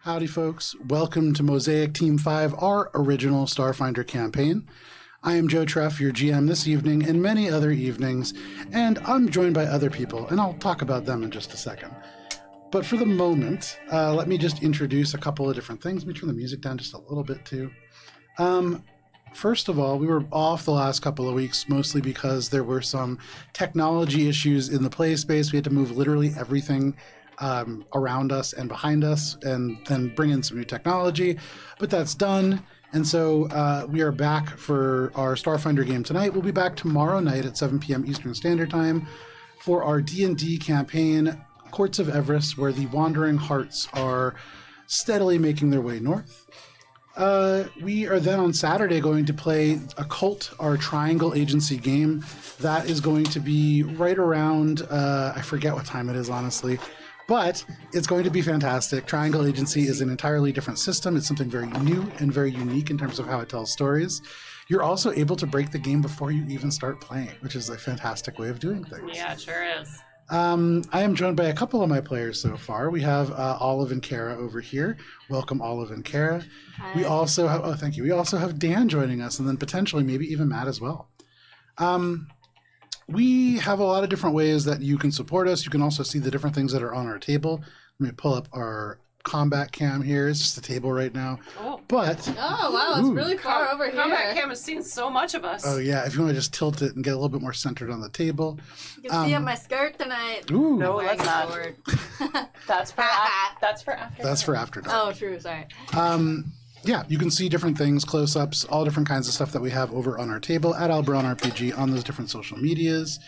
Howdy, folks. Welcome to Mosaic Team 5, our original Starfinder campaign. I am Joe Treff, your GM this evening and many other evenings, and I'm joined by other people, and I'll talk about them in just a second. But for the moment, let me just introduce a couple of different things. Let me turn the music down just a little bit, too. First of all, we were off the last couple of weeks, mostly because there were some technology issues in the play space. We had to move literally everything around us and behind us, and then bring in some new technology, but that's done. And so we are back for our Starfinder game tonight. We'll be back tomorrow night at 7 p.m. Eastern Standard Time for our D&D campaign, Courts of Everest, where the Wandering Hearts are steadily making their way north. We are then on Saturday going to play Occult, our Triangle Agency game. That is going to be right around, I forget what time it is, honestly. But it's going to be fantastic. Triangle Agency is an entirely different system. It's something very new and very unique in terms of how it tells stories. You're also able to break the game before you even start playing, which is a fantastic way of doing things. Yeah, it sure is. I am joined by a couple of my players so far. We have Olive and Cara over here. Welcome, Olive and Cara. Hi. We also have, thank you. We also have Dan joining us, and then potentially maybe even Matt as well. We have a lot of different ways that you can support us. You can also see the different things that are on our table. Let me pull up our combat cam here. It's just a table right now. Oh. But Oh, wow, it's really far over here. Combat Cam has seen so much of us. oh yeah, if you want to just tilt it and get a little bit more centered on the table. You can see up my skirt tonight. Ooh, No, Wearing that's a not. sword. That's for that's for after. that's for after dark. Oh, true, sorry. Yeah, you can see different things, close-ups, all different kinds of stuff that we have over on our table at AlberonRPG on those different social medias.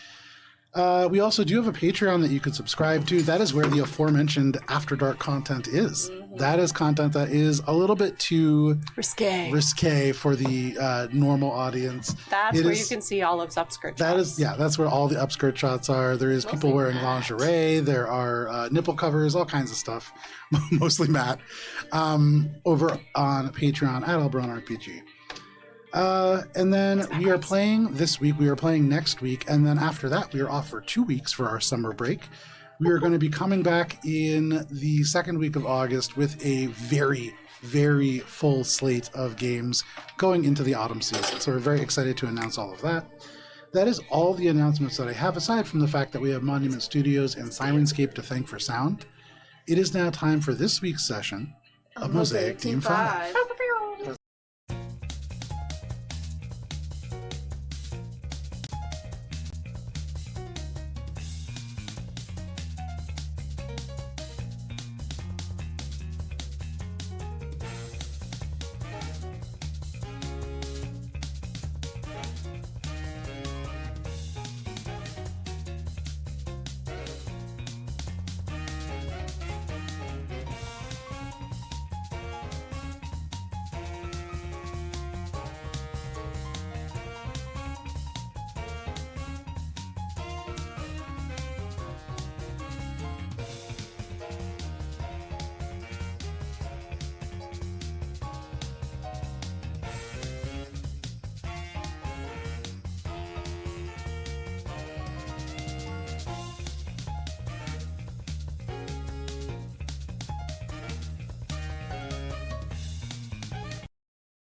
We also do have a Patreon that you could subscribe to. That is where the aforementioned After Dark content is. Mm-hmm. That is content that is a little bit too risque. for the normal audience. That's It where is- you can see all of upskirt. That shots. is, yeah, that's where all the upskirt shots are. There is people Mostly wearing Matt. lingerie. There are nipple covers, all kinds of stuff. Mostly Matt. Over on Patreon at AlberonRPG. And then we are playing this week, we are playing next week, and then after that we are off for 2 weeks for our summer break. We are going to be coming back in the second week of August with a very, very full slate of games going into the autumn season. So we're very excited to announce all of that. That is all the announcements that I have, aside from the fact that we have Monument Studios and Sirenscape to thank for sound. It is now time for this week's session of Mosaic Team 5.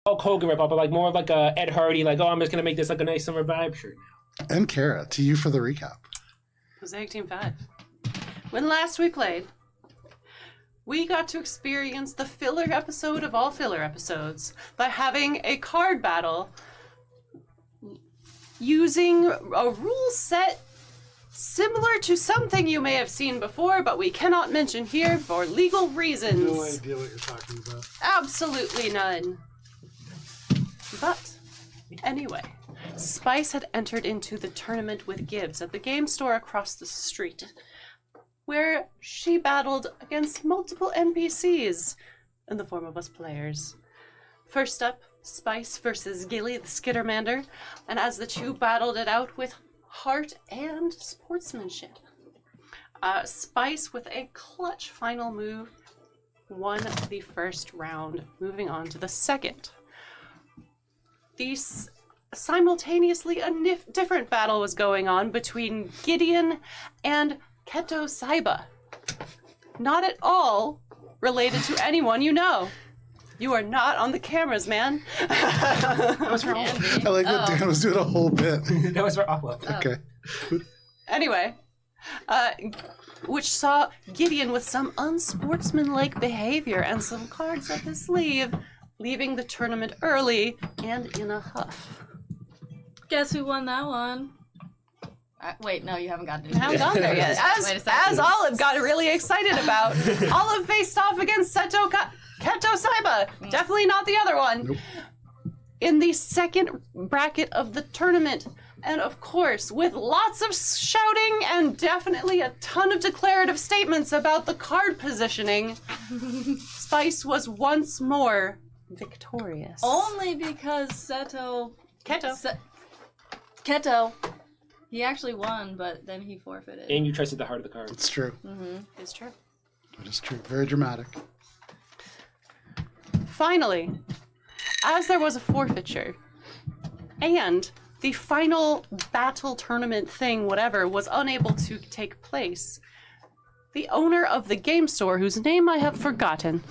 Hulk Hogan rip-off, but like more of like a Ed Hardy, like, oh, I'm just gonna make this like a nice summer vibe shirt now. And Cara, to you for the recap. Mosaic Team 5. When last we played, we got to experience the filler episode of all filler episodes by having a card battle using a rule set similar to something you may have seen before, but we cannot mention here for legal reasons. No idea what you're talking about. Absolutely none. But anyway, Spice had entered into the tournament with Gibbs at the game store across the street, where she battled against multiple NPCs in the form of us players. First up, Spice versus Gilly the Skittermander, and as the two battled it out with heart and sportsmanship, Spice, with a clutch final move, won the first round, moving on to the second. Simultaneously, a different battle was going on between Gideon and Keto Saiba. Not at all related to anyone you know. You are not on the cameras, man. That was for all. I like that Dan was doing a whole bit. That was for all of them. Okay. Anyway, which saw Gideon with some unsportsmanlike behavior and some cards up his sleeve, leaving the tournament early and in a huff. Guess who won that one? Wait, no, you haven't gotten to I haven't gone there yet. As Olive got really excited about, Olive faced off against Keto Saiba. Definitely not the other one. Nope. In the second bracket of the tournament. And of course, with lots of shouting and definitely a ton of declarative statements about the card positioning, Spice was once more victorious. Only because Keto, he actually won, but then he forfeited. And you trusted the heart of the card. It's true. It's true. It is true. Very dramatic. Finally, as there was a forfeiture, and the final battle tournament thing, whatever, was unable to take place, the owner of the game store, whose name I have forgotten,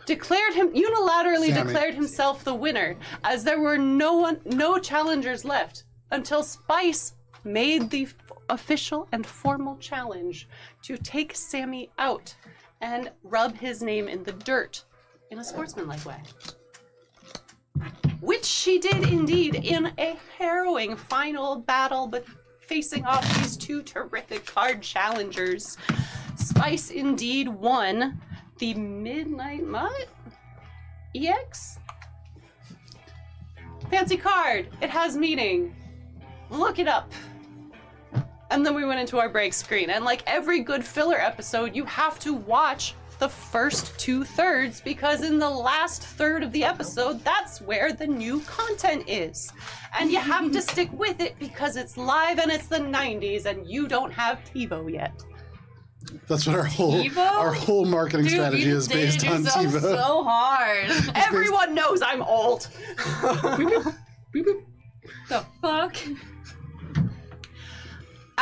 unilaterally declared himself the winner, as there were no challengers left, until Spice made the official and formal challenge to take Sammy out and rub his name in the dirt in a sportsmanlike way. Which she did indeed in a harrowing final battle, but facing off these two terrific card challengers. Spice indeed won the Midnight Mutt EX? Fancy card. It has meaning. Look it up. And then we went into our break screen. And like every good filler episode, you have to watch the first 2/3 because in the last third of the episode, that's where the new content is. And you have to stick with it because it's live and it's the 90s and you don't have TiVo yet. That's what our whole marketing strategy is based on TiVo. So hard. Everyone knows I'm old. The fuck?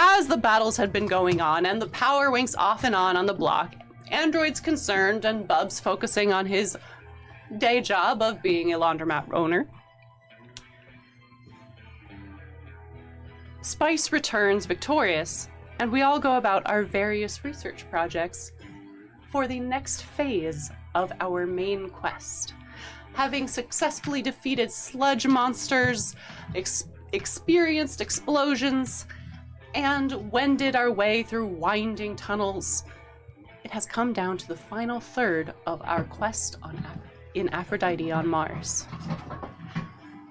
As the battles had been going on and the power winks off and on the block, Android's concerned and Bubs focusing on his day job of being a laundromat owner, Spice returns victorious, and we all go about our various research projects for the next phase of our main quest. Having successfully defeated sludge monsters, experienced explosions, and wended our way through winding tunnels, it has come down to the final third of our quest in Aphrodite on Mars.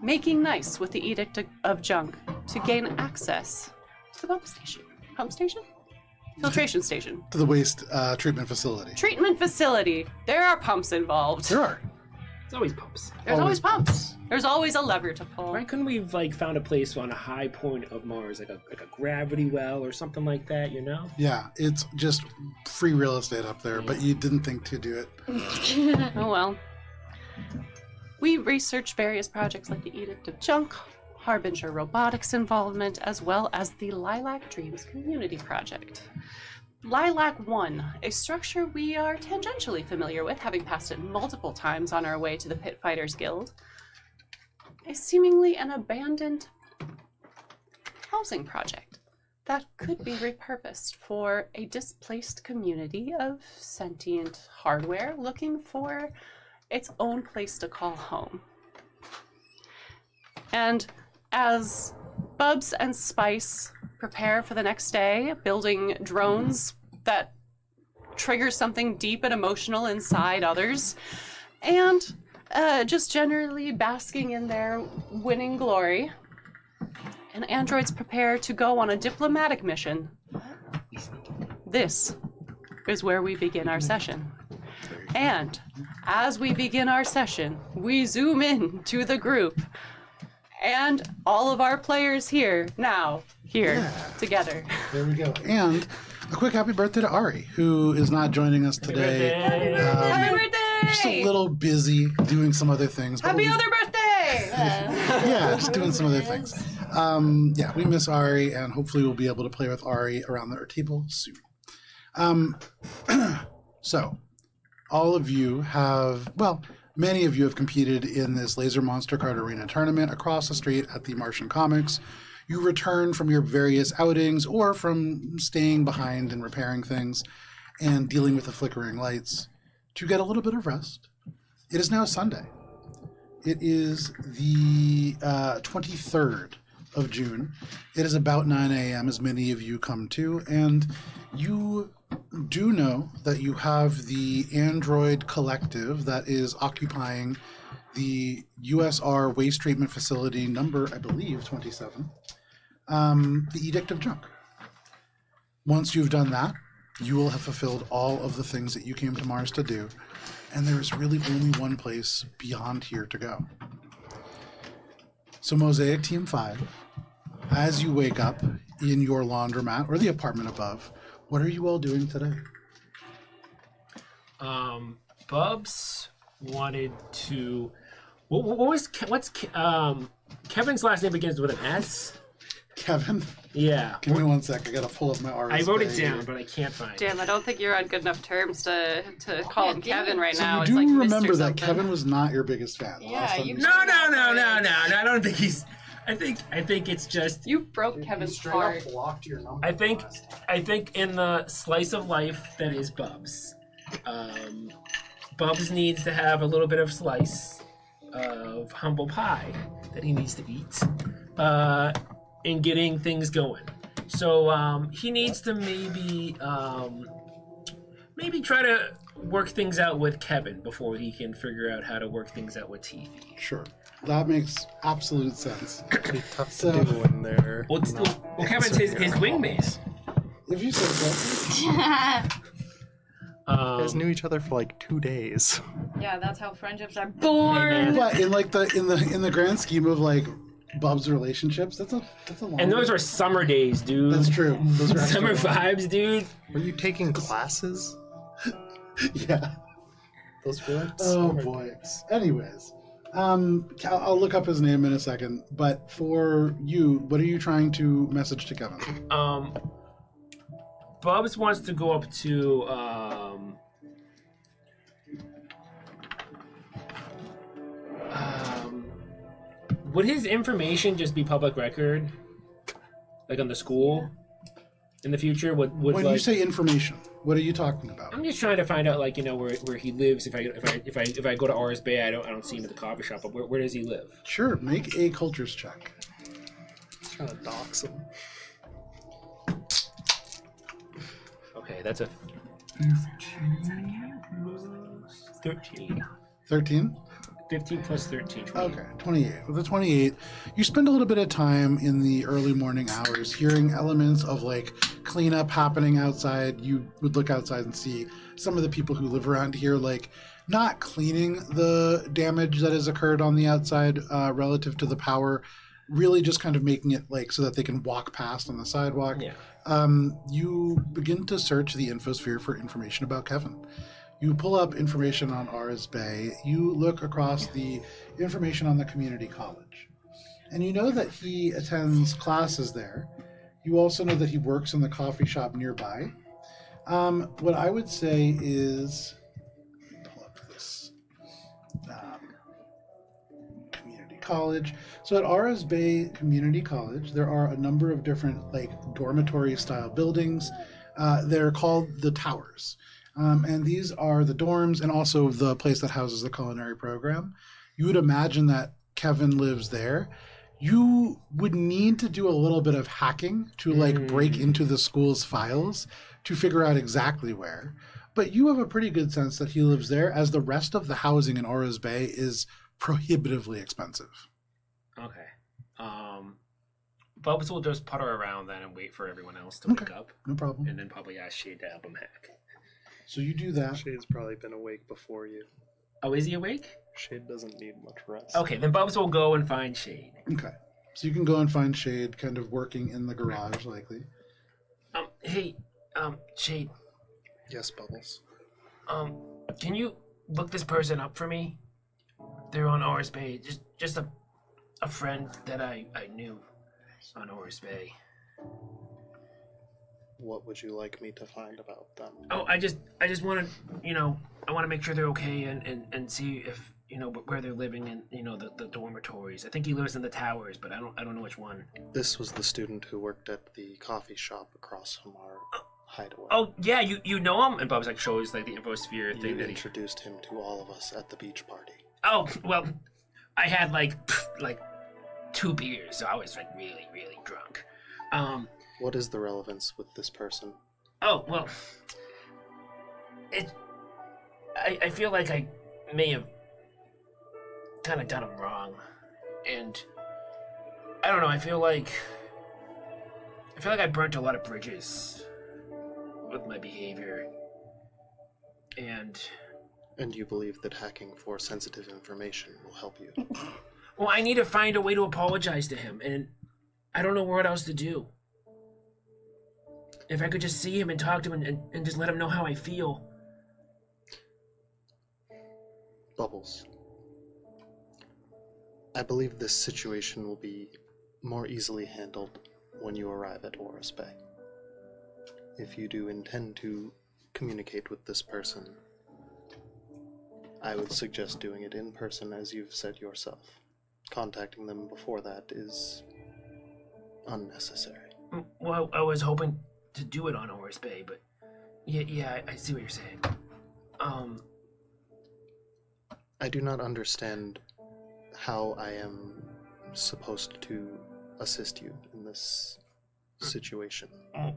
Making nice with the Edict of Junk to gain access to the pump station. Pump station? Filtration station. To the waste treatment facility. Treatment facility. There are pumps involved. There are. It's always pumps. There's always pumps. There's always a lever to pull. Why couldn't we have found a place on a high point of Mars, like a gravity well or something like that, you know? Yeah, it's just free real estate up there, but you didn't think to do it. Oh well. We researched various projects like the Edict of Junk, Harbinger Robotics involvement, as well as the Lilac Dreams Community Project. Lilac 1, a structure we are tangentially familiar with, having passed it multiple times on our way to the Pit Fighters Guild, is seemingly an abandoned housing project that could be repurposed for a displaced community of sentient hardware looking for its own place to call home. And as Bubs and Spice prepare for the next day, building drones that trigger something deep and emotional inside others, and just generally basking in their winning glory, and androids prepare to go on a diplomatic mission, this is where we begin our session. And as we begin our session, we zoom in to the group and all of our players here together. There we go. And a quick happy birthday to Ari, who is not joining us today. Happy birthday! Just a little busy doing some other things. Happy other birthday! Yeah, just doing some other things. Yeah, we miss Ari, and hopefully we'll be able to play with Ari around our table soon. So, all of you have, well, many of you have competed in this Laser Monster Card Arena tournament across the street at the Martian Comics. You return from your various outings or from staying behind and repairing things and dealing with the flickering lights to get a little bit of rest. It is now Sunday. It is the 23rd of June. It is about 9 a.m. as many of you come to, and you do know that you have the Android collective that is occupying the USR waste treatment facility number, I believe, 27, the Edict of Junk. Once you've done that, you will have fulfilled all of the things that you came to Mars to do, and there is really only one place beyond here to go. So Mosaic Team 5, as you wake up in your laundromat or the apartment above, what are you all doing today? Bubs wanted to. What's Kevin's last name begins with an S? Kevin? Yeah. Give me 1 sec. I gotta pull up my RSA. I wrote it down, but I can't find it. Damn, I don't think you're on good enough terms to call him Kevin right So now. you It's do like Mr. remember that something. Kevin was not your biggest fan. Yeah, Last time you- we No, saw I don't think he's. I think it's just. You broke Kevin's heart. blocked your number. I think in the slice of life that is Bubs, Bubs needs to have a little bit of slice of humble pie that he needs to eat in getting things going. So he needs to maybe try to work things out with Kevin before he can figure out how to work things out with TV. Sure. That makes absolute sense. It'd be tough So- to do when they're. Well, Kevin's his wingman. If you say so. You guys knew each other for like 2 days. Yeah, that's how friendships are born. Hey, man. But in like in the grand scheme of like Bub's relationships, that's a long. And those are summer days, dude. That's true. Those are Summer actually- vibes, dude. Were you taking classes? Yeah. Those were like Oh summer boy. days. Anyways, I'll look up his name in a second. But for you, what are you trying to message to Kevin? Bubs wants to go up to would his information just be public record, like on the school in the future? Would When like, you say information, what are you talking about? I'm just trying to find out, like, you know, where he lives. If I go to Ars Bay, I don't see him at the coffee shop. But where does he live? Sure, make a cultures check. Trying to dox them. Okay, that's a 13. 13? 15 plus 13. 28. Okay, 28. With the 28, you spend a little bit of time in the early morning hours hearing elements of like cleanup happening outside. You would look outside and see some of the people who live around here like not cleaning the damage that has occurred on the outside relative to the power, really just kind of making it like so that they can walk past on the sidewalk. Yeah. You begin to search the infosphere for information about Kevin. You pull up information on Ars Bay. You look across the information on the community college. And you know that he attends classes there. You also know that he works in the coffee shop nearby. What I would say is, pull up this community college. So at Ars Bay Community College, there are a number of different like dormitory style buildings. They're called the Towers. And these are the dorms and also the place that houses the culinary program. You would imagine that Kevin lives there. You would need to do a little bit of hacking to like break into the school's files to figure out exactly where. But you have a pretty good sense that he lives there, as the rest of the housing in Ars Bay is prohibitively expensive. Okay. Bubs will just putter around then and wait for everyone else to wake up, No problem. and then probably ask Shade to help him hack. So you do that. Shade's probably been awake before you. Oh, is he awake? Shade doesn't need much rest. Okay, then Bubs will go and find Shade. Okay. So you can go and find Shade kind of working in the garage, likely. Hey, Shade, Yes, Bubbles. can you look this person up for me? They're on Ars Bay. Just a friend that I knew on Ars Bay. What would you like me to find about them? Oh, I just want to, I want to make sure they're okay and see if, where they're living in, the dormitories. I think he lives in the towers, but I don't know which one. This was the student who worked at the coffee shop across from our hideaway. Oh, yeah, you know him? And Bob's like shows like the infosphere You thing that he... introduced him to all of us at the beach party. Oh, well, I had like 2 beers, so I was like really, really drunk. What is the relevance with this person? Oh, well, I feel like I may have kind of done him wrong, and I don't know, I feel like I burnt a lot of bridges with my behavior, and you believe that hacking for sensitive information will help you? well, I need to find a way to apologize to him, and I don't know what else to do. If I could just see him and talk to him and just let him know how I feel. Bubbles. I believe this situation will be more easily handled when you arrive at Oris Bay. If you do intend to communicate with this person, I would suggest doing it in person, as you've said yourself. Contacting them before that is unnecessary. Well, I was hoping to do it on Oris Bay, but yeah, I see what you're saying. I do not understand how I am supposed to assist you in this situation.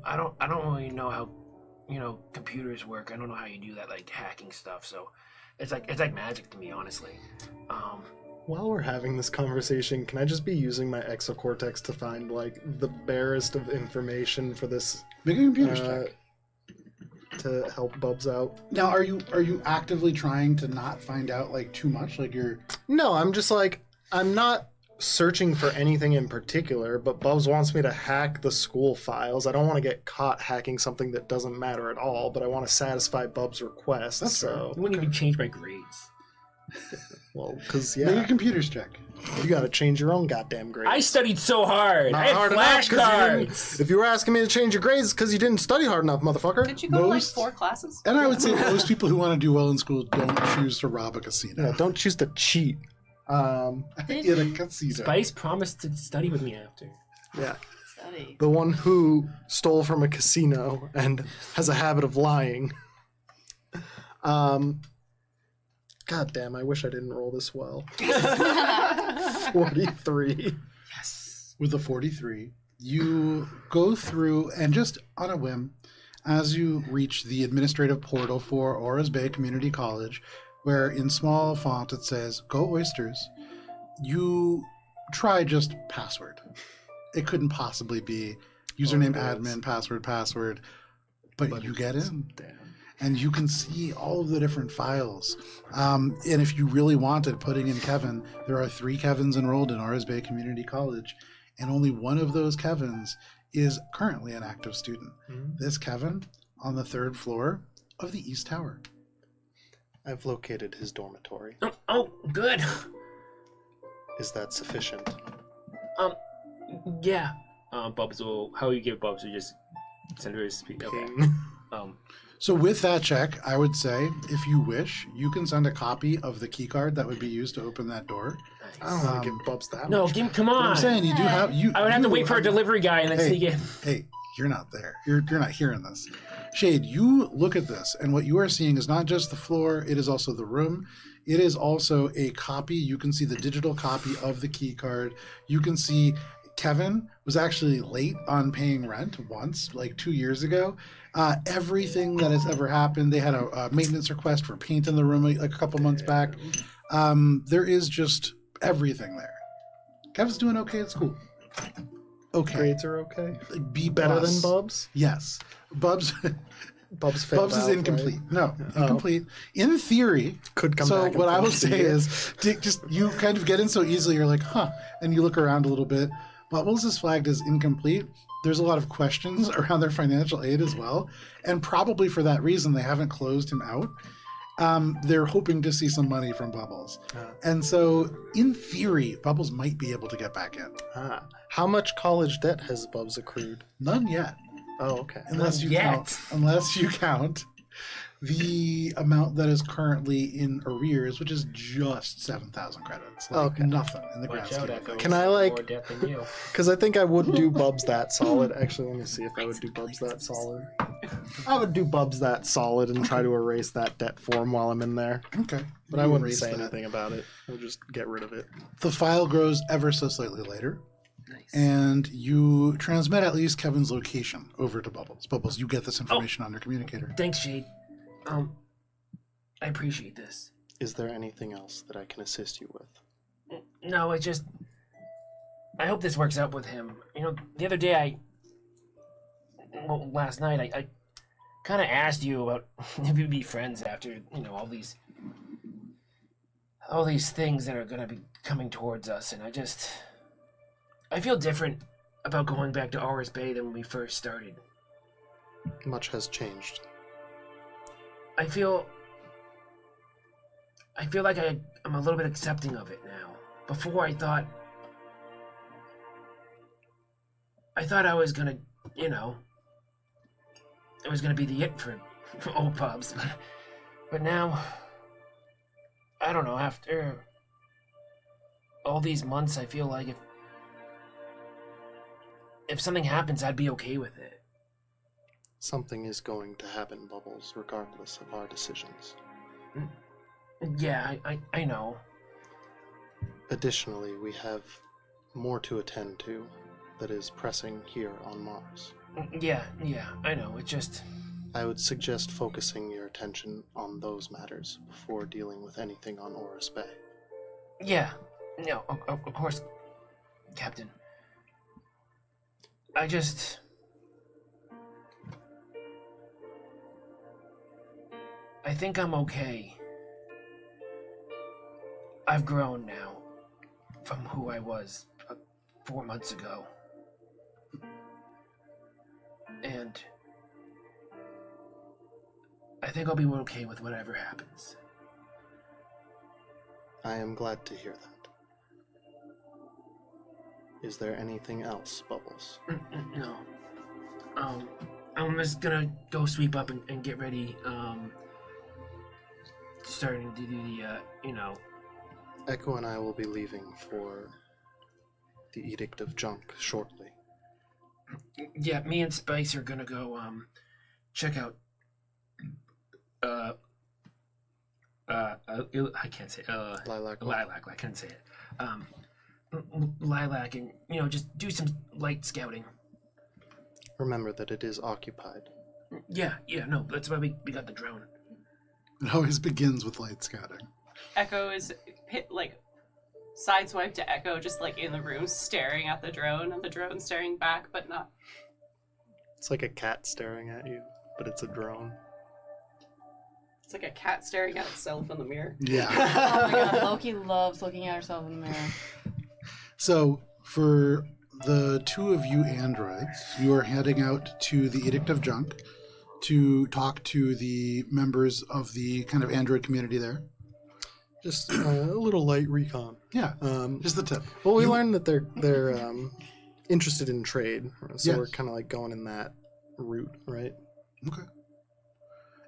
I don't really know how, computers work. I don't know how you do that, like hacking stuff. So it's like magic to me, honestly. While we're having this conversation, can I just be using my exocortex to find like the barest of information for this? Make a computer check. To help Bubs out. Now, are you actively trying to not find out like too much? Like you're... No, I'm just like, I'm not searching for anything in particular, but Bubs wants me to hack the school files. I don't want to get caught hacking something that doesn't matter at all, but I want to satisfy Bubs' request. That's so You wouldn't even change my grades. Well, because Make a yeah, computers check. you got to change your own goddamn grades. I studied so hard. Not I had hard enough, 'cause you didn't- flashcards. If you were asking me to change your grades, because you didn't study hard enough, motherfucker. Did you go to like Most- 4 classes? And I would say most people who want to do well in school don't choose to rob a casino. Yeah, don't choose to cheat. In a casino. Spice promised to study with me after. Yeah. Study. The one who stole from a casino and has a habit of lying. God damn, I wish I didn't roll this well. 43. Yes. With a 43, you go through and just on a whim, as you reach the administrative portal for Oris Bay Community College, where in small font it says, "Go Oysters," you try just password. It couldn't possibly be username admin, password, but you get in. Damn. And you can see all of the different files. And if you really wanted, putting in Kevin, there are 3 Kevins enrolled in Oris Bay Community College, and only one of those Kevins is currently an active student. Mm-hmm. This Kevin on the 3rd floor of the East Tower. I've located his dormitory. Oh, good. Is that sufficient? Yeah. Bubs will. How you give Bubs? You just send her his speed. Okay. Ping. So with that check, I would say, if you wish, you can send a copy of the key card that would be used to open that door. I don't want to give Bubs that No, much. come But on. I'm saying you do have you. I would have to you wait for a delivery guy and then Hey. sneak in. Hey, you're not there. You're not hearing this. Shade, you look at this, and what you are seeing is not just the floor, it is also the room. It is also a copy. You can see the digital copy of the key card. You can see Kevin was actually late on paying rent once, like 2 years ago. Everything that has ever happened, they had a maintenance request for paint in the room like a couple months back. There is just everything there. Kevin's doing okay at school. Okay. Grades are okay. B Better plus. than Bubs? Yes. Bubs Bubs failed Bubs is out, incomplete. right? No, Oh. incomplete. In theory, Could come so back. and what I will finish the say year. is, just you kind of get in so easily, you're like, huh, and you look around a little bit. Bubbles is flagged as incomplete. There's a lot of questions around their financial aid as well, and probably for that reason, they haven't closed him out. They're hoping to see some money from Bubbles. And so, in theory, Bubbles might be able to get back in. How much college debt has Bubs accrued? None yet. Oh, okay. Unless you Yet. count the amount that is currently in arrears, which is just 7,000 credits. Like Okay. nothing in the grand Watch out, scheme of Echo. things. Can I, like- More death than you. Because I think I would do Bubs that solid. Actually, let me see if I would do Bubs that solid. I would do Bubs that solid and try to erase that debt for him while I'm in there. Okay. But I You wouldn't erase say that. anything about it. I'll just get rid of it. The file grows ever so slightly later, Nice. and you transmit at least Kevin's location over to Bubbles. Bubbles, you get this information on your communicator. Thanks, Shade. I appreciate this. Is there anything else that I can assist you with? No, it just... I hope this works out with him. You know, the other day last night, I kind of asked you about if we'd be friends after, you know, all these things that are going to be coming towards us, and I feel different about going back to Aurus Bay than when we first started. Much has changed. I feel like I'm a little bit accepting of it now. Before I thought I was gonna, you know, it was gonna be the it for old pubs, but now, I don't know, after all these months, I feel like if something happens, I'd be okay with it. Something is going to happen, Bubbles, regardless of our decisions. Yeah, I know. Additionally, we have more to attend to that is pressing here on Mars. Yeah, I know. It just... I would suggest focusing your attention on those matters before dealing with anything on Aurus Bay. Yeah, no, of course, Captain. I think I'm okay. I've grown now from who I was 4 months ago. And I think I'll be okay with whatever happens. I am glad to hear that. Is there anything else, Bubbles? No. I'm just gonna go sweep up and get ready, starting to do the, you know... Echo and I will be leaving for the Edict of Junk shortly. Yeah, me and Spice are gonna go, check out, I can't say, Lilac. Lilac, I can't say it. Lilac, and, you know, just do some light scouting. Remember that it is occupied. Yeah, no, that's why we got the drone. It always begins with light scouting. Echo is sideswiped to Echo, just like in the room, staring at the drone, and the drone staring back, but not. It's like a cat staring at you, but it's a drone. It's like a cat staring at itself in the mirror. Yeah. Oh my god, Loki loves looking at herself in the mirror. So, for the two of you androids, you are heading out to the Edict of Junk to talk to the members of the kind of android community there. Just a little light recon. Yeah, just the tip. Well, we learned that they're interested in trade, so Yes. we're kind of like going in that route, right? Okay.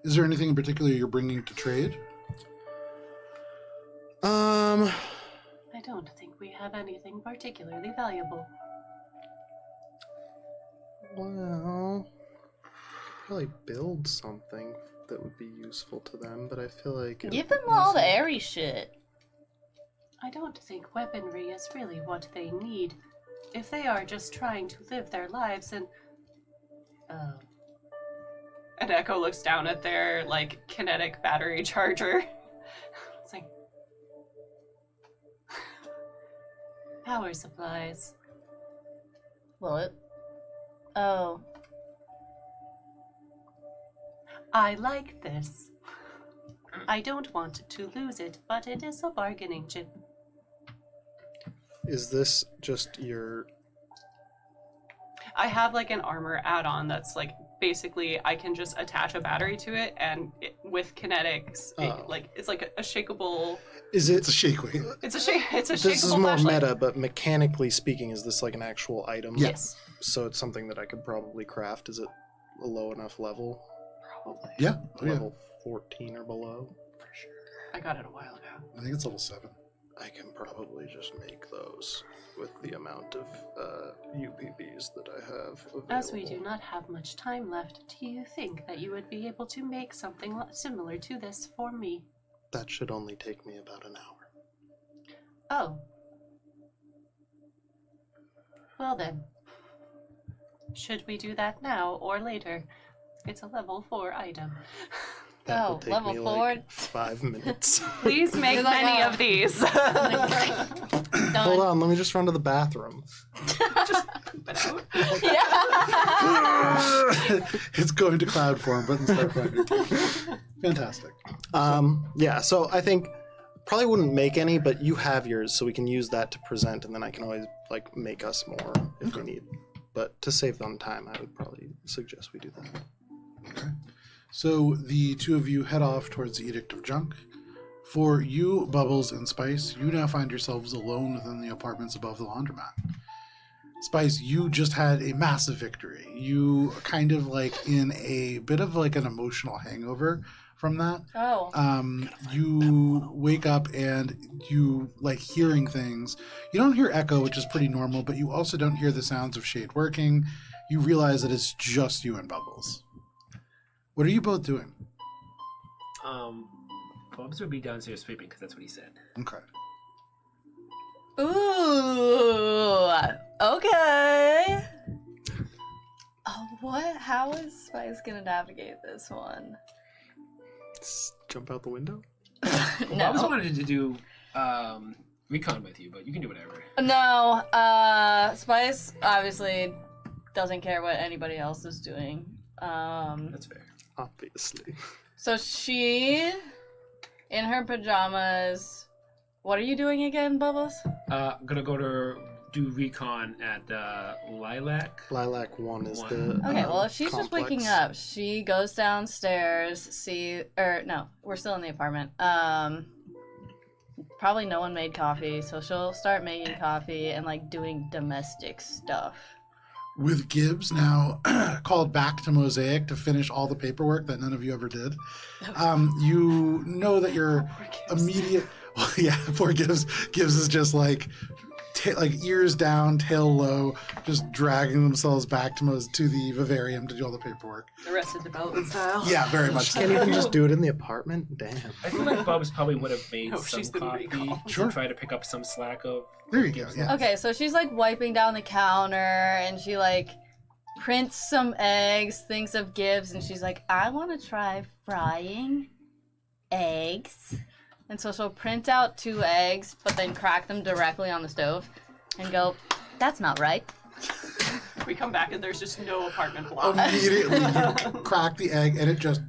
Is there anything in particular you're bringing to trade? I don't think we have anything particularly valuable. Well, probably build something that would be useful to them, but I feel like Give them all the airy shit. I don't think weaponry is really what they need. If they are just trying to live their lives and... And Echo looks down at their, like, kinetic battery charger. It's like... Power supplies. Will it? Oh. I like this. I don't want to lose it, but it is a bargaining chip. Is this just your... I have like an armor add-on that's like basically I can just attach a battery to it, and with kinetics, it's like a shakeable. Is it... It's a shake weight. It's a shakeable. This is more flashlight. meta, but mechanically speaking, is this like an actual item? Yes. So it's something that I could probably craft. Is it a low enough level? Probably. Yeah. Oh, yeah. Level 14 or below? For sure. I got it a while ago. I think it's level 7. I can probably just make those with the amount of UPBs that I have available. As we do not have much time left, do you think that you would be able to make something similar to this for me? That should only take me about an hour. Oh. Well then. Should we do that now or later? It's a level 4 item. That will Oh, take level me 4? like 5 minutes. Please make You're like, many oh. of these. Done. Hold on, let me just run to the bathroom. Yeah. It's going to cloud form, but in Starfinder. Fantastic. Yeah, so I think probably wouldn't make any, but you have yours, so we can use that to present, and then I can always like make us more if we need. But to save on time, I would probably suggest we do that. Okay. So the two of you head off towards the Edict of Junk. For you, Bubbles and Spice, you now find yourselves alone within the apartments above the laundromat. Spice, you just had a massive victory. You are kind of like in a bit of like an emotional hangover from that. Oh. You wake up and you like hearing things. You don't hear echo, which is pretty normal, but you also don't hear the sounds of shade working. You realize that it's just you and Bubbles. What are you both doing? Bubs would be downstairs sweeping because that's what he said. Okay. Ooh. Okay. Oh, what? How is Spice gonna navigate this one? Jump out the window? Bubs wanted to do recon with you, but you can do whatever. No. Spice obviously doesn't care what anybody else is doing. That's fair. Obviously. So she, in her pajamas, what are you doing again, Bubbles? I'm gonna go to do recon at Lilac. Lilac 1 is One. the Okay, well, if she's just complex. waking up, she goes downstairs, no, we're still in the apartment. Probably no one made coffee, so she'll start making coffee and, like, doing domestic stuff. With Gibbs now called back to Mosaic to finish all the paperwork that none of you ever did, you know that your immediate... Well, yeah, poor Gibbs. Gibbs is just like ears down, tail low, just dragging themselves back to the vivarium to do all the paperwork. Arrested Development style. Yeah, very much. Can't even just do it in the apartment? Damn. I feel like Bubs probably would have made No, some she's been coffee recalled. Sure. to try to pick up some slack of. There you go. Yeah. Okay, so she's, like, wiping down the counter, and she, like, prints some eggs, thinks of Gibbs, and she's like, I want to try frying eggs. And so she'll print out 2 eggs, but then crack them directly on the stove and go, that's not right. We come back and there's just no apartment block. Immediately, you crack the egg and it just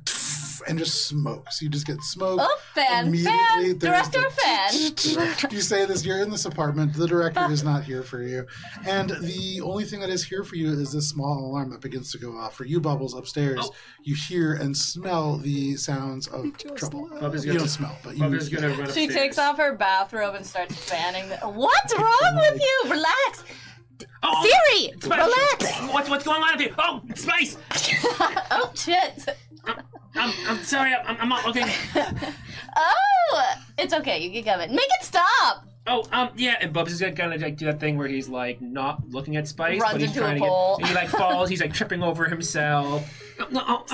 smokes. You just get smoke. Oh, fan, Immediately, there's director the- fan. You say this, you're in this apartment. The director is not here for you. And the only thing that is here for you is this small alarm that begins to go off. For you, Bubbles, upstairs, you hear and smell the sounds of trouble. Bubbles You don't smell, but you Bubs is gonna run She upstairs. takes off her bathrobe and starts fanning. What's wrong with you? Relax. Oh, Siri, Spice! relax. What's going on up here? Oh, Spice! Oh, shit. I'm sorry. I'm not looking. Oh, it's okay. You can come in. Make it stop. Oh, yeah. And Bubs is gonna like do that thing where he's like not looking at Spice, Runs but he's into trying a to pole. get. And he like falls. He's like tripping over himself. Stop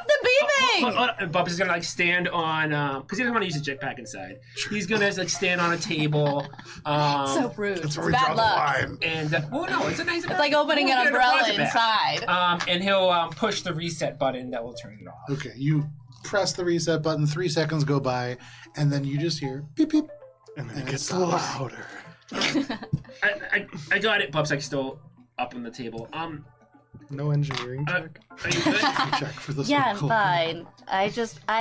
the beeping. And Bubs is gonna like stand on because he doesn't want to use a jetpack inside. He's gonna like stand on a table. So rude. That's It's where we bad draw the luck. line. And well, no, it's a nice. It's like opening an umbrella inside. And he'll push the reset button that will turn it off. Okay, you press the reset button, 3 seconds go by, and then you just hear beep beep. And then And it gets stops. louder. I got it. Bubs like still up on the table. No engineering check? Are you good? Check for the Yeah, I'm circle. fine. I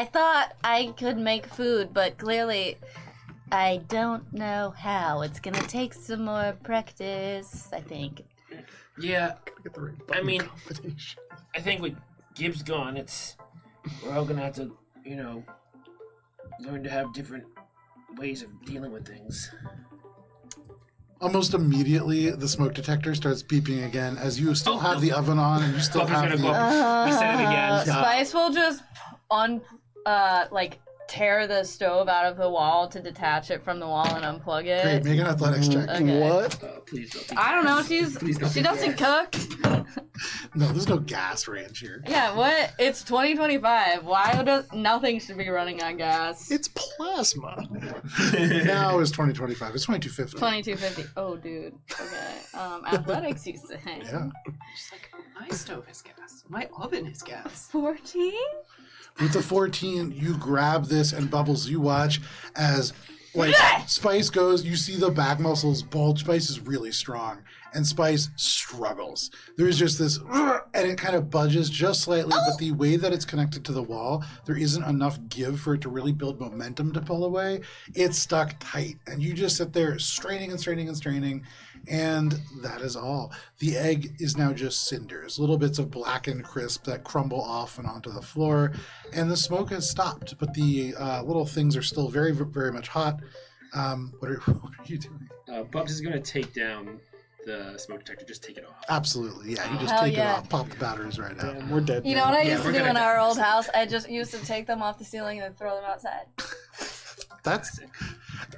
thought I could make food, but clearly I don't know how. It's gonna take some more practice, I think. Yeah, Gotta get the right I mean- combination. I think with Gibbs gone, we're all gonna have to, learn to have different ways of dealing with things. Almost immediately, the smoke detector starts beeping again as you still have the oven on and you still Bubba's have gonna go the... up. He said it again. Spice will just tear the stove out of the wall to detach it from the wall and unplug it. Great, make an athletics check. Okay. What? Please don't. I don't know. Please don't She be doesn't bad. cook. No, there's no gas range here. Yeah, what? It's 2025. Why does nothing should be running on gas? It's plasma. Now it's 2025. It's 2250. 2250. Oh, dude. Okay. Athletics, you say? Yeah. She's like, my stove is gas. My oven is gas. 14. With the 14, you grab this, and Bubbles, you watch as, like, Spice goes, you see the back muscles bulge. Spice is really strong, and Spice struggles. There's just this, and it kind of budges just slightly, but the way that it's connected to the wall, there isn't enough give for it to really build momentum to pull away. It's stuck tight, and you just sit there straining and straining and straining, and that is all. The egg is now just cinders, little bits of blackened crisp that crumble off and onto the floor, and the smoke has stopped, but the little things are still very, very much hot. What are you doing? Bubs is going to take down the smoke detector. Just take it off. Absolutely, yeah. You just Hell take yeah. it off, pop the batteries right out. Damn, we're dead. You know now. what I Yeah, used to we're do gonna in die. our old house? I just used to take them off the ceiling and then throw them outside. That's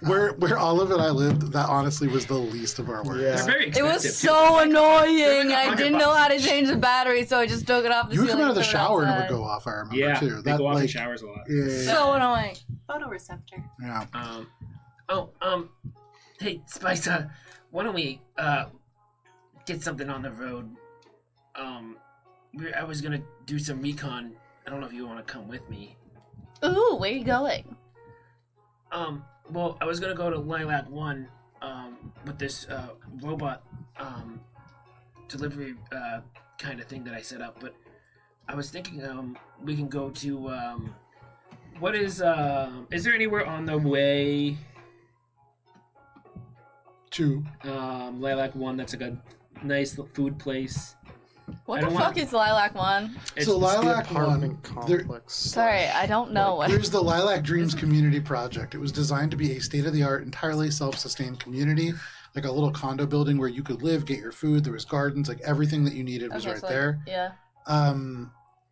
where Olive and I lived. That honestly was the least of our worries. Yeah. They're very It expensive. was too. so annoying. They're like I didn't $100 know how to change the battery, so I just took it off the You would ceiling. come out of the and threw it shower and it outside. would go off. I remember Yeah, too. they go off in like, showers a lot. yeah, So annoying. Photoreceptor. yeah. Hey, Spice, why don't we, get something on the road? I was gonna do some recon. I don't know if you want to come with me. Ooh, where you going? Well, I was gonna go to Lilac 1, with this, robot, delivery, kind of thing that I set up, but I was thinking, we can go to, What is there anywhere on the way, Two. Lilac 1 that's like a nice food place? What I the don't fuck wanna- is Lilac 1? It's So The Lilac apartment One. There, complex. Sorry, I don't know what. Here's the Lilac Dreams community project. It was designed to be a state-of-the-art, entirely self-sustained community, like a little condo building where you could live, get your food. There was gardens, like everything that you needed was Okay, right so, there. Yeah.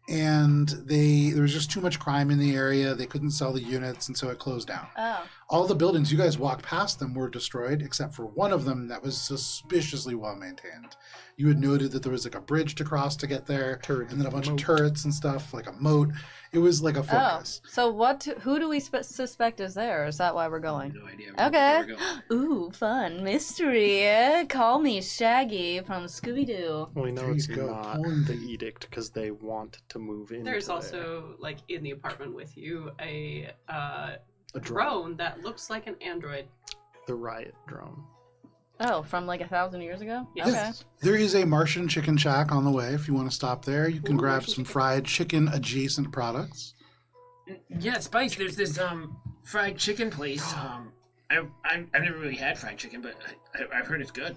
And there was just too much crime in the area. They couldn't sell the units, and so it closed down. Oh. All the buildings, you guys walked past them, were destroyed, except for one of them that was suspiciously well maintained. You had noted that there was like a bridge to cross to get there, Turret. and then a bunch of Moat. turrets and stuff, like a moat. It was like a Oh. fortress. So who do we suspect is there? Or is that why we're going? No idea. Okay. Where we're going. Ooh, fun mystery. Call me Shaggy from Scooby-Doo. Well, we know There it's you go. not the edict because they want to move in. There's also, like, in the apartment with you, a a drone that looks like an android. the riot drone. Oh, from like 1,000 years ago? Yes. Okay. There is a Martian chicken shack on the way. If you want to stop there, you can Ooh, grab Martian some chicken. fried chicken adjacent products. yeah, Spice. There's this fried chicken place. I've never really had fried chicken, but I've heard it's good.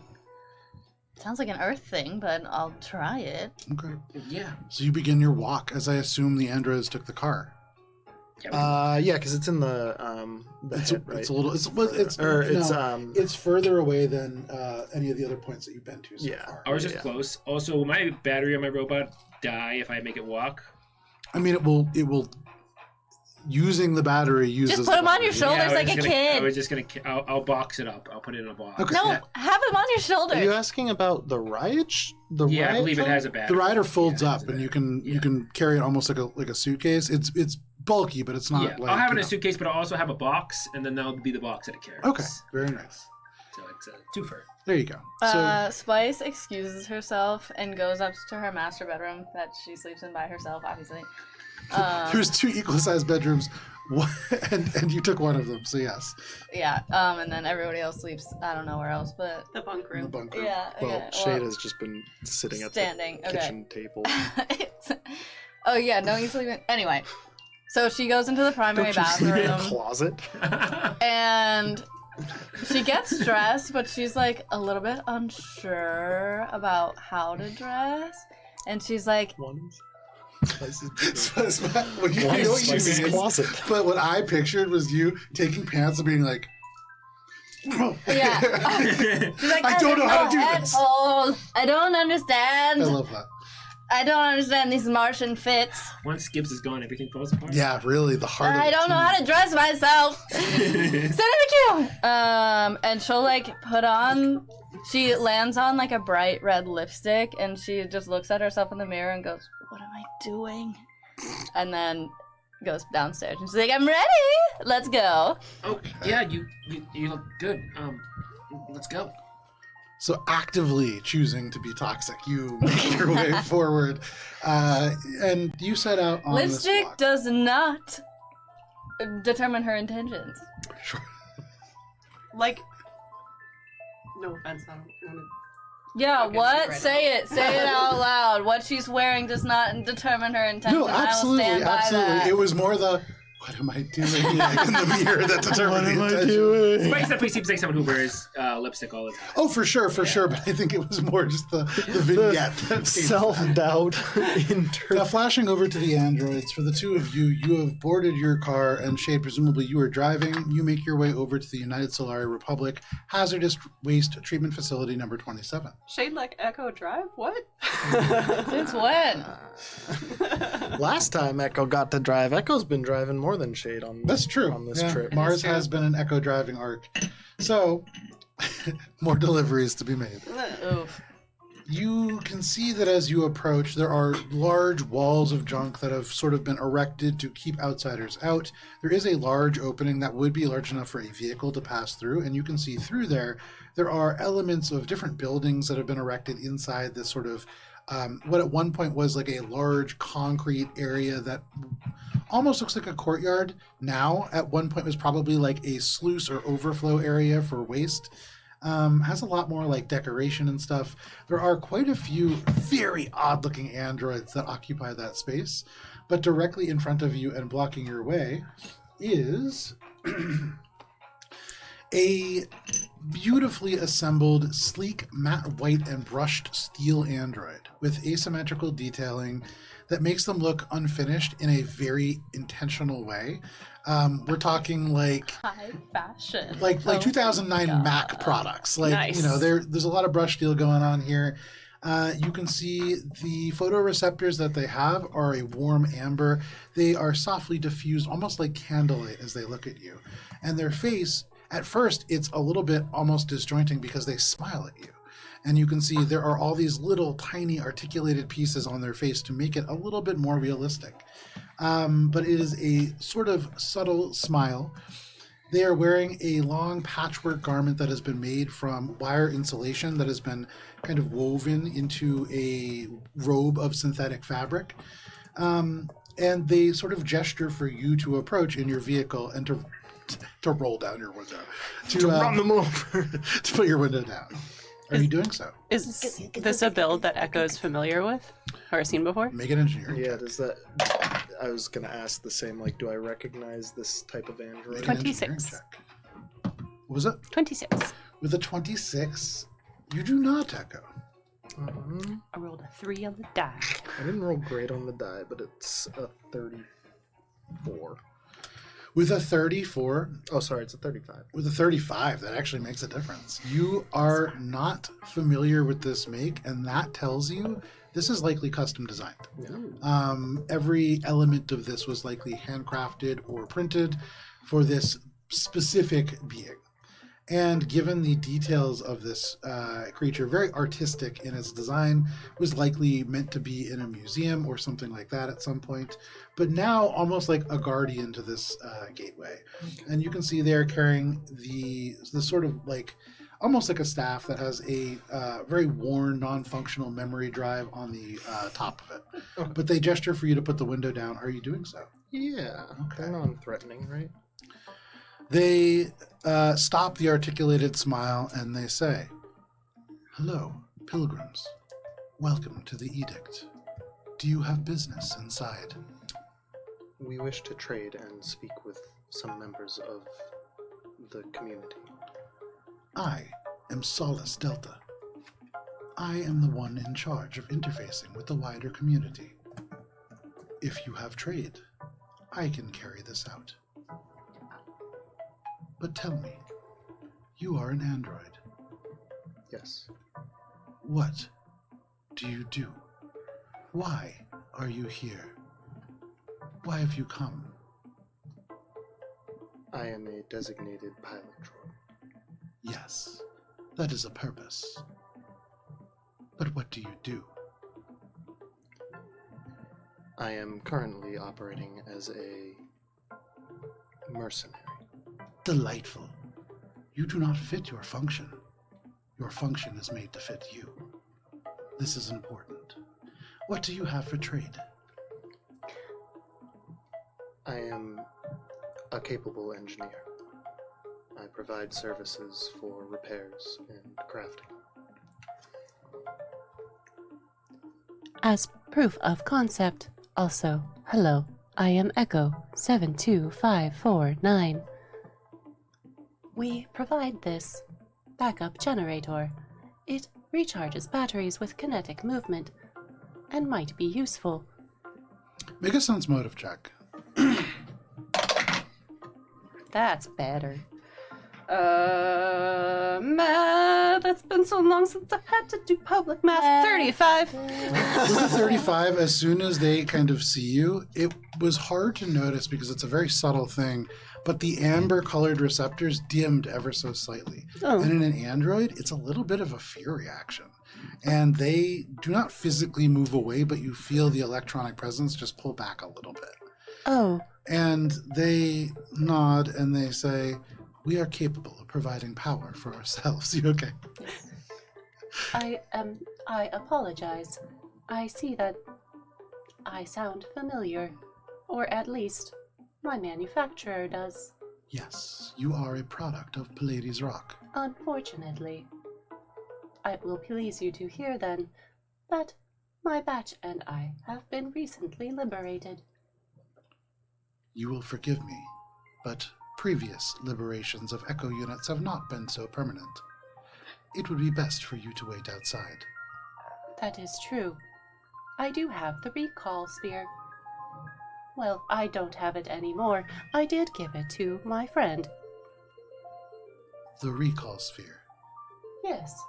Sounds like an Earth thing, but I'll try it. Okay. Yeah. So you begin your walk, as I assume the Andros took the car. Yeah, because it's in the It's, head, right? it's a little. It's or it's no, it's further away than any of the other points that you've been to so Yeah. far. Ours is Yeah. close. Also, will my battery on my robot die if I make it walk? I mean, it will. Using the battery uses. Just put him the on your battery. shoulders I was like just a gonna- kid. I was just gonna. I'll box it up. I'll put it in a box. Okay. No, Yeah. have him on your shoulder. Are you asking about the riot? Yeah, I riot believe it drone? has a battery. The rider folds Yeah, it up, has a and you battery. can you can carry it almost like a suitcase. It's bulky, but it's not. Yeah, like, I'll have it in you a suitcase, but I'll also have a box, and then that'll be the box that it carries. know. Okay, very nice. So it's a twofer. There you go. So Spice excuses herself and goes up to her master bedroom that she sleeps in by herself, obviously. there's two equal-sized bedrooms, and you took one of them. So yes, Yeah, and then everybody else sleeps, I don't know where else, but The bunk in the room. bunk room. yeah. Well, Okay, Shade has just been sitting at standing, the okay. kitchen table. Oh yeah, don't you sleep in? Anyway, so she goes into the primary Don't you sleep in a bathroom closet? and she gets dressed, but she's like a little bit unsure about how to dress, and she's like, One's Spice's When you, I know what you Spice's mean. closet. But what I pictured was you taking pants and being like, Yeah. She's like, I don't know how to do this. asshole. I don't understand. I love that. I don't understand these Martian fits. Once Gibbs is gone, everything falls apart. Yeah, really, the heart of I the don't know team. how to dress myself. Send it to you. And she'll like put on. She lands on like a bright red lipstick, and she just looks at herself in the mirror and goes, "What am I doing?" And then goes downstairs and she's like, "I'm ready. Let's go." Oh, yeah, you look good. Let's go. So actively choosing to be toxic, you make your way forward, and you set out on this Lipstick walk. does not determine her intentions. Sure. Like, no offense, I don't want to. Yeah, Okay, what? right Say it. Say it out loud. What she's wearing does not determine her intentions. No, absolutely, I will stand by absolutely. that. It was more the, what am I doing like, in the mirror that determined the intention. doing? Spice definitely seems like someone who wears lipstick all the time. Oh, for sure, But I think it was more just the vignette. that painted Self-doubt. Now, flashing over to the androids, for the two of you, you have boarded your car, and Shade, presumably you are driving. You make your way over to the United Solari Republic Hazardous Waste Treatment Facility number 27. Shade like Echo Drive? What? Since when? Last time Echo got to drive, Echo's been driving more than Shade on That's true. on this Yeah, trip. Mars true. has been an Echo driving arc. So, more deliveries to be made. Oof. You can see that as you approach, there are large walls of junk that have sort of been erected to keep outsiders out. There is a large opening that would be large enough for a vehicle to pass through, and you can see through there, there are elements of different buildings that have been erected inside this sort of what at one point was like a large concrete area that almost looks like a courtyard. Now, at one point, was probably like a sluice or overflow area for waste. Has a lot more like decoration and stuff. There are quite a few very odd looking androids that occupy that space, but directly in front of you and blocking your way is a beautifully assembled, sleek, matte white and brushed steel android with asymmetrical detailing that makes them look unfinished in a very intentional way. We're talking like High fashion. like Oh 2009 God. Mac products. Like, Nice. you know, there's a lot of brush steel going on here. You can see the photoreceptors that they have are a warm amber. They are softly diffused, almost like candlelight as they look at you. And their face, at first, it's a little bit almost disjointing because they smile at you. And you can see there are all these little tiny articulated pieces on their face to make it a little bit more realistic. But it is a sort of subtle smile. They are wearing a long patchwork garment that has been made from wire insulation that has been kind of woven into a robe of synthetic fabric. And they sort of gesture for you to approach in your vehicle and to roll down your window. To run them over. To put your window down. Are you doing so? Is this a build that Echo's familiar with or seen before? Make an engineering Yeah, check. does that... I was going to ask the same, like, do I recognize this type of android? Make an engineering 26. check. What was it? 26. With a 26, you do not echo. I rolled a 3 on the die. I didn't roll great on the die, but it's a 34. With a 34, Oh, sorry, it's a 35. with a 35, that actually makes a difference. You are not familiar with this make, and that tells you this is likely custom designed. Every element of this was likely handcrafted or printed for this specific being. And given the details of this creature, very artistic in its design, was likely meant to be in a museum or something like that at some point, but now almost like a guardian to this gateway. And you can see they're carrying the sort of like, almost like a staff that has a very worn, non-functional memory drive on the top of it. But they gesture for you to put the window down. Are you doing so? Yeah, Okay. they're non-threatening, right? They stop the articulated smile and they say, "Hello, pilgrims. Welcome to the Edict. Do you have business inside?" We wish to trade and speak with some members of the community. I am Solace Delta. I am the one in charge of interfacing with the wider community. If you have trade, I can carry this out. But tell me, You are an android. Yes. What do you do? Why are you here? Why have you come? I am a designated pilot droid. Yes, that is a purpose. But what do you do? I am currently operating as a mercenary. Delightful. You do not fit your function. Your function is made to fit you. This is important. What do you have for trade? I am a capable engineer. I provide services for repairs and crafting. As proof of concept, also, hello, I am Echo 72549. We provide this backup generator. It recharges batteries with kinetic movement and might be useful. Make a sense motive check. That's better. Math. It's been so long since I've had to do public math. 35. With a 35, as soon as they kind of see you, it was hard to notice because it's a very subtle thing, but the amber-colored receptors dimmed ever so slightly. Oh. And in an android, it's a little bit of a fear reaction. And they do not physically move away, but you feel the electronic presence just pull back a little bit. Oh. And they nod and they say, "We are capable of providing power for ourselves." You okay? I apologize. I see that I sound familiar. Or at least, my manufacturer does. Yes, you are a product of Pallades Rock. Unfortunately. It will please you to hear then that my batch and I have been recently liberated. You will forgive me, but previous liberations of Echo units have not been so permanent. It would be best for you to wait outside. That is true. I do have the recall spear. Well, I don't have it anymore. I did give it to my friend. The recall sphere. Yes.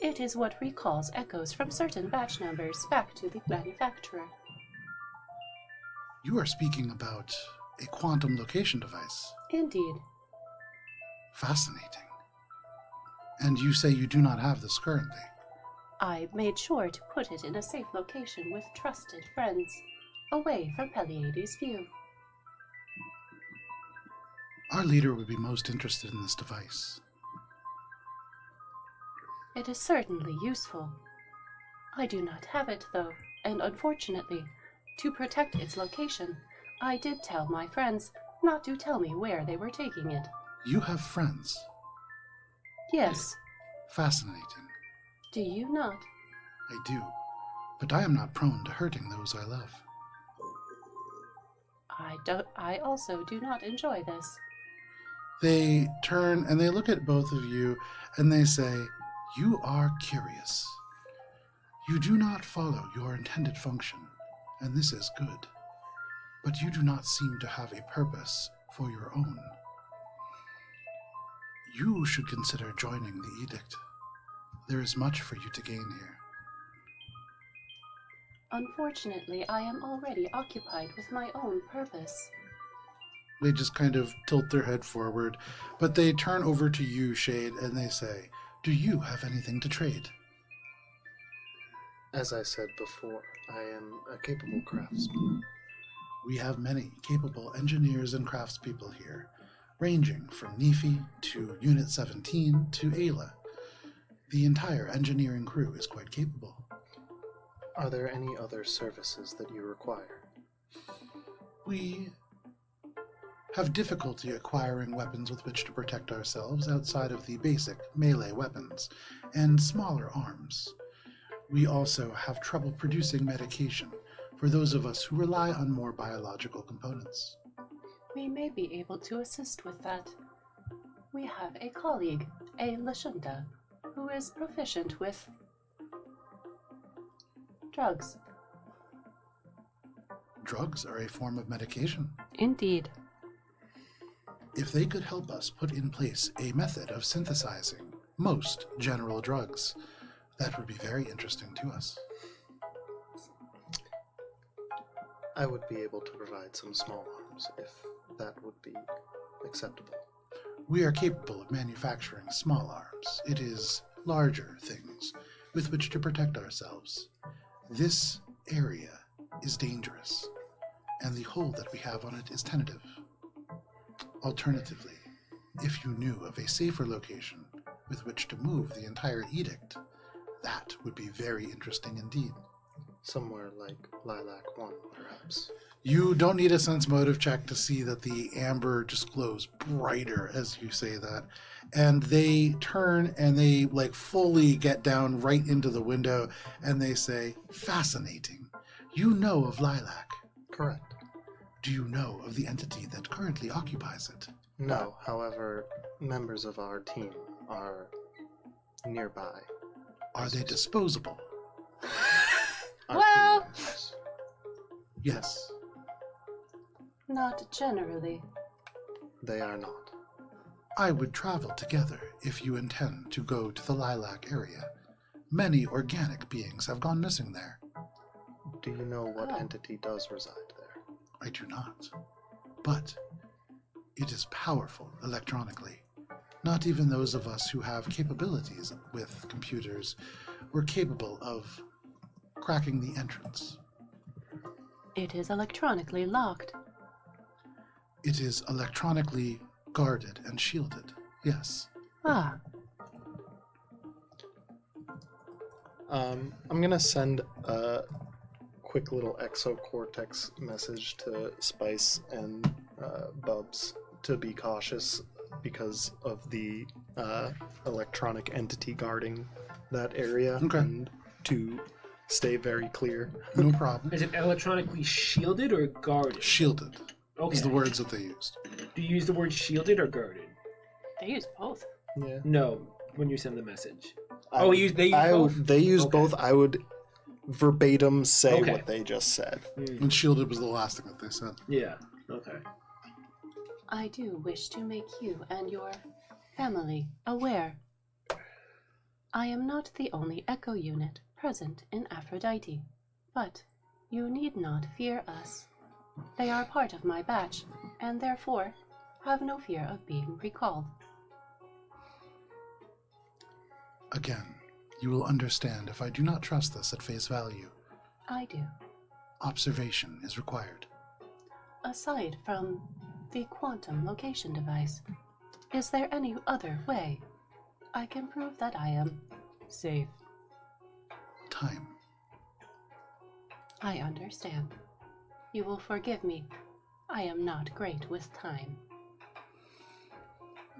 It is what recalls echoes from certain batch numbers back to the manufacturer. You are speaking about a quantum location device. Indeed. Fascinating. And you say you do not have this currently. I made sure to put it in a safe location with trusted friends, away from Pleiades' view. Our leader would be most interested in this device. It is certainly useful. I do not have it, though, and unfortunately, to protect its location, I did tell my friends not to tell me where they were taking it. You have friends. Yes, Fascinating. do you not? I do. But I am not prone to hurting those I love. I also do not enjoy this. They turn and they look at both of you and they say, "You are curious. You do not follow your intended function, and this is good. But you do not seem to have a purpose for your own. You should consider joining the Edict. There is much for you to gain here." Unfortunately, I am already occupied with my own purpose. They just kind of tilt their head forward, but they turn over to you, Shade, and they say, "Do you have anything to trade?" As I said before, I am a capable craftsman. We have many capable engineers and craftspeople here, ranging from Nephi to Unit 17 to Ayla. The entire engineering crew is quite capable. Are there any other services that you require? We have difficulty acquiring weapons with which to protect ourselves outside of the basic melee weapons and smaller arms. We also have trouble producing medication for those of us who rely on more biological components. We may be able to assist with that. We have a colleague, a Lashunta, who is proficient with drugs. Drugs are a form of medication. Indeed. if they could help us put in place a method of synthesizing most general drugs, that would be very interesting to us. I would be able to provide some small arms if that would be acceptable. We are capable of manufacturing small arms. It is larger things with which to protect ourselves. This area is dangerous, and the hold that we have on it is tentative. Alternatively, if you knew of a safer location with which to move the entire edict, that would be very interesting indeed. Somewhere like Lilac 1, perhaps. You don't need a sense motive check to see that the amber just glows brighter as you say that. And they turn and they like fully get down right into the window and they say, fascinating. You know of Lilac. Correct. Do you know of the entity that currently occupies it? No, however, members of our team are nearby. Are they disposable? Our Well- team members. Yes. Not generally. They are not. I would travel together if you intend to go to the Lilac area. Many organic beings have gone missing there. Do you know what Oh. entity does reside there? I do not. But it is powerful electronically. Not even those of us who have capabilities with computers were capable of cracking the entrance. It is electronically locked. It is electronically guarded and shielded. Yes. Ah, I'm gonna send a quick little exocortex message to Spice and Bubs to be cautious because of the electronic entity guarding that area. Okay. And to stay very clear. No problem. Is it electronically shielded or guarded? Shielded Okay. is the words that they used. Do you use the word shielded or guarded? they use both. Yeah. No, when you send the message. I Oh, would- they use both? They use Okay. both. I would verbatim say Okay. what they just said. And shielded was the last thing that they said. Yeah. Okay. I do wish to make you and your family aware. I am not the only echo unit present in Aphrodite, but you need not fear us. They are part of my batch, and therefore have no fear of being recalled. Again, you will understand if I do not trust this at face value. I do. Observation is required. Aside from the quantum location device, is there any other way I can prove that I am safe? Time. I understand. You will forgive me. I am not great with time.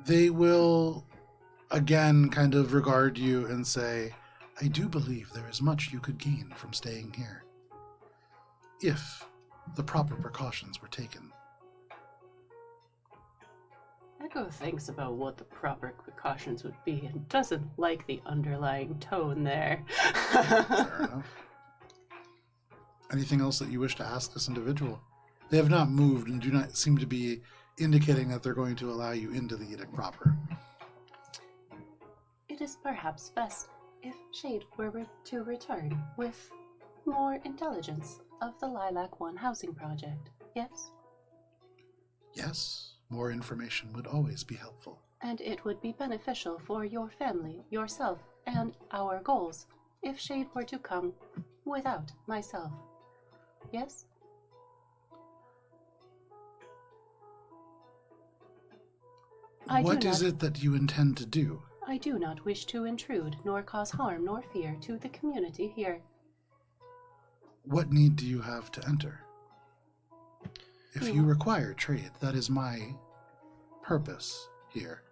They will again kind of regard you and say, I do believe there is much you could gain from staying here, if the proper precautions were taken. Echo thinks about what the proper precautions would be and doesn't like the underlying tone there. Fair enough. Anything else that you wish to ask this individual? They have not moved and do not seem to be indicating that they're going to allow you into the edict proper. It is perhaps best if Shade were to return with more intelligence of the Lilac 1 housing project, yes? Yes, more information would always be helpful. And it would be beneficial for your family, yourself, and our goals if Shade were to come without myself. Yes? What is it that you intend to do? I do not wish to intrude, nor cause harm nor fear to the community here. What need do you have to enter? If you Hmm. require trade, that is my purpose here.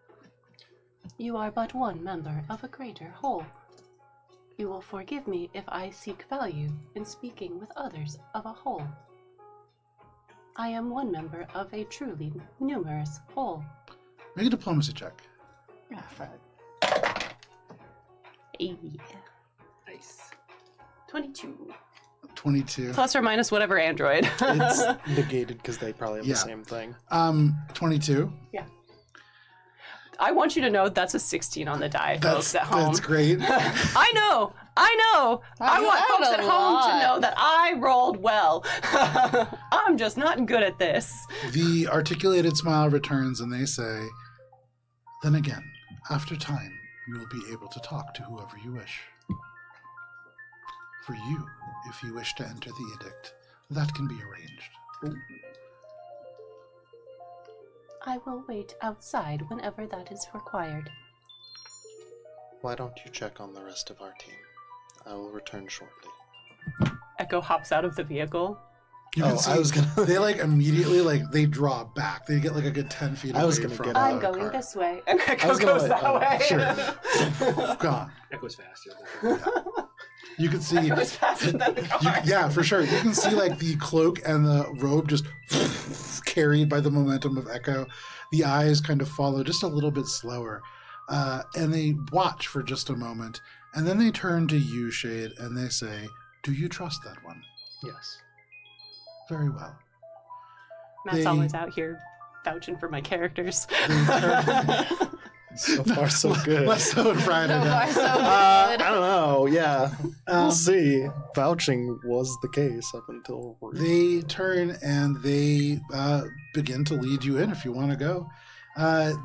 You are but one member of a greater whole. You will forgive me if I seek value in speaking with others of a whole. I am one member of a truly numerous whole. Make a diplomacy check. Ah, fuck. Yeah. Nice. 22. 22. Plus or minus whatever android. It's negated because they probably have Yeah. the same thing. 22. Yeah. I want you to know that's a 16 on the die, folks at home. That's great. I know. I want I folks had at a home to lot. know that I rolled well. I'm just not good at this. The articulated smile returns and they say, then again, after time, you will be able to talk to whoever you wish. For you, if you wish to enter the edict, that can be arranged. I will wait outside whenever that is required. Why don't you check on the rest of our team? I will return shortly. Echo hops out of the vehicle. You can see, I was gonna. they like immediately like they draw back. They get like a good 10 feet away I was gonna from get the out. I'm going car. this way. And I Echo was gonna goes let- that way. Sure. Gone. Echo's faster. You can see. Echo is faster than the car. Yeah, for sure. You can see like the cloak and the robe just carried by the momentum of Echo. The eyes kind of follow just a little bit slower. And they watch for just a moment. And then they turn to you, Shade, and they say, do you trust that one? Yes. Very well. Matt's They- always out here vouching for my characters. So far, so good. Less so on Friday So now. far, so I good. don't know. Yeah, Um, we'll see. Vouching was the case up until They turn and they begin to lead you in if you want to go.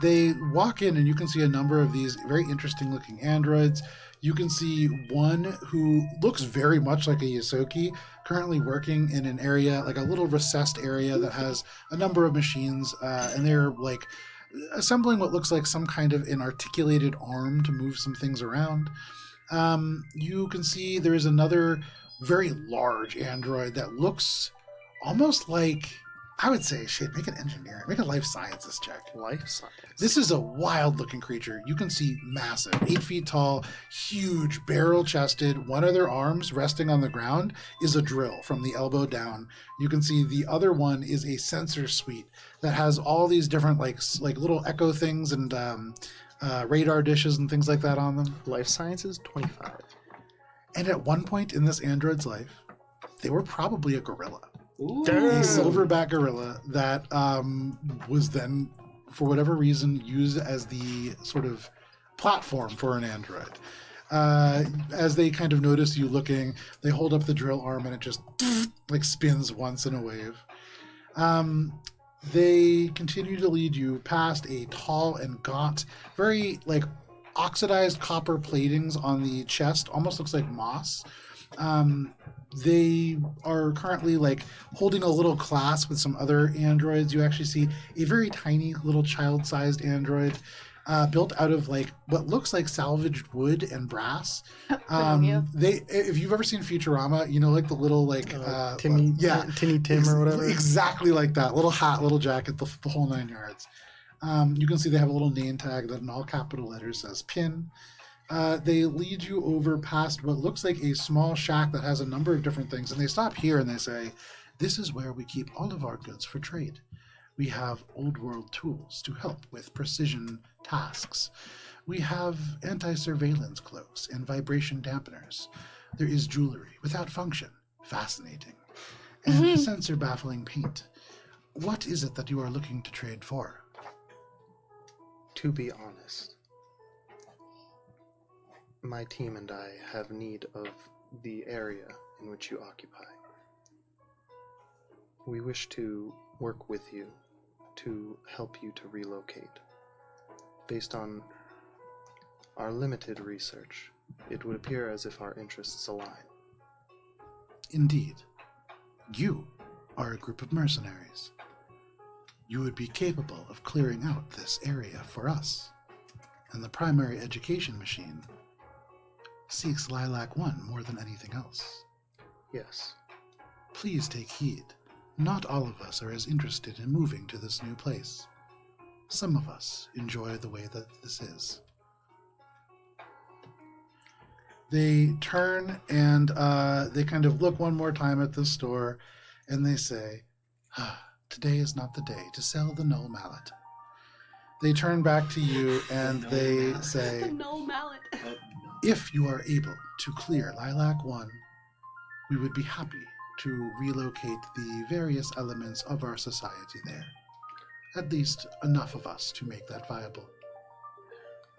They walk in and you can see a number of these very interesting looking androids. You can see one who looks very much like a Yosoki, currently working in an area, like a little recessed area that has a number of machines, and they're like assembling what looks like some kind of an articulated arm to move some things around. You can see there is another very large android that looks almost like, I would say, shit, make an engineering, make a life sciences check. life science. This is a wild looking creature. You can see massive, 8 feet tall, huge, barrel chested. One of their arms resting on the ground is a drill from the elbow down. You can see the other one is a sensor suite that has all these different like little echo things and radar dishes and things like that on them. Life sciences 25. And at one point in this android's life, they were probably a gorilla. Ooh. A silverback gorilla that was then, for whatever reason, used as the sort of platform for an android. As they kind of notice you looking, they hold up the drill arm and it just like spins once in a wave. They continue to lead you past a tall and gaunt, very like oxidized copper platings on the chest, almost looks like moss. They are currently like holding a little class with some other androids. You actually see a very tiny little child-sized android built out of like what looks like salvaged wood and brass. Pinocchio. If you've ever seen Futurama, you know, like the little like Timmy, yeah, Tinny Tim or whatever. exactly like that. Little hat, little jacket, the whole 9 yards. You can see they have a little name tag that in all capital letters says PIN. They lead you over past what looks like a small shack that has a number of different things, and they stop here and they say, this is where we keep all of our goods for trade. We have old world tools to help with precision tasks. We have anti-surveillance cloaks and vibration dampeners. There is jewelry without function, fascinating, and sensor baffling paint. What is it that you are looking to trade for? To be honest, my team and I have need of the area in which you occupy. We wish to work with you to help you to relocate. Based on our limited research, it would appear as if our interests align. Indeed. You are a group of mercenaries. You would be capable of clearing out this area for us. And the primary education machine seeks Lilac 1 more than anything else. Yes. Please take heed. Not all of us are as interested in moving to this new place. Some of us enjoy the way that this is. They turn and they kind of look one more time at the store and they say, today is not the day to sell the null mallet. They turn back to you and they The say, null mallet. if you are able to clear Lilac 1, we would be happy to relocate the various elements of our society there. At least enough of us to make that viable.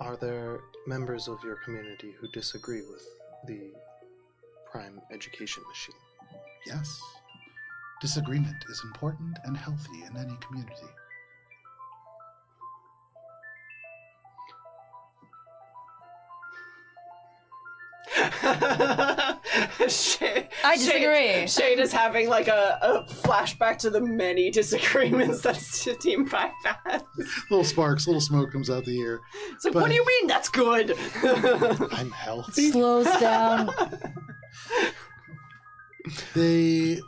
Are there members of your community who disagree with the prime education machine? Yes. Disagreement is important and healthy in any community. I disagree. Shane is having like a flashback to the many disagreements that Team 5 has. Little sparks, little smoke comes out the ear. It's like, what do you mean that's good? I'm healthy. Slows down. They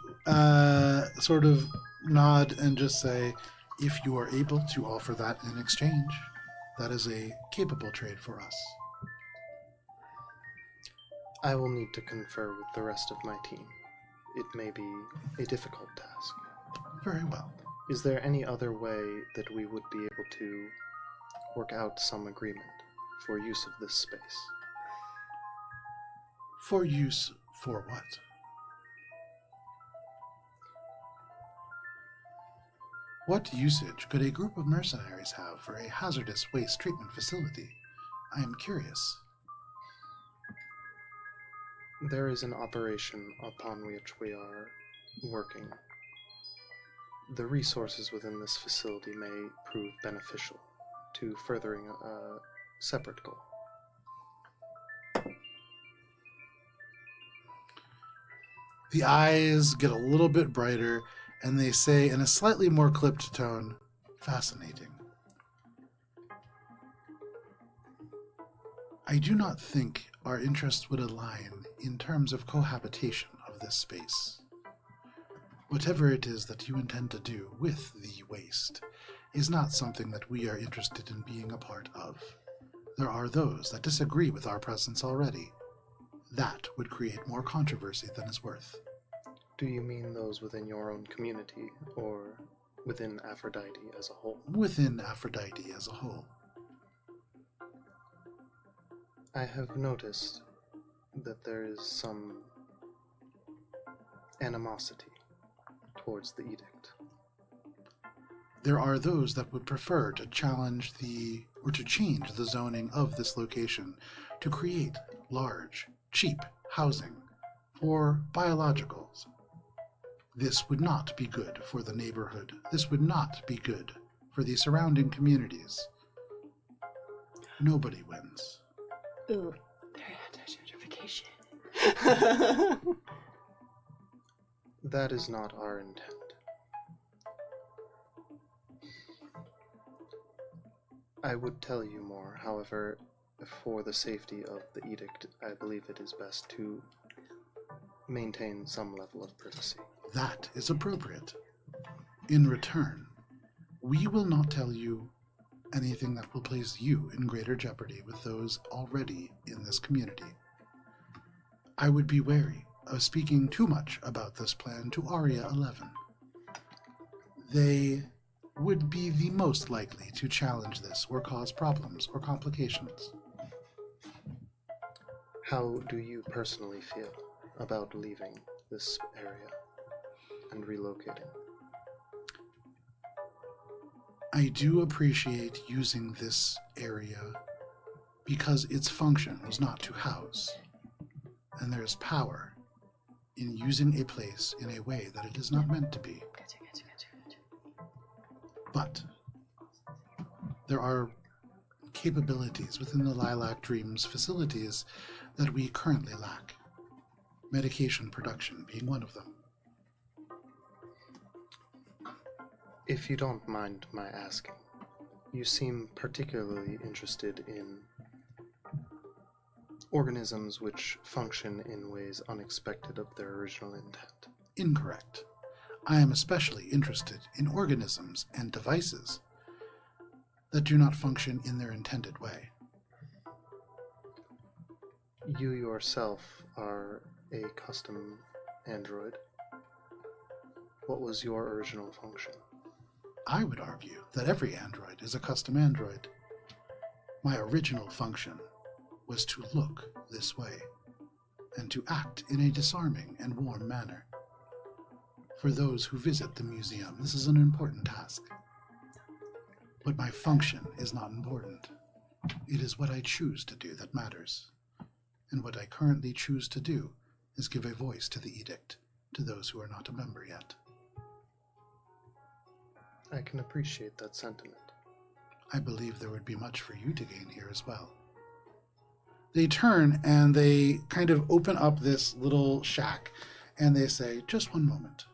sort of nod and just say, if you are able to offer that in exchange, that is a capable trade for us. I will need to confer with the rest of my team. It may be a difficult task. Very well. Is there any other way that we would be able to work out some agreement for use of this space? For use for what? What usage could a group of mercenaries have for a hazardous waste treatment facility? I am curious. There is an operation upon which we are working. The resources within this facility may prove beneficial to furthering a separate goal. The eyes get a little bit brighter, and they say in a slightly more clipped tone, fascinating. I do not think our interests would align in terms of cohabitation of this space. Whatever it is that you intend to do with the waste is not something that we are interested in being a part of. There are those that disagree with our presence already. That would create more controversy than is worth. Do you mean those within your own community, or within Aphrodite as a whole? Within Aphrodite as a whole. I have noticed that there is some animosity towards the edict. There are those that would prefer to challenge or to change the zoning of this location to create large, cheap housing for biologicals. This would not be good for the neighborhood. This would not be good for the surrounding communities. Nobody wins. Ooh. Very anti-gentrification. That is not our intent. I would tell you more, however, for the safety of the edict, I believe it is best to maintain some level of privacy. That is appropriate. In return, we will not tell you anything that will place you in greater jeopardy with those already in this community. I would be wary of speaking too much about this plan to Aria 11. They would be the most likely to challenge this or cause problems or complications. How do you personally feel about leaving this area and relocating? I do appreciate using this area because its function was not to house, and there is power in using a place in a way that it is not meant to be. But there are capabilities within the Lilac Dreams facilities that we currently lack, medication production being one of them. If you don't mind my asking, you seem particularly interested in organisms which function in ways unexpected of their original intent. Incorrect. I am especially interested in organisms and devices that do not function in their intended way. You yourself are a custom android. What was your original function? I would argue that every android is a custom android. My original function was to look this way, and to act in a disarming and warm manner. For those who visit the museum, this is an important task. But my function is not important. It is what I choose to do that matters. And what I currently choose to do is give a voice to the edict, to those who are not a member yet. I can appreciate that sentiment. I believe there would be much for you to gain here as well. They turn and they kind of open up this little shack and they say, just one moment.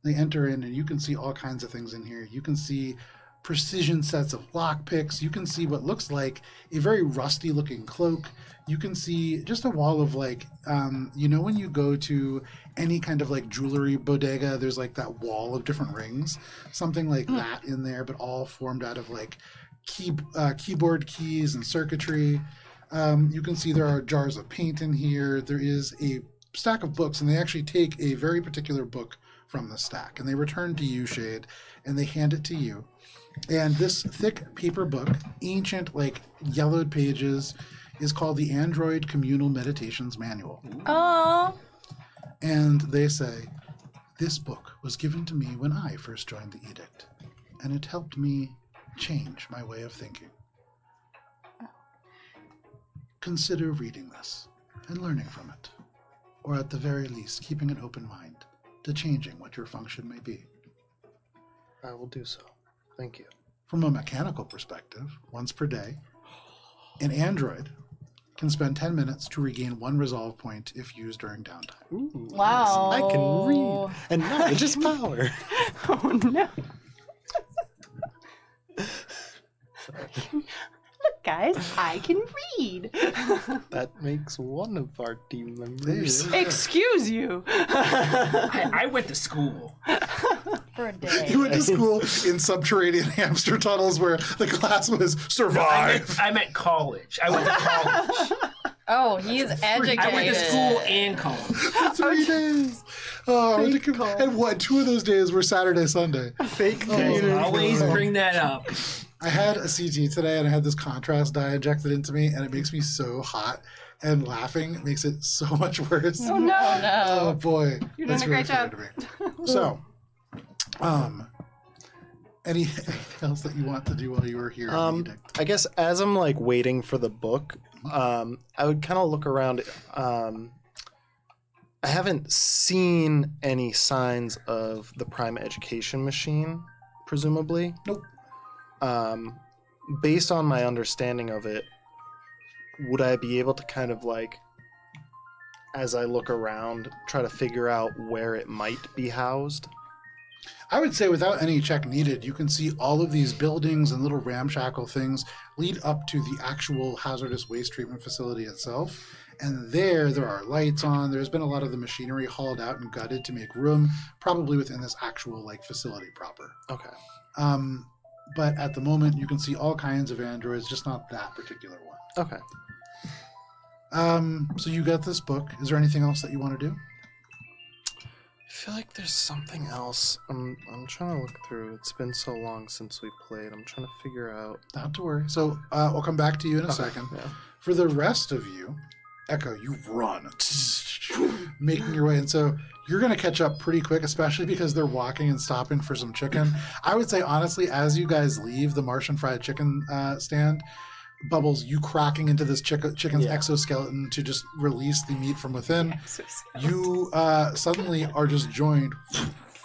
They enter in and you can see all kinds of things in here. You can see precision sets of lockpicks. You can see what looks like a very rusty looking cloak. You can see just a wall of like, when you go to any kind of like jewelry bodega, there's like that wall of different rings, something like that in there, but all formed out of like keyboard keys and circuitry. You can see there are jars of paint in here. There is a stack of books, and they actually take a very particular book from the stack, and they return to you, Shade, and they hand it to you. And this thick paper book, ancient, like yellowed pages, is called the Android Communal Meditations Manual. Oh. And they say, this book was given to me when I first joined the Edict, and it helped me change my way of thinking. Consider reading this and learning from it, or at the very least, keeping an open mind to changing what your function may be. I will do so. Thank you. From a mechanical perspective, once per day, an android can spend 10 minutes to regain 1 resolve point if used during downtime. Ooh, Wow. I can read. And knowledge is power. Oh no. Look, guys, I can read. That makes one of our team members. There's- Excuse you. I went to school. For a day. You went to school in subterranean hamster tunnels where the class was survive. I meant college. I went to college. Oh, he's educated. I went to school and college. 3 days. Oh, I went to, and what? 2 of those days were Saturday, Sunday. Fake Always bring that up. I had a CT today, and I had this contrast dye injected into me, and it makes me so hot. And laughing makes it so much worse. Oh no. Oh boy, You're that's doing a great really job. funny to me. So, anything else that you want to do while you were here? in the Edict? I guess as I'm like waiting for the book, I would kind of look around. I haven't seen any signs of the Prime Education machine, presumably. Nope. Based on my understanding of it, would I be able to kind of like, as I look around, try to figure out where it might be housed? I would say without any check needed, you can see all of these buildings and little ramshackle things lead up to the actual hazardous waste treatment facility itself. And there are lights on. There's been a lot of the machinery hauled out and gutted to make room, probably within this actual like facility proper. Okay. But at the moment, you can see all kinds of androids, just not that particular one. Okay. So you got this book. Is there anything else that you want to do? I feel like there's something else. I'm trying to look through. It's been so long since we played. I'm trying to figure out. Not to worry. So I'll come back to you in a second. Yeah. For the rest of you, Echo, you run, making your way. And so you're going to catch up pretty quick, especially because they're walking and stopping for some chicken. I would say, honestly, as you guys leave the Martian fried chicken stand, Bubbles, you cracking into this chicken's exoskeleton to just release the meat from within, you suddenly are just joined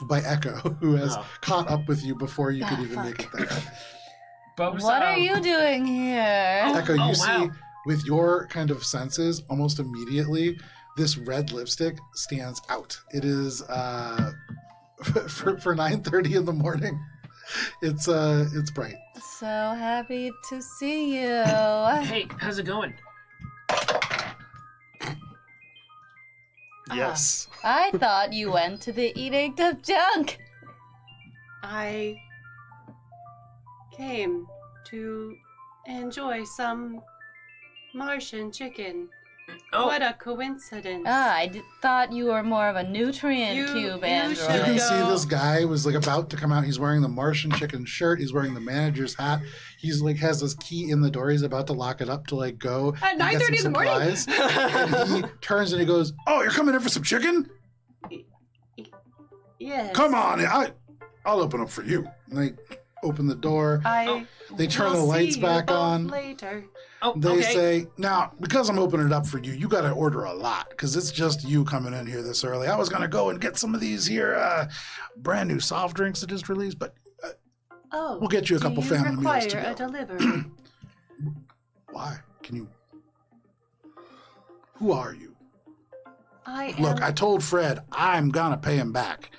by Echo, who has caught up with you before you could even make it there. Bubs, What are you doing here? Echo, you see, wow. with your kind of senses, almost immediately, this red lipstick stands out. It is for 9:30 in the morning. It's bright. So happy to see you. Hey, how's it going? Yes. I thought you went to the Edict of Junk. I came to enjoy some Martian chicken. Oh, What a coincidence. I thought you were more of a nutrient You- cube you android. You can should see go. this guy was like about to come out. He's wearing the Martian chicken shirt. He's wearing the manager's hat. He's like has this key in the door. He's about to lock it up to like go At and get 9:30 in some the morning? supplies. And he turns and he goes, "Oh, you're coming in for some chicken? Yes. Come on, I'll open up for you." And they open the door. They turn the will lights see you back both on. later. Oh, They okay. say, now, because I'm opening it up for you, you got to order a lot because it's just you coming in here this early. I was going to go and get some of these here brand new soft drinks that just released, but we'll get you a couple family meals to require go. a delivery? Why? Can you... Who are you? am... Look, I told Fred I'm going to pay him back.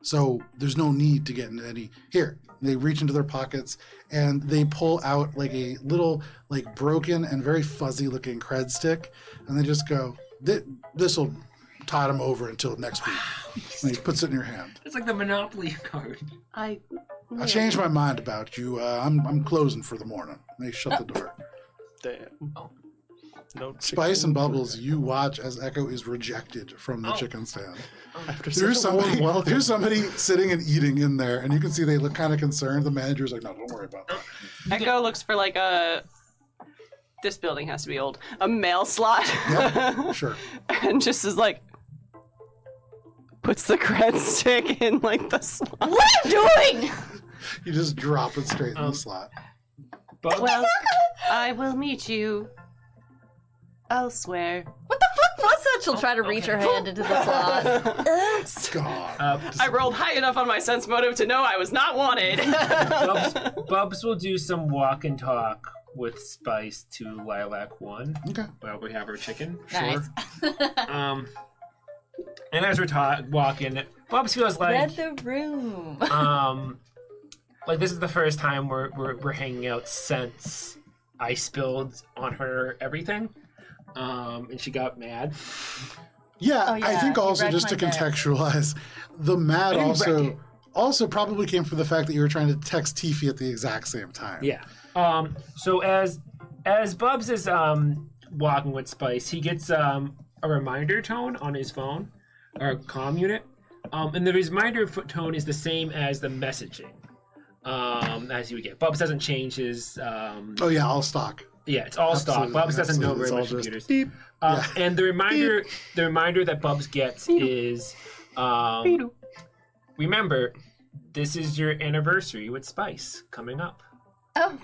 So there's no need to get into any... Here, they reach into their pockets and they pull out like a little, like broken and very fuzzy looking cred stick. And they just go, this will tide him over until next week. And he puts it in your hand. It's like the Monopoly card. I changed my mind about you. I'm closing for the morning. And they shut the door. Damn. No Spice chicken and for Bubbles, Echo. you watch as Echo is rejected from the chicken stand. After There's such a warm somebody, welcome. there's somebody sitting and eating in there, and you can see they look kind of concerned. The manager's like, no, don't worry about that. Echo looks for like this building has to be old. A mail slot. Yeah, sure. And just is like, puts the cred stick in like the slot. What are you doing? You just drop it straight in the slot. Bubs, Well, I will meet you elsewhere. What the fuck was that? She'll try to reach her hand into the slot. God. I rolled high enough on my sense motive to know I was not wanted. Bubs will do some walk and talk with Spice to Lilac 1 Okay. while we have our chicken. Nice. And as we're walking, Bubs feels like Read the room. like this is the first time we're hanging out since I spilled on her everything. And she got mad. Yeah, Oh, yeah, I think you also wrecked just to my day. contextualize, the mad I didn't wreck also probably came from the fact that you were trying to text Tiffy at the exact same time. Yeah. So as Bubs is walking with Spice, he gets a reminder tone on his phone, or comm unit, and the reminder tone is the same as the messaging. As you would get, Bubs doesn't change his. Oh yeah, all stock. Yeah, it's all stock. Absolutely, Bubs doesn't know absolutely. very It's much all just computers. Beep. Yeah. And the reminder that Bubs gets is, remember, this is your anniversary with Spice coming up. Oh.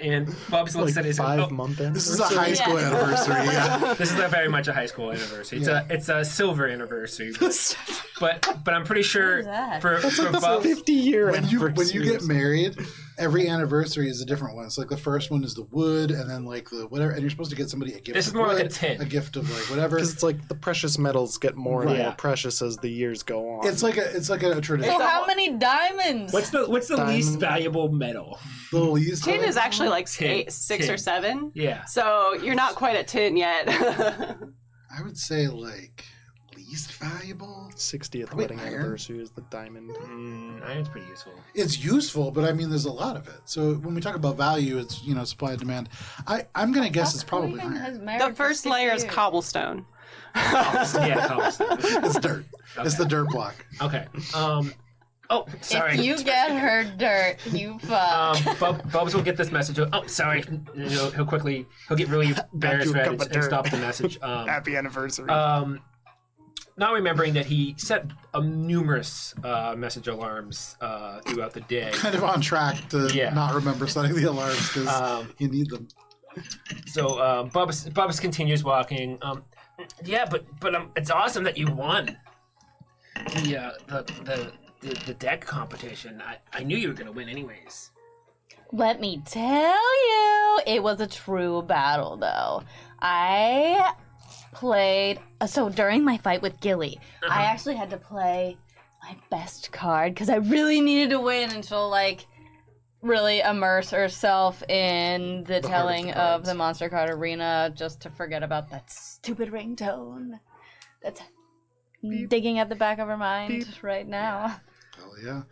And Bubs looks Like at his 5-month This is a high school Yeah. anniversary. Yeah. This is very much a high school anniversary. It's a silver anniversary, but I'm pretty sure is that? for Bubs. 50-year When you anniversary. get married, every anniversary is a different one. It's like the first one is the wood, and then like the whatever, and you're supposed to get somebody a gift. This is of more like wood, a tin. a gift of like whatever. Because it's like the precious metals get more and Right. more precious as the years go on. It's like a tradition. So how many diamonds? What's the Diamond. least valuable metal? The least Tin is actually like Tin. 6 or Tin. 7. Yeah. So you're not quite at 10 yet. I would say like least valuable. 60th Probably wedding iron. anniversary is the diamond. Iron's pretty useful. It's useful, but I mean, there's a lot of it. So when we talk about value, it's supply and demand. I'm gonna guess it's probably Queen iron. has married The for first 6 layer is years. cobblestone. Yeah, cobblestone. It's dirt. It's the dirt block. Okay. Oh, sorry. If you get her dirt, you fuck. Bubs will get this message. Oh, sorry. He'll get really embarrassed you a red cup of and dirt. stop the message. Happy anniversary. Not remembering that he set numerous message alarms throughout the day. Kind of on track to Yeah. not remember setting the alarms because you need them. So Bubs continues walking. Yeah, but it's awesome that you won the deck competition. I knew you were gonna win anyways. Let me tell you, it was a true battle, though. I played. So during my fight with Gilly, I actually had to play my best card because I really needed to win, and she'll like really immerse herself in the telling hardest of cards. the Monster Card Arena just to forget about that stupid ringtone that's digging at the back of her mind right now. Hell yeah.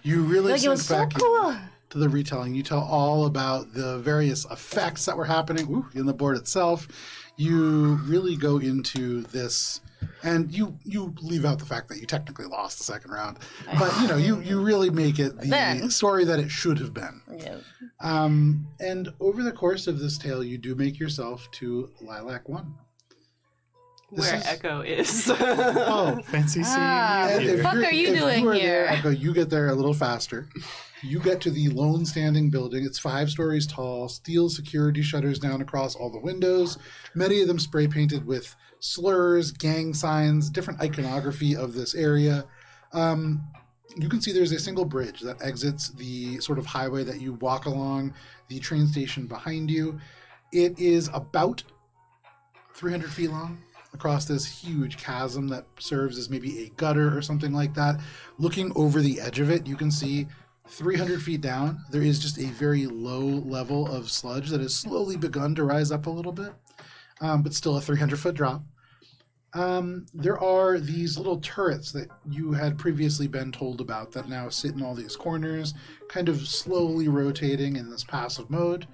You really Like, it was sink so back cool. to the retelling. You tell all about the various effects that were happening in the board itself. You really go into this, and you leave out the fact that you technically lost the second round. But you really make it the Then. story that it should have been. Yeah. And over the course of this tale, you do make yourself to Lilac 1. This Where is- Echo is. Oh, Fancy seeing Ah. you and here. Fuck are you if doing are here? There, Echo, you get there a little faster. You get to the lone standing building. It's 5 stories tall, steel security shutters down across all the windows, many of them spray painted with slurs, gang signs, different iconography of this area. You can see there's a single bridge that exits the sort of highway that you walk along, the train station behind you. It is about 300 feet long across this huge chasm that serves as maybe a gutter or something like that. Looking over the edge of it, you can see 300 feet down, there is just a very low level of sludge that has slowly begun to rise up a little bit, but still a 300-foot drop. There are these little turrets that you had previously been told about that now sit in all these corners, kind of slowly rotating in this passive mode.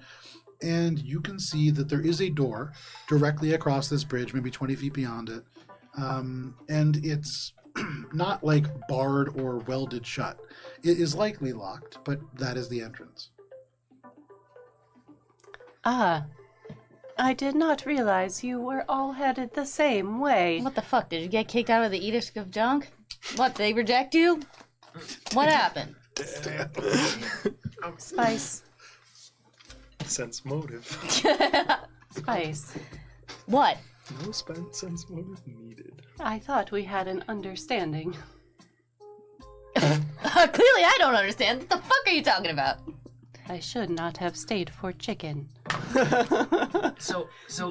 And you can see that there is a door directly across this bridge, maybe 20 feet beyond it. And it's not like barred or welded shut. It is likely locked, but that is the entrance. Ah, I did not realize you were all headed the same way. What the fuck? Did you get kicked out of the Edict of Junk? What, they reject you? What happened? Spice. Sense motive. Spice. What? No sense motive needed. I thought we had an understanding. Clearly I don't understand. What the fuck are you talking about? I should not have stayed for chicken. So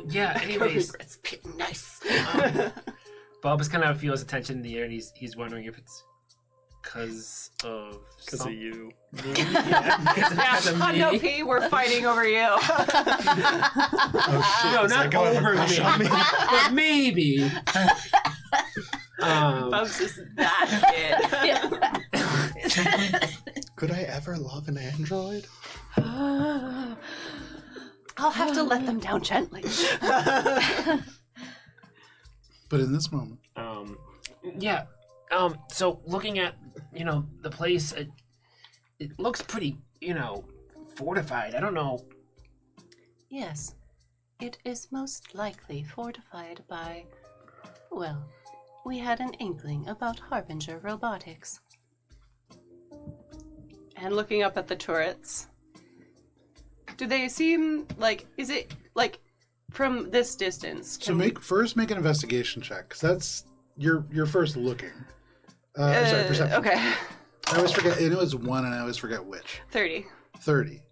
yeah. Anyways, It's nice. Bob just kind of feels attention in the air, and he's wondering if it's because of you. No, P, we're fighting over you. Oh shit! No, Is not that going over crush me, on me? but maybe. Bubs is that kid. Could I ever love an android? I'll have to let them down gently. But in this moment, yeah. So looking at the place, it looks pretty fortified. I don't know. Yes, it is most likely fortified by, well, we had an inkling about Harbinger robotics. And looking up at the turrets, do they seem like, is it like from this distance? so make an investigation check, because that's your first looking. Sorry, perception. Okay. I always forget. I know it's 1, and I always forget which. 30. 30.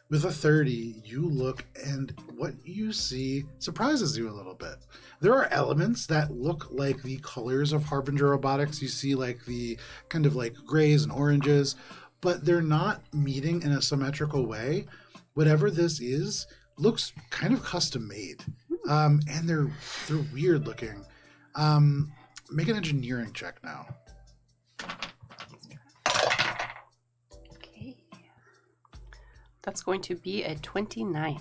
With a 30, you look, and what you see surprises you a little bit. There are elements that look like the colors of Harbinger robotics. You see like the kind of like grays and oranges, but they're not meeting in a symmetrical way. Whatever this is looks kind of custom made, and they're weird looking. Make an engineering check now. Okay. That's going to be a 29.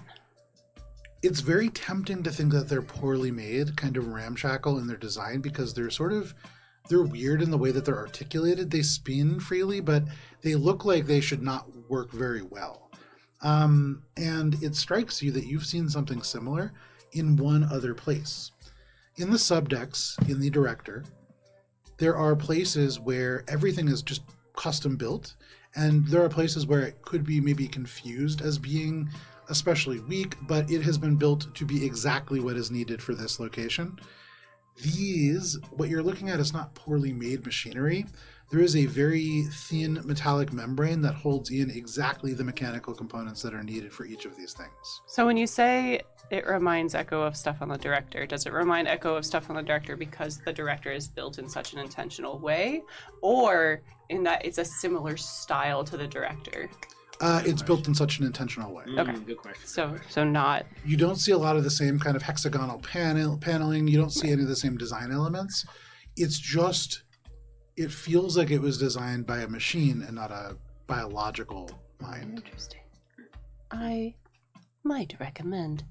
It's very tempting to think that they're poorly made, kind of ramshackle in their design, because they're weird in the way that they're articulated. They spin freely, but they look like they should not work very well. And it strikes you that you've seen something similar in one other place. In the subdecks, in the director, there are places where everything is just custom built, and there are places where it could be maybe confused as being especially weak, but it has been built to be exactly what is needed for this location. What you're looking at is not poorly made machinery. There is a very thin metallic membrane that holds in exactly the mechanical components that are needed for each of these things. So when you say it reminds Echo of stuff on the director, does it remind Echo of stuff on the director because the director is built in such an intentional way, or in that it's a similar style to the director? It's built in such an intentional way. Okay. Good question. So not. You don't see a lot of the same kind of hexagonal paneling. You don't see any of the same design elements. It's just, it feels like it was designed by a machine and not a biological mind. Interesting. I might recommend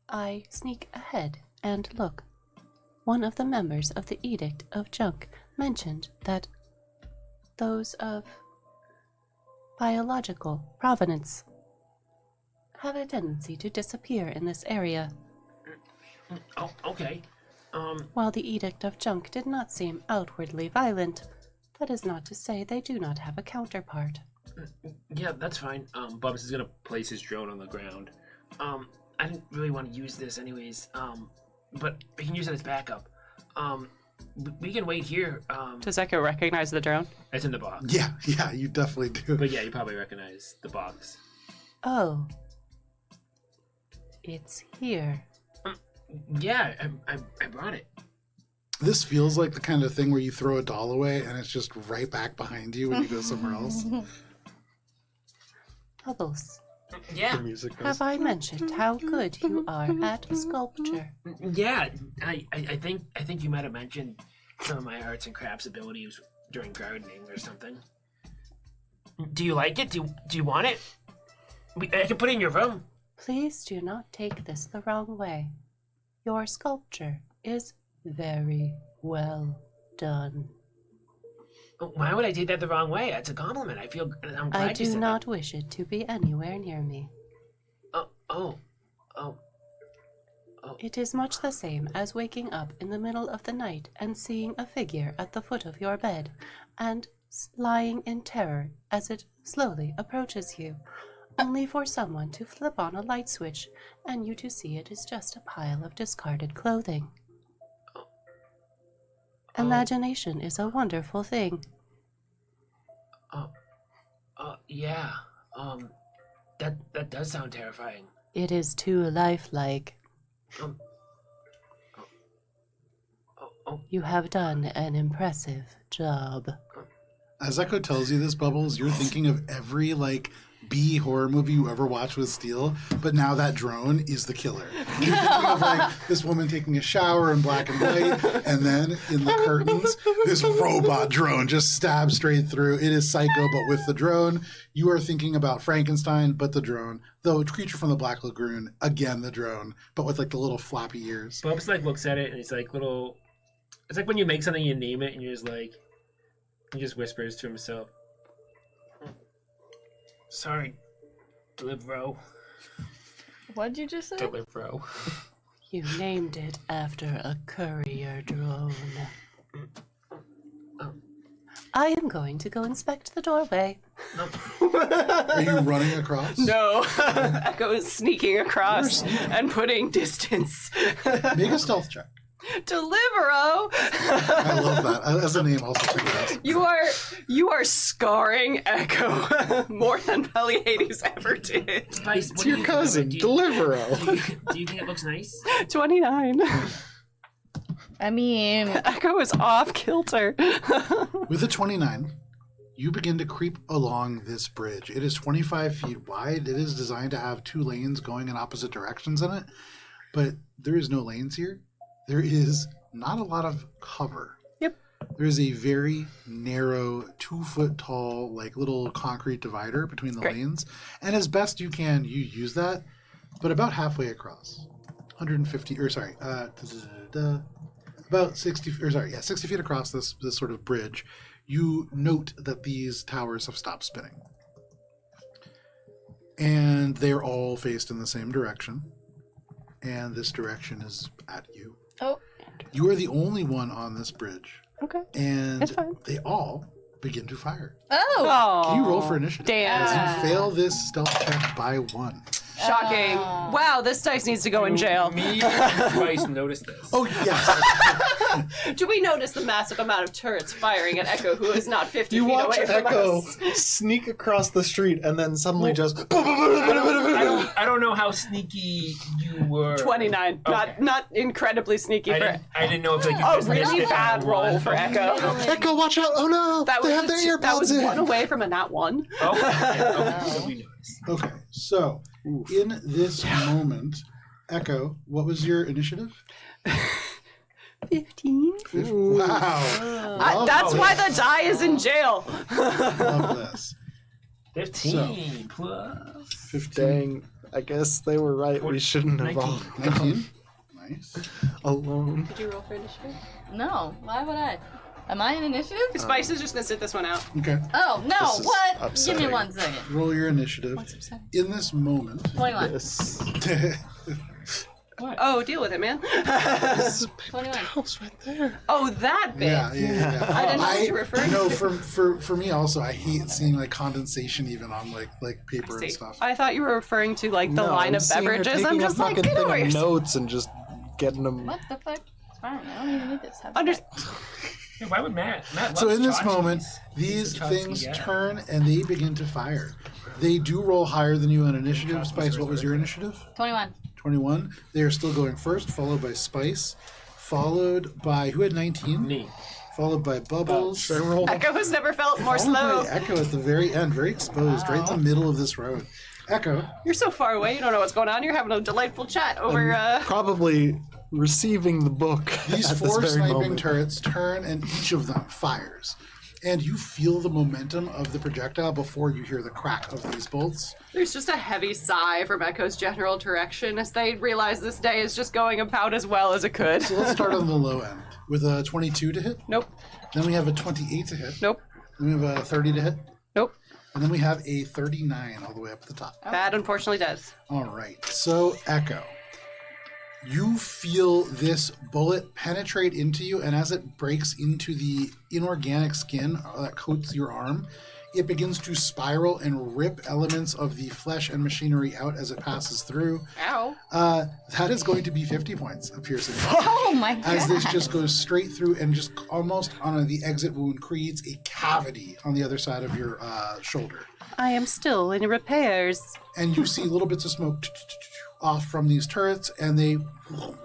I sneak ahead and look. One of the members of the Edict of Junk mentioned that those of biological provenance have a tendency to disappear in this area. Oh, okay. While the Edict of Junk did not seem outwardly violent, That is not to say they do not have a counterpart. Yeah, that's fine. Bubs is gonna place his drone on the ground. I didn't really want to use this anyways. But we can use it as backup. We can wait here. Does Echo recognize the drone? It's in the box. Yeah, you definitely do. But yeah, you probably recognize the box. Oh. It's here. Yeah, I brought it. This feels like the kind of thing where you throw a doll away and it's just right back behind you when you go somewhere else. Bubbles, Yeah. The music goes. have I mentioned how good you are at sculpture? Yeah, I think you might have mentioned some of my arts and crafts abilities during gardening or something. Do you like it? Do you want it? I can put it in your room. Please do not take this the wrong way. Your sculpture is very well done. Why would I take that the wrong way? It's a compliment. I'm glad I you do said not wish it to be anywhere near me. that. Oh. It is much the same as waking up in the middle of the night and seeing a figure at the foot of your bed and lying in terror as it slowly approaches you, only for someone to flip on a light switch and you to see it is just a pile of discarded clothing. Imagination is a wonderful thing. Yeah. That does sound terrifying. It is too lifelike. You have done an impressive job. As Echo tells you this, Bubbles, you're thinking of every, B horror movie you ever watched with Steel, but now that drone is the killer. You're thinking of, this woman taking a shower in black and white, and then in the curtains, this robot drone just stabs straight through. It is Psycho, but with the drone. You are thinking about Frankenstein, but the drone. The Creature from the Black Lagoon, again the drone, but with, the little floppy ears. Bubs looks at it and it's little. It's like when you make something, you name it, and you're just he just whispers to himself. Sorry, Delivero. What'd you just say? Delivero. You named it after a courier drone. I am going to go inspect the doorway. Are you running across? No. Echo is sneaking across and putting distance. Make a stealth check. Delivero! I love that. As a name, also think of that. You are scarring Echo more than Pelly Hades ever did. Spice, It's your cousin, Delivero. Do you think it looks nice? 29. I mean, Echo is off kilter. With a 29, you begin to creep along this bridge. It is 25 feet wide. It is designed to have 2 lanes going in opposite directions in it, but there is no lanes here. There is not a lot of cover. Yep. There is a very narrow, 2-foot tall, little concrete divider between the lanes. And as best you can, you use that, but about halfway across. 60 feet across this sort of bridge, you note that these towers have stopped spinning. And they're all faced in the same direction. And this direction is at you. oh, You are the only one on this bridge. Okay. And It's fine. they all begin to fire. oh, Can you roll for initiative? Damn. As you fail this stealth check by 1. Shocking. Wow, this dice needs to go in jail. Me and Spice noticed this. Oh, yes. Do we notice the massive amount of turrets firing at Echo, who is not 50 You feet watch away from Echo us? sneak across the street and then suddenly just. I don't know how sneaky you were. 29. Okay. Not incredibly sneaky for I didn't know if you Oh, just missed really it bad by roll one. for Echo. Echo, watch out. Oh, no. That They was have their that was earpods in. 1 away from a nat 1. Okay, so we noticed. Okay, so in this moment, Echo, what was your initiative? 15. Wow. That's why the die is in jail. Love this. 15 plus. 15. Dang, I guess they were right. We shouldn't have all 19. Nice. alone. Did you roll for initiative? no. Why would I? Am I in initiative? Spice is just gonna sit this one out. Okay. Oh, no, This is what? Give upsetting. me 1 second. Roll your initiative. In this moment, 21. Yes. What? Oh, deal with it, man. This is a big 21. house right there. Oh, that bit. Yeah. I didn't know what you were referring no, to. for me also, I hate seeing like condensation even on like paper and See, stuff. I thought you were referring to like the No, line I'm of seeing her beverages. I'm taking just a like, fucking get over thing of yourself. notes and just getting them. What the fuck? It's fine. I don't even need this. Have Under- it. Yeah, why would Matt? Matt So loves in this tchotchkes. moment, He's these a tchotchke things guy. turn and they begin to fire. They do roll higher than you on initiative. Spice, what was your initiative? 21. 21. They are still going first, followed by Spice, followed by who had 19? Me. Followed by Bubbles. Should I roll? Echo has never felt more Followed slow. by Echo at the very end, very exposed, right in the middle of this road. Echo, You're so far away, you don't know what's going on. You're having a delightful chat over. Probably receiving the book. these at four this very sniping moment. turrets turn and each of them fires. And you feel the momentum of the projectile before you hear the crack of these bolts. There's just a heavy sigh from Echo's general direction as they realize this day is just going about as well as it could. So let's start on the low end with a 22 to hit. Nope. Then we have a 28 to hit. Nope. Then we have a 30 to hit. Nope. And then we have a 39 all the way up at the top. That unfortunately does. All right. So, Echo, you feel this bullet penetrate into you, and as it breaks into the inorganic skin that coats your arm, it begins to spiral and rip elements of the flesh and machinery out as it passes through. Ow. That is going to be 50 points of piercing. Oh my god. As this just goes straight through and just almost on the exit wound creates a cavity on the other side of your shoulder. I am still in repairs. And you see little bits of smoke off from these turrets, and they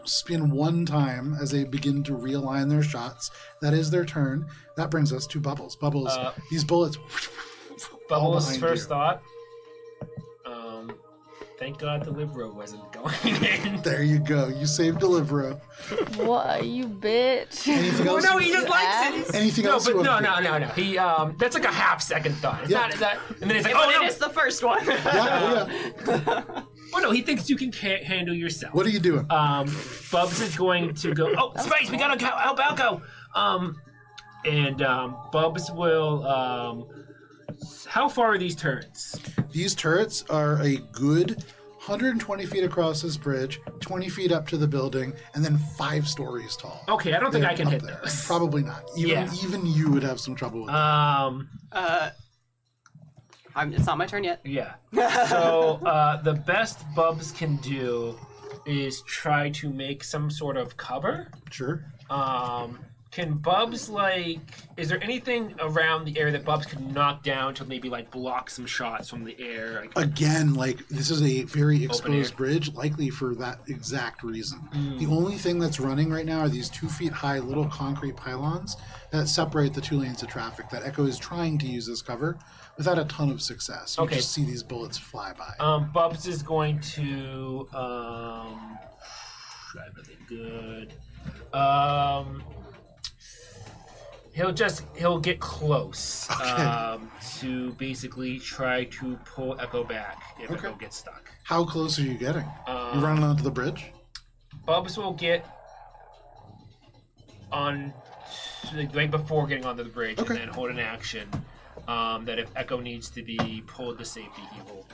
spin one time as they begin to realign their shots. That is their turn. That brings us to Bubbles. Bubbles, these bullets all Bubbles' behind first you. thought. Thank God the Libro wasn't going in. There you go. You saved Delivero. What, you bitch? Anything Oh else? no, he just likes it. Anything No, else? but you no. want to do? He that's like a half second thought. It's Yeah. not that, and then he's like, But oh it no. is the first one. Yeah. Oh no, he thinks you can handle yourself. What are you doing? Bubs is going to go. Oh, Spice, we gotta help Alco. And Bubs will. How far are these turrets? These turrets are a good 120 feet across this bridge, 20 feet up to the building, and then 5 stories tall. Okay, I don't think They're I can up hit there. those. Probably not. Even you would have some trouble with that. It's not my turn yet. Yeah. So the best Bubs can do is try to make some sort of cover. Sure. Can Bubs is there anything around the area that Bubs can knock down to maybe block some shots from the air? Again, this is a very exposed air. bridge, likely for that exact reason. The only thing that's running right now are these 2 feet high little concrete pylons that separate the 2 lanes of traffic that Echo is trying to use as cover without a ton of success. You Okay. just see these bullets fly by. Bubs is going to try really good. He'll get close to basically try to pull Echo back if Echo gets stuck. How close are you getting? You running onto the bridge? Bubs will get on right before getting onto the bridge Okay. and then hold an action that if Echo needs to be pulled to safety, he will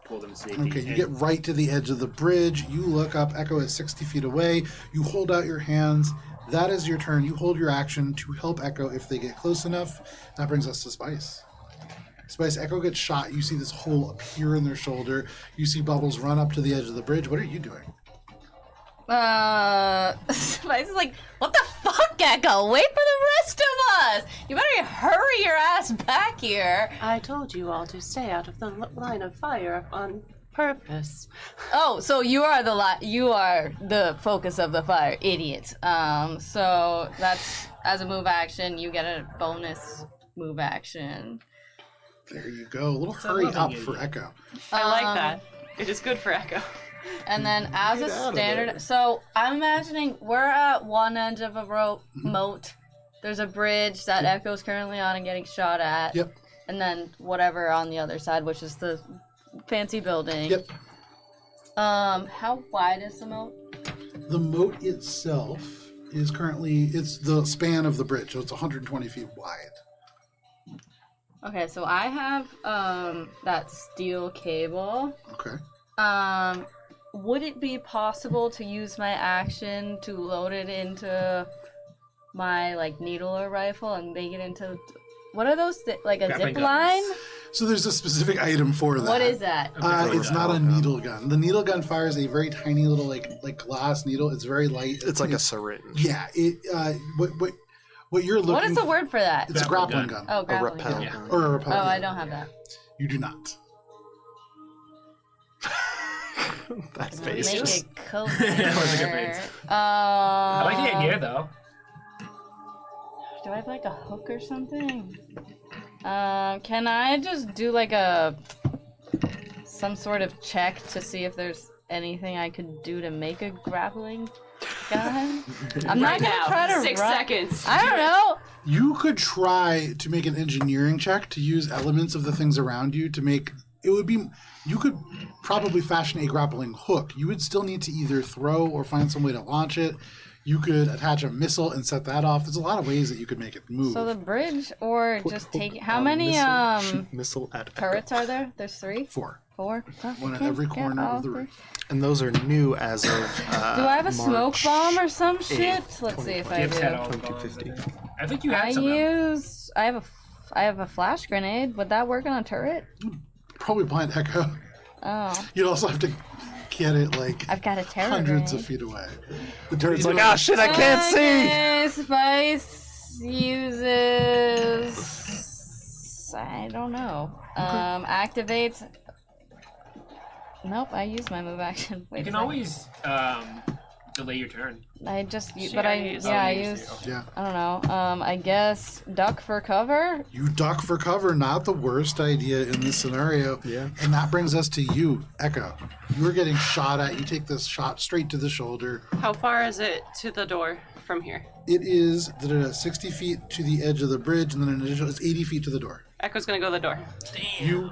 pull them to safety. Okay, you And- get right to the edge of the bridge. You look up. Echo is 60 feet away. You hold out your hands. That is your turn. You hold your action to help Echo if they get close enough. That brings us to Spice. Spice, Echo gets shot. You see this hole appear in their shoulder. You see Bubbles run up to the edge of the bridge. What are you doing? Spice is like, what the fuck, Echo? Wait for the rest of us! You better hurry your ass back here! I told you all to stay out of the line of fire on purpose. Oh, so you are the focus of the fire, idiots. So that's, as a move action, you get a bonus move action. There you go. A little hurry lovely up idea. for Echo. I like that. It is good for Echo. And then as a Get out of standard, there. so I'm imagining we're at one end of a moat. There's a bridge that Echo's currently on and getting shot at. Yep. And then whatever on the other side, which is the fancy building. Yep. How wide is the moat? The moat itself is currently, it's the span of the bridge, so it's 120 feet wide. Okay, so I have that steel cable. Okay. would it be possible to use my action to load it into my like needler rifle and make it into what are those like a Grappling zip guns. line? So there's a specific item for that. What is that? It's not a needle gun. The needle gun fires a very tiny little like glass needle. It's very light. It's like a syringe. Yeah. It what you're looking. What is the word for that? It's a grappling gun. Oh, A grappling. rappel. Yeah. gun. Or a repel. Oh, gun. I don't have that. You do not. That Make face just. it cool. That was a good face. I like the idea, though. Do I have like a hook or something? Can I just do like some sort of check to see if there's anything I could do to make a grappling gun? I'm not Right gonna now, try to 6 run. seconds. I don't know. You could try to make an engineering check to use elements of the things around you to make it would be you could probably fashion a grappling hook. You would still need to either throw or find some way to launch it. You could attach a missile and set that off. There's a lot of ways that you could make it move. So the bridge, or Put just hook take. How on many missile, shoot missile at turrets are there? There's 3, 4. 4. One at every corner of the roof. And those are new as of. Do I have a smoke March bomb or some shit? 8th, Let's see if I Gibbs had do. all the 2250. bombs, I think you had some. I have a flash grenade. Would that work on a turret? Probably blind echo. Oh, You'd also have to get it like I've got a terror hundreds grenade. of feet away. The turret's like, ah, shit, I can't see! Okay, Spice uses. I don't know. Activates. Nope, I used my move action. Wait You a can second. always delay your turn. I just, She but I, already used yeah, I it. used. Yeah. I don't know. I guess duck for cover. You duck for cover, not the worst idea in this scenario. Yeah. And that brings us to you, Echo. You're getting shot at. You take this shot straight to the shoulder. How far is it to the door from here? It is 60 feet to the edge of the bridge, and then an additional, it's 80 feet to the door. Echo's gonna go to the door. You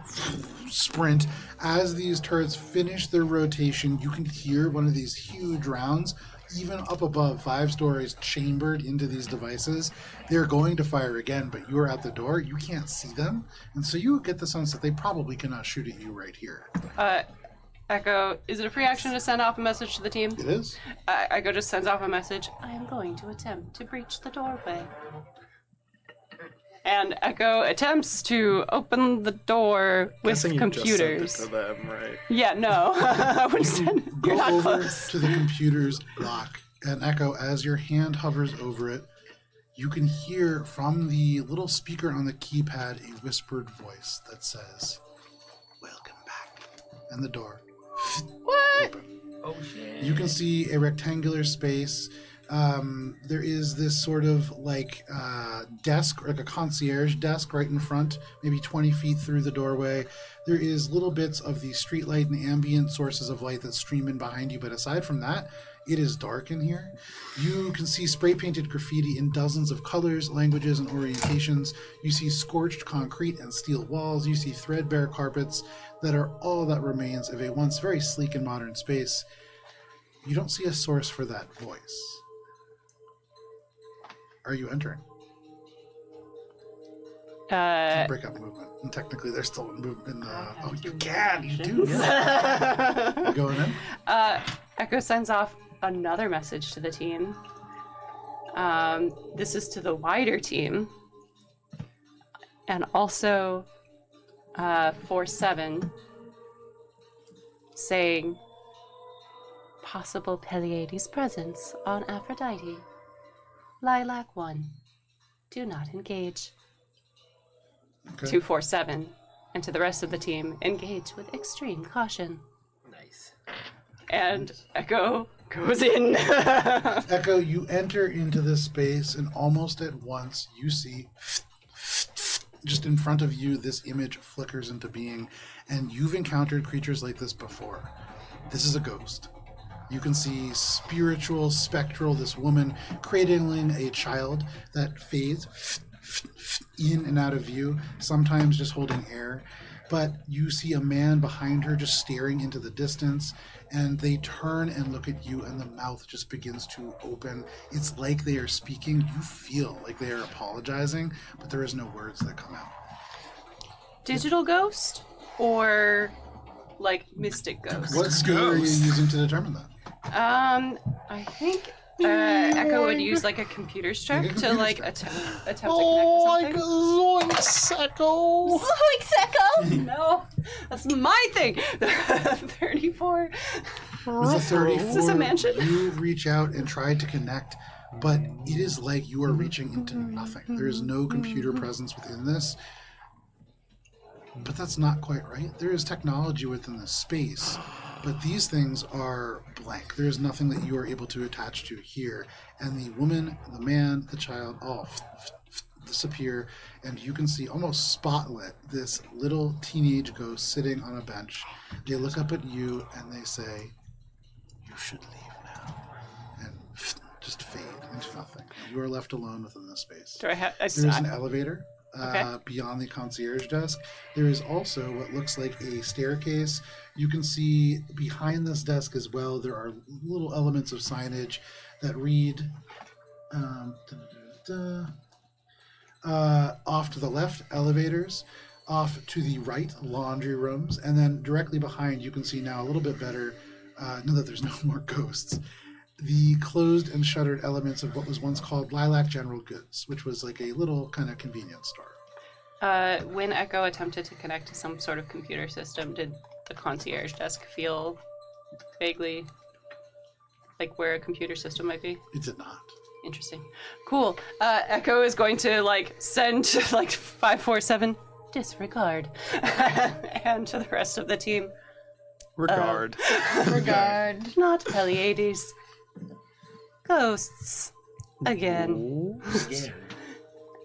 sprint. As these turrets finish their rotation, you can hear one of these huge rounds, even up above 5 stories, chambered into these devices. They're going to fire again, but you're at the door. You can't see them. And so you get the sense that they probably cannot shoot at you right here. Echo, is it a free action to send off a message to the team? It is? Echo just sends off a message. I am going to attempt to breach the doorway. And Echo attempts to open the door with Guessing you computers. just sent it to them, right? Yeah, no. I would send. You're Go not over close. to the computer's lock, and Echo, as your hand hovers over it, you can hear from the little speaker on the keypad a whispered voice that says, "Welcome back." And the door What? open. Oh shit. You can see a rectangular space. There is this sort of like desk, like a concierge desk right in front, maybe 20 feet through the doorway. There is little bits of the streetlight and ambient sources of light that stream in behind you, but aside from that, it is dark in here. You can see spray-painted graffiti in dozens of colors, languages, and orientations. You see scorched concrete and steel walls. You see threadbare carpets that are all that remains of a once very sleek and modern space. You don't see a source for that voice. Are you entering? Break up movement. And technically, they're still in movement. Oh, you can. You do. Yeah. You going in? Echo sends off another message to the team. This is to the wider team. And also 4-7 saying possible Pleiades presence on Aphrodite. Lilac 1. Do not engage. Okay. 2-4-7. And to the rest of the team, engage with extreme caution. Nice. And Echo goes in. Echo, you enter into this space, and almost at once you see, just in front of you, this image flickers into being, and you've encountered creatures like this before. This is a ghost. You can see spiritual, spectral, this woman cradling a child that fades in and out of view, sometimes just holding air. But you see a man behind her just staring into the distance, and they turn and look at you, and the mouth just begins to open. It's like they are speaking. You feel like they are apologizing, but there is no words that come out. Digital ghost or like mystic ghost. What skill are you using to determine that? I think Echo would use like a computer's check Like a to computer's like check. attempt to connect Oh, to like something. Zoinks, Echo. Like Secco! No, that's my thing. 34. With a 34, Is this a mansion? you reach out and try to connect, but it is like you are reaching into nothing. There is no computer presence within this. But that's not quite right. There is technology within this space, but these things are blank. There is nothing that you are able to attach to here. And the woman, the man, the child all disappear, and you can see almost spotlit this little teenage ghost sitting on a bench. They look up at you and they say, "You should leave now," and just fade into nothing. You are left alone within this space. Do I have? There is an elevator Okay. beyond the concierge desk. There is also what looks like a staircase. You can see behind this desk as well, there are little elements of signage that read off to the left, elevators. Off to the right, laundry rooms. And then directly behind, you can see now a little bit better, now that there's no more ghosts, the closed and shuttered elements of what was once called Lilac General Goods, which was like a little kind of convenience store. When Echo attempted to connect to some sort of computer system, did the concierge desk feel vaguely like where a computer system might be? It did not. Interesting. Cool. Echo is going to like send like 547 disregard and to the rest of the team. Regard. Regard. Not Pleiades. Ghosts. Again. Again.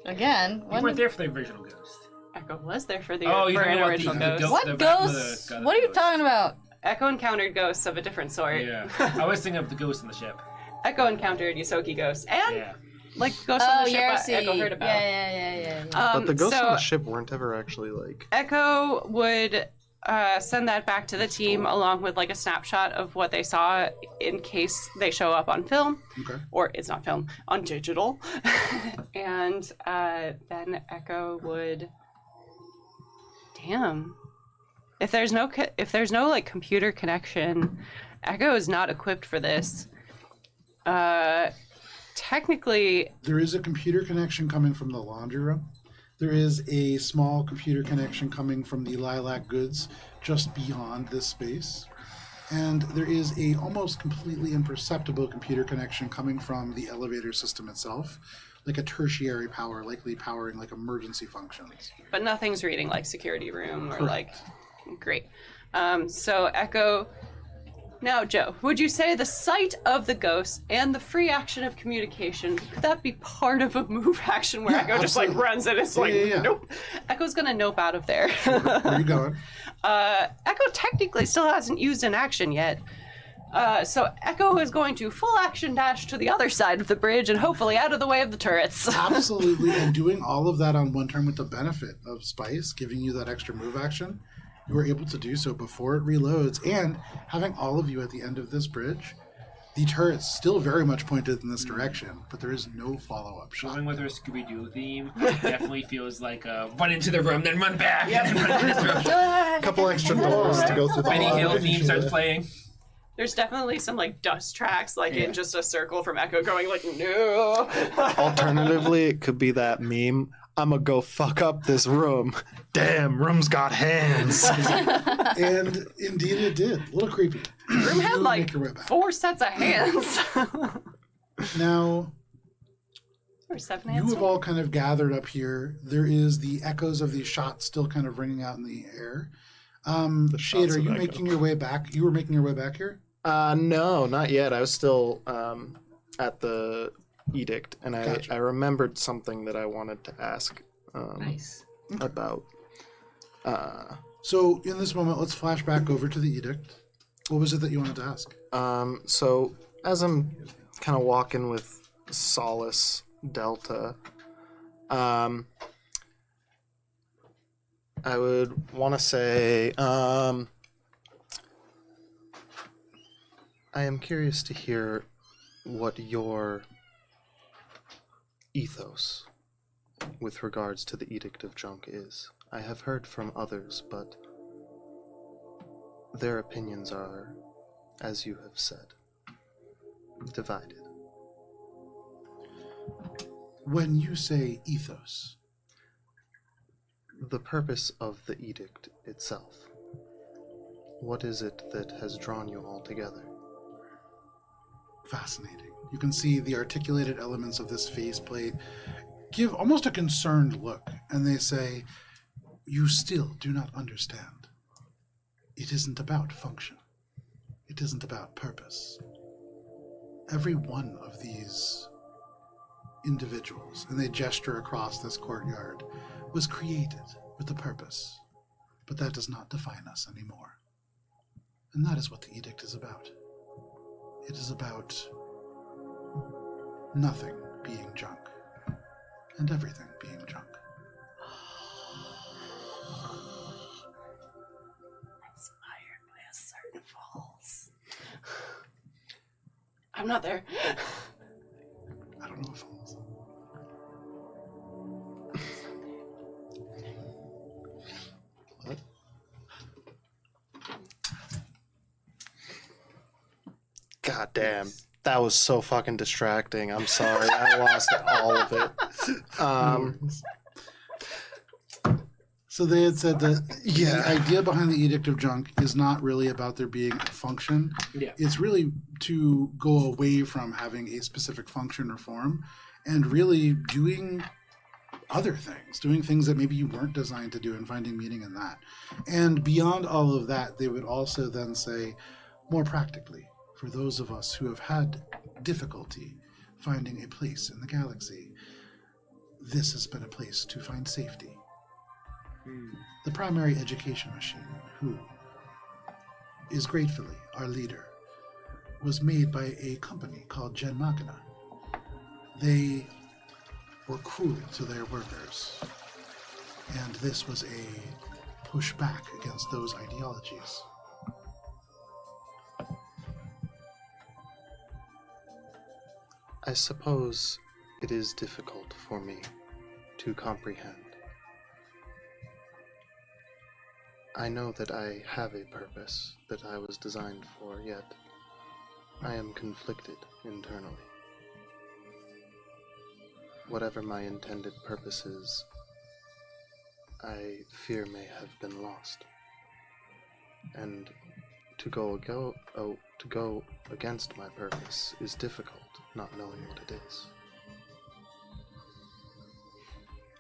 Again? You When weren't did- there for the original Ghost. Echo was there for the Oh, you're for talking an about original the ghost. ghost. What the back of ghosts? the What are you ghost. talking about? Echo encountered ghosts of a different sort. Yeah. I was thinking of the ghost on the ship. Echo encountered Yosoki ghosts and Yeah. like ghosts on the ship Yarsi. Echo heard about. Yeah. But the ghosts so on the ship weren't ever actually like. Echo would send that back to the team along with like a snapshot of what they saw in case they show up on film, Okay. or it's not film, on digital. And then Echo would, damn, if there's no like computer connection, Echo is not equipped for this. Technically, There is a computer connection coming from the laundry room. There is a small computer connection coming from the Lilac Goods just beyond this space. And there is a almost completely imperceptible computer connection coming from the elevator system itself, like a tertiary power, likely powering like emergency functions. but nothing's reading like security room or Correct. like great. So Echo. Now, Joe, would you say the sight of the ghost and the free action of communication, could that be part of a move action where Yeah, Echo just like absolutely. runs and it's Yeah, like, yeah. nope. Echo's gonna nope out of there. Where are you going? Echo technically still hasn't used an action yet. So Echo is going to full action dash to the other side of the bridge and hopefully out of the way of the turrets. Absolutely. And doing all of that on one turn with the benefit of Spice, giving you that extra move action, you are able to do so before it reloads. And having all of you at the end of this bridge, the turret's still very much pointed in this direction, but there is no follow-up shot. Going with our Scooby-Doo theme definitely feels like run into the room, then run back, and then run into the room. A couple extra doors to go through the Benny Hill lobby. theme starts playing. There's definitely some like dust tracks like in just a circle from Echo going like, no. Alternatively, it could be that meme. I'ma go fuck up this room. Damn, room's got hands. And indeed it did. A little creepy. Room had You like make your way back. 4 sets of hands. Now, Or 7 you hands. have all kind of gathered up here. There is the echoes of these shots still kind of ringing out in the air. Shade, shots are of you echo. making your way back? You were making your way back here? No, not yet. I was still at the edict, and Gotcha. I remembered something that I wanted to ask Nice. about. So in this moment, let's flash back over to the edict. What was it that you wanted to ask? So as I'm kind of walking with Solace Delta, I would want to say, I am curious to hear what your ethos with regards to the Edict of Junk is. I have heard from others, but their opinions are, as you have said, divided. When you say ethos, The purpose of the edict itself. What is it that has drawn you all together? fascinating. You can see the articulated elements of this faceplate give almost a concerned look, and they say, "You still do not understand. It isn't about function. It isn't about purpose. Every one of these individuals," and they gesture across this courtyard, "was created with a purpose, but that does not define us anymore. And that is what the edict is about. It is about nothing being junk, and everything being junk." Inspired by a certain falls. I'm not there. I don't know if falls. What? God damn. That was so fucking distracting. I'm sorry. I lost all of it. So they had said that Yeah. the idea behind the Edict of Junk is not really about there being a function. Yeah. It's really to go away from having a specific function or form and really doing other things, doing things that maybe you weren't designed to do and finding meaning in that. And beyond all of that, they would also then say, more practically, for those of us who have had difficulty finding a place in the galaxy, this has been a place to find safety. The primary education machine, who is gratefully our leader, was made by a company called Gen Machina. They were cruel to their workers, and this was a pushback against those ideologies. I suppose it is difficult for me to comprehend. I know that I have a purpose that I was designed for, yet I am conflicted internally. Whatever my intended purpose is, I fear may have been lost. And to go against my purpose is difficult, not knowing what it is.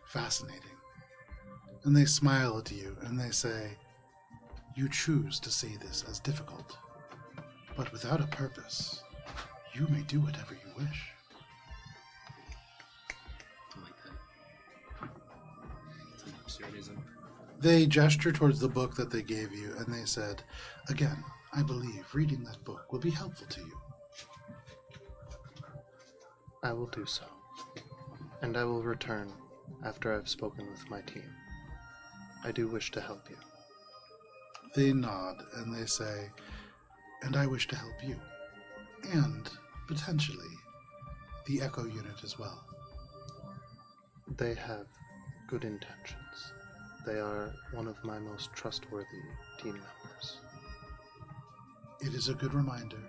Fascinating. And they smile at you and they say, "You choose to say this as difficult, but without a purpose, you may do whatever you wish." I like that. Some absurdism. They gesture towards the book that they gave you, and they said, "Again, I believe reading that book will be helpful to you." I will do so, and I will return after I've spoken with my team. I do wish to help you. They nod, and they say, "And I wish to help you, and, potentially, the Echo Unit as well." They have good intentions. They are one of my most trustworthy team members. It is a good reminder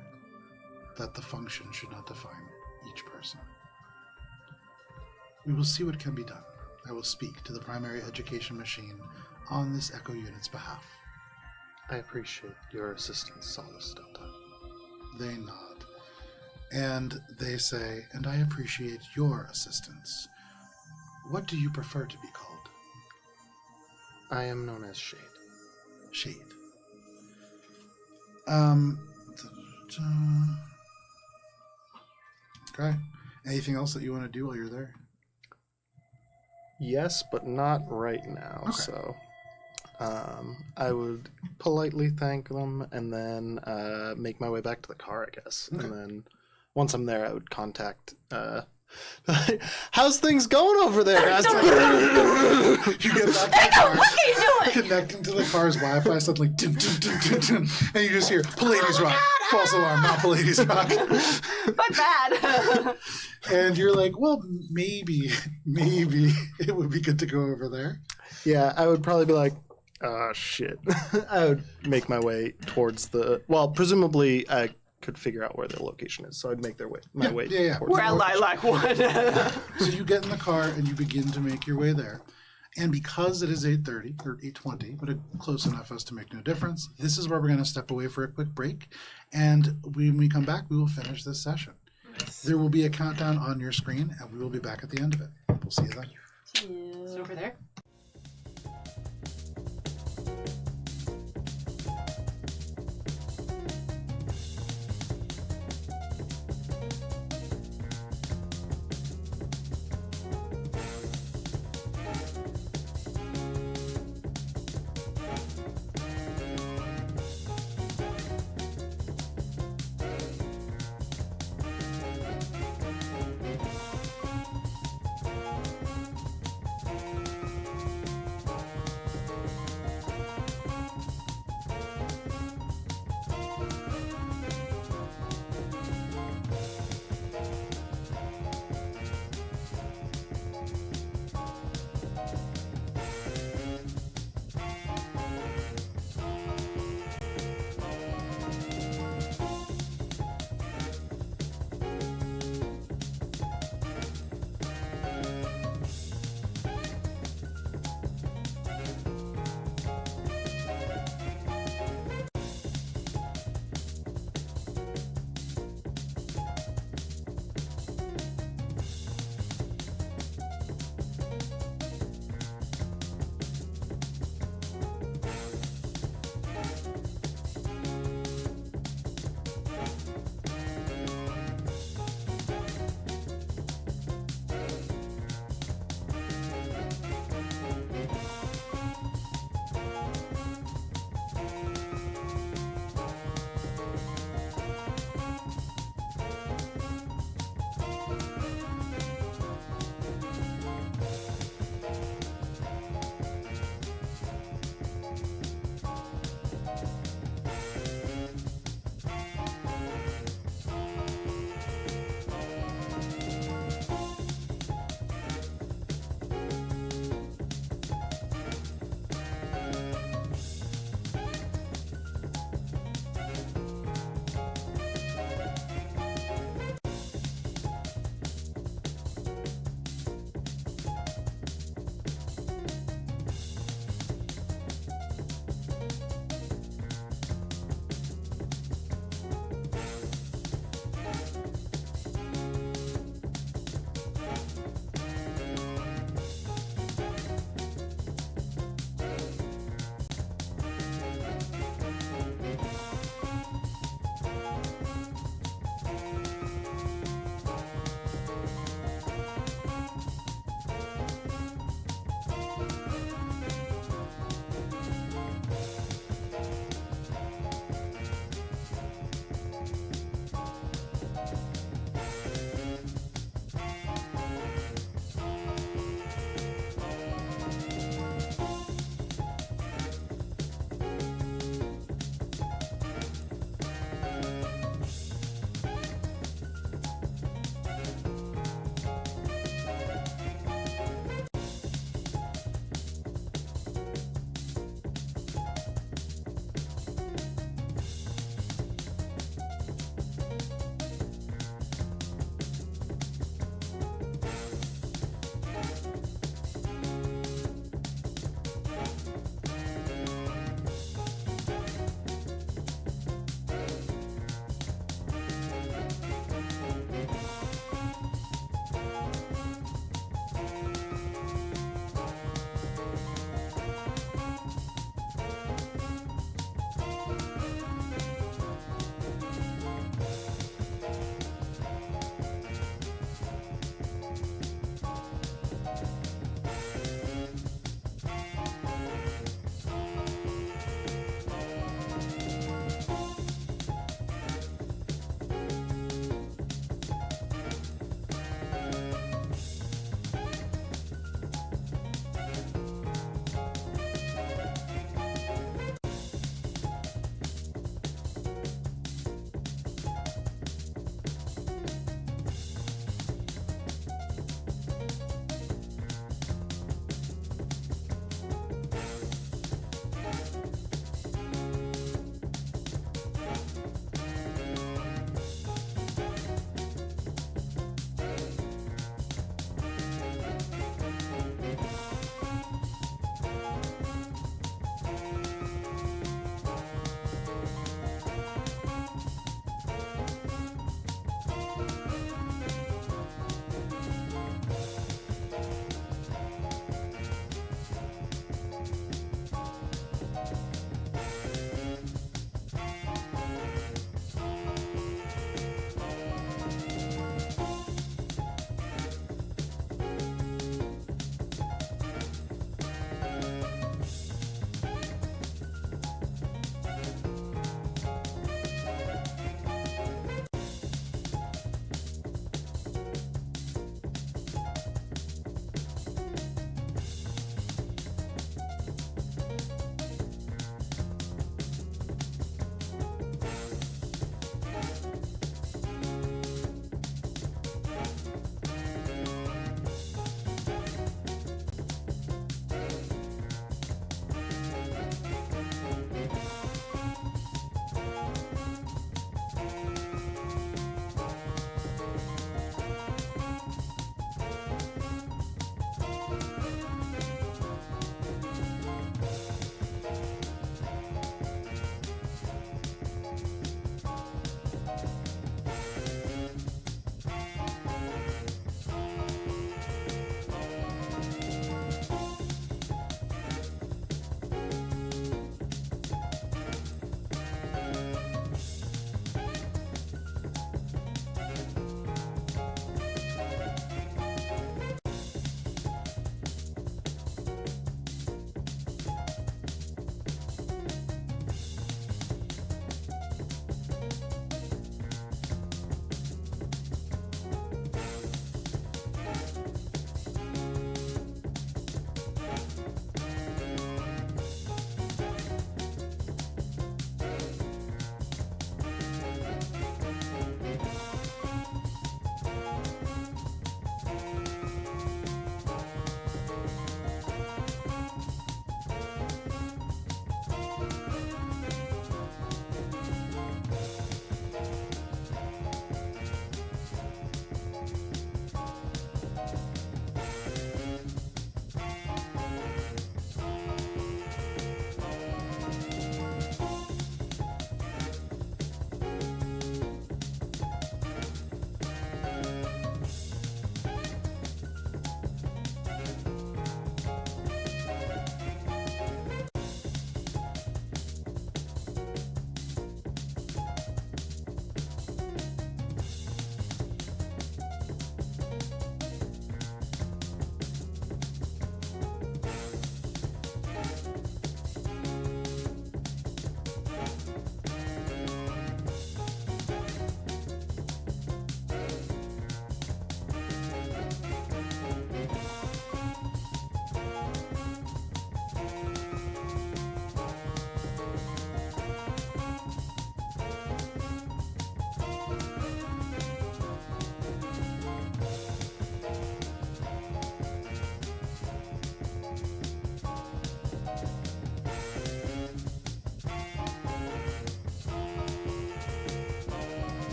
that the function should not define each person. We will see what can be done. I will speak to the primary education machine on this Echo Unit's behalf. I appreciate your assistance, Solace Delta. They nod, and they say, "And I appreciate your assistance. What do you prefer to be called?" I am known as Shade. Shade. Okay. Anything else that you want to do while you're there? Yes, but not right now. Okay. So, I would politely thank them and then make my way back to the car, I guess. Okay. And then once I'm there, I would contact. How's things going over there, guys? You get back to the car, What are you doing? connecting to the car's Wi-Fi, suddenly, dun, dun, dun, dun, dun, and you just hear Pallades Rock. False alarm, not Pallades Rock. My bad. And you're like, well, maybe it would be good to go over there. Yeah, I would probably be like, Shit. I would make my way towards the. Well, presumably I could figure out where their location is, so I'd make my way. Yeah. Towards We're at the Lilac Wood. So you get in the car and you begin to make your way there. And because it is 8:30 or 8:20, but close enough as to make no difference, this is where we're going to step away for a quick break. And when we come back, we will finish this session. There will be a countdown on your screen, and we will be back at the end of it. We'll see you then. It's over there.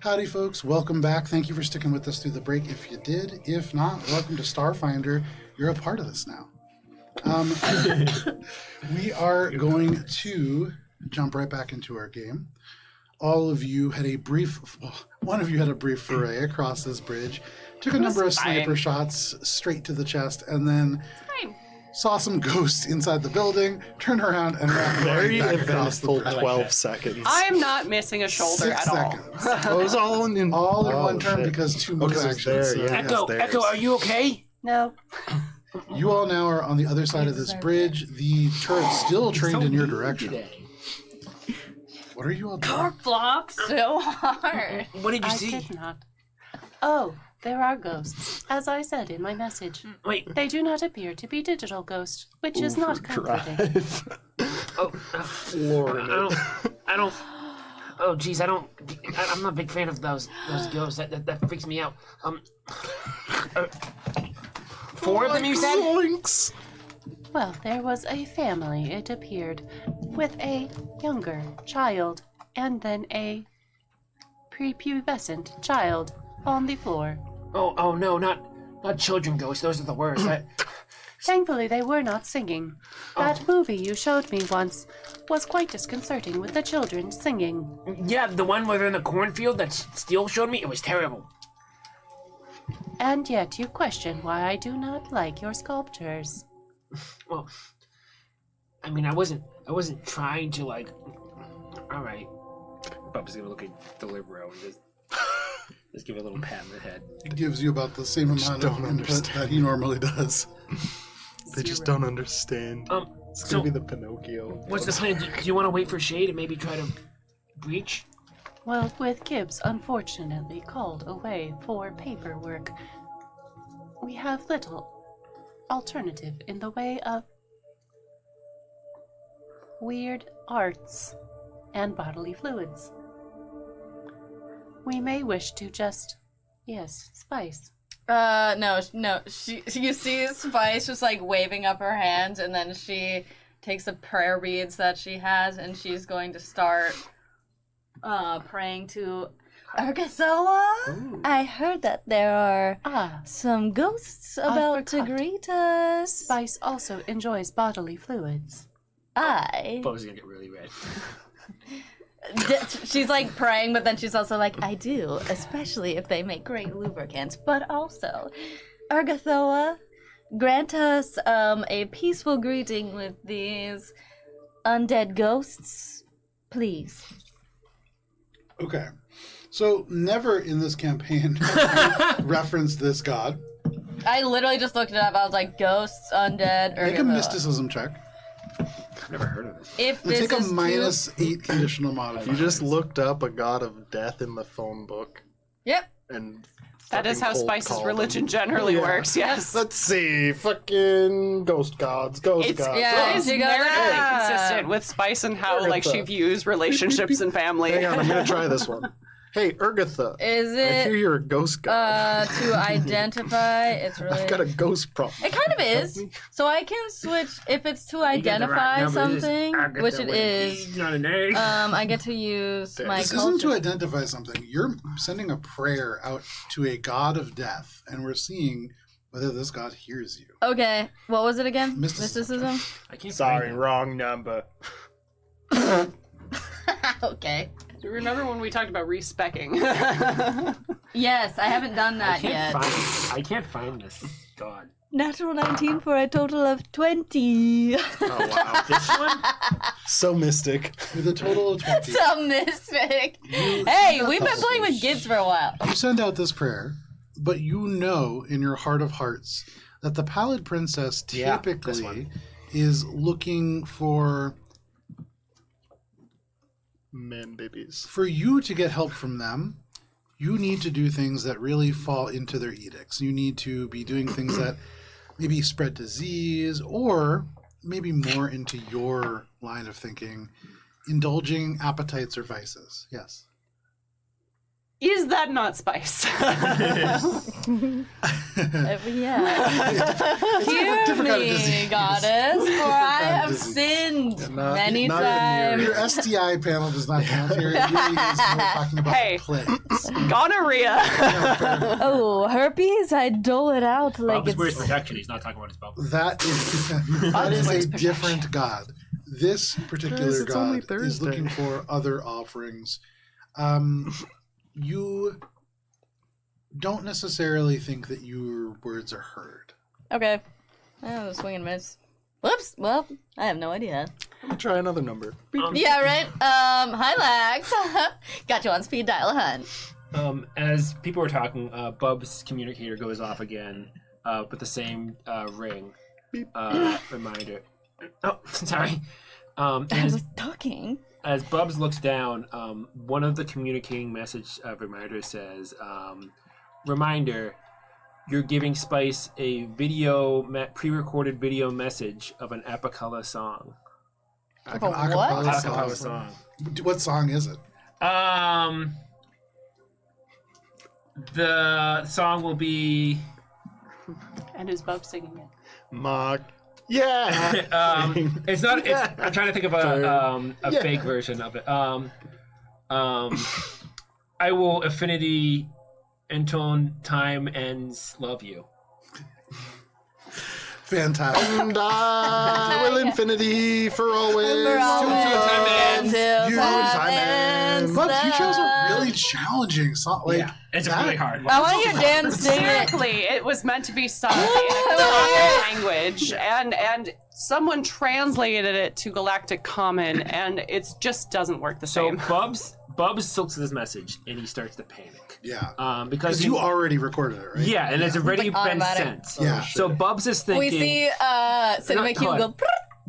Howdy, folks. Welcome back. Thank you for sticking with us through the break if you did. If not, welcome to Starfinder. You're a part of this now. We are going to jump right back into our game. All of you had a brief, well, one of you had a brief foray across this bridge, took a number of sniper shots straight to the chest, and then saw some ghosts inside the building, turned around, and ran Very right back across the eventful bridge. 12 seconds. I'm not missing a shoulder 6 at all. seconds. Oh, it was all in All in oh, one turn shit. because 2 move 'cause it was actions. there, so- yeah. Echo, there's- Echo, are you okay? No. You all now are on the other side of this bridge. The turret's still trained in your direction. What are you all doing? Cork flopped so hard. What did you I see? did not. Oh, there are ghosts, as I said in my message. Wait. They do not appear to be digital ghosts, which is not comforting. Oh, Flooring it. I don't. Oh, geez, I'm not a big fan of those ghosts. That freaks me out. 4 of them, you said? Zoinks. Well, there was a family, it appeared, with a younger child and then a prepubescent child on the floor. Oh no, not children ghosts. Those are the worst. Thankfully, they were not singing. That movie you showed me once was quite disconcerting with the children singing. Yeah, the one where they're in the cornfield that Steele showed me. It was terrible. And yet you question why I do not like your sculptures. Well, I mean, I wasn't trying to like. All right. Bub's gonna look at the Libero and just give it a little pat in the head. It gives you about the same amount of don't input understand. that he normally does. They just don't understand. It's so gonna be the Pinocchio. what's the plan? Do you want to wait for shade and maybe try to breach? Well, with Gibbs unfortunately called away for paperwork, we have little alternative in the way of weird arts and bodily fluids. We may wish to just, yes, spice. No. You see Spice just like waving up her hands, and then she takes the prayer beads that she has, and she's going to start praying to Argathoa. I heard that there are some ghosts about to forgot. greet us. Spice also enjoys bodily fluids. Bub's gonna get really red. She's like praying, but then she's also like, I do, especially if they make great lubricants. But also, Argathoa, grant us a peaceful greeting with these undead ghosts, please. Okay. So never in this campaign have you referenced this god. I literally just looked it up. I was like, ghosts, undead, Make a Argathoa. mysticism check. I've never heard of this. If And this take a is -8 conditional modifier. You just looked up a god of death in the phone book Yep. and That is fucking how cold Spice's called religion them. generally Yeah. works, yes. Let's see, fucking ghost gods, ghost It's, gods. yeah, it's you go narratively that. consistent with Spice and how like she Agatha. views relationships and family. Hang on, I'm gonna try this one. Hey, Urgatha. Is I hear it you're a ghost god. to identify? It's really. I've got a ghost problem. It kind of is. So I can switch if it's to identify something, which it is. Not an egg. I get to use my This isn't to culture. identify something. You're sending a prayer out to a god of death, and we're seeing whether this god hears you. Okay, what was it again? Mysticism. Mysticism. I can't. Sorry, find it. wrong number. Okay. Do you remember when we talked about respecking? Yes, I haven't done that yet. I can't find this. God. Natural 19 for a total of 20. Oh wow, This one? so mystic. With a total of 20. So mystic. You Hey, send we've out been this- playing with Gibbs for a while. You send out this prayer, but you know in your heart of hearts that the Pallid Princess Yeah, this typically one. is looking for Man babies. for you to get help from them. You need to do things that really fall into their edicts. You need to be doing things that maybe spread disease, or maybe more into your line of thinking, indulging appetites or vices. Yes. Is that not Spice? Yeah. Hear different kind of me, disease. goddess, for I kind of have disease. sinned Not- many not times. Your STI panel does not count here. It really is more talking about Hey. the plagues. Gonorrhea. Oh, herpes? I dole it out like Bubs wears it's... protection. He's not talking about his bubbles. That is a different god. This particular Guys, it's only god is Thursday. looking for other offerings. You don't necessarily think that your words are heard. Okay. Oh, swing and miss. Whoops. Well, I have no idea. Let me try another number. Yeah, right? Hi, Lax. Got you on speed dial, hun. As people were talking, Bub's communicator goes off again with the same ring reminder. Oh, sorry. I As, was talking. as Bubs looks down, one of the communicating message reminders says, "Reminder: you're giving Spice a pre-recorded video message of an a cappella song." Like Oh, an what? acapella A cappella song. song. What song is it? The song will be. And is Bub singing it? Mock. Yeah. It's not. It's, I'm trying to think of a Yeah. fake version of it. I will affinity intone time ends love you. Fantastic. And I will infinity for always. time ends. Till You- time ends. But you chose a really challenging song. Like, Yeah, it's that- really hard. I want to hear Dan sing it. Seriously, it was meant to be sung in a Galactic language, and someone translated it to Galactic Common, and it just doesn't work the So same. Bubs silks this message and he starts to panic. Yeah. Because Because you already recorded it, right? yeah, and it's already Like been automatic. sent. Yeah. So Bubs is thinking. We see Cinema Not- Cube hold go. on.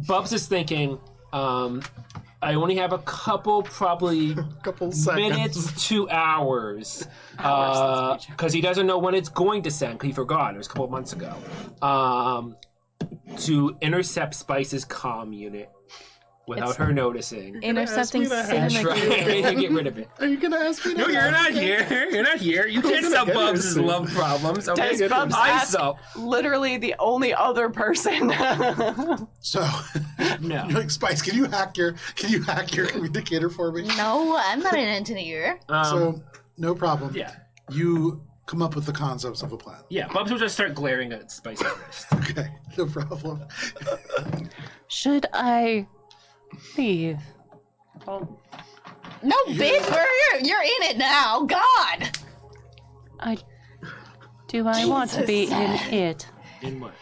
Bubs is thinking. I only have a couple, probably Couple seconds. minutes to hours, Hours, because he doesn't know when it's going to send. 'Cause he forgot. It was a couple of months ago. To intercept Spice's comm unit without her noticing. Intercepting Ask me that. Cinema Try Cube. to get rid of it. Are you gonna ask me? No, to- you're not here. You're not here. You can't solve Bubs' love problems. Okay, Does Bubs I ask solve. literally the only other person? So, No. you're like, Spice, can you hack your communicator for me? No, I'm not an engineer. So, no problem. Yeah. You come up with the concepts of a plan. Yeah, Bubs will just start glaring at Spice's wrist. Okay, no problem. Should I leave? Oh, No, bitch, you're in it now. God. do I want to be in it? In what?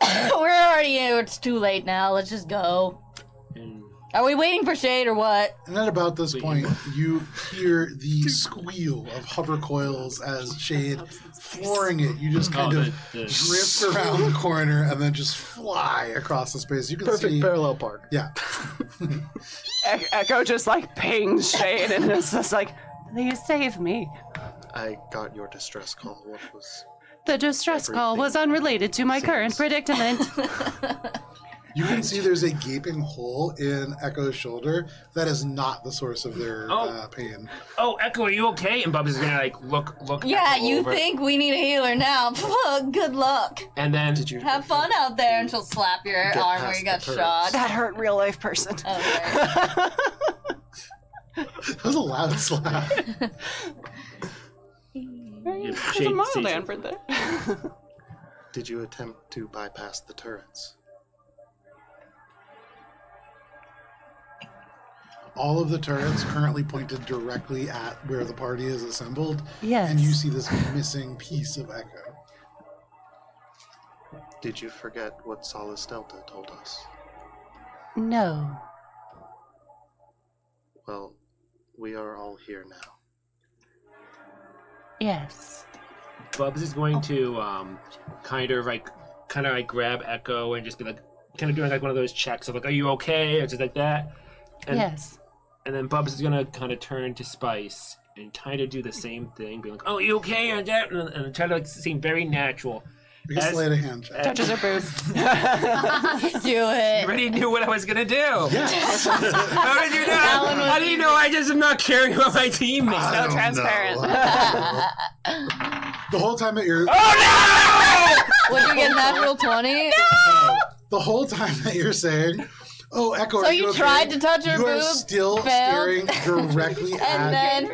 We're already in. It's too late now. Let's just go. In Are we waiting for shade or what? And at about this point, you hear the squeal of hover coils as Shade flooring it. You just kind of drift around the corner and then just fly across the space. You can Perfect see. parallel park. Yeah. Echo just like pings Shade and it's just like, please save me. I got your distress call. What was? The distress call was unrelated to my current predicament. You can see there's a gaping hole in Echo's shoulder that is not the source of their pain. Oh, Echo, are you okay? And Bubs is gonna like look. Yeah, Echo you over. think we need a healer now? Good luck. And then Did you Have fun out there, and she'll slap your Get arm where past you got the turrets. shot. That hurt real life person. Oh, That was a loud slap. Yeah, There's Shade a mild sees it. Amber there. Did you attempt to bypass the turrets? All of the turrets currently pointed directly at where the party is assembled. Yes. And you see this missing piece of Echo. Did you forget what Solace Delta told us? No. Well, we are all here now. Yes. Bubs is going to kind of like grab Echo and just be like, kind of doing like one of those checks of like, are you okay? Or just like that. And, Yes. And then Bubs is gonna kind of turn to Spice and kind of do the same thing, be like, oh, you okay? And try to like seem very natural. We can As- slide a hand check. Touches her boob. do I it. already knew what I was gonna do. Yes. How did you know? How do you know I just am not caring about my teammates? So transparent. The whole time that you're Would you get a natural 20? the whole time that you're saying, "Oh, Echo, So are you okay?" tried to touch her You are boob, still failed. staring directly And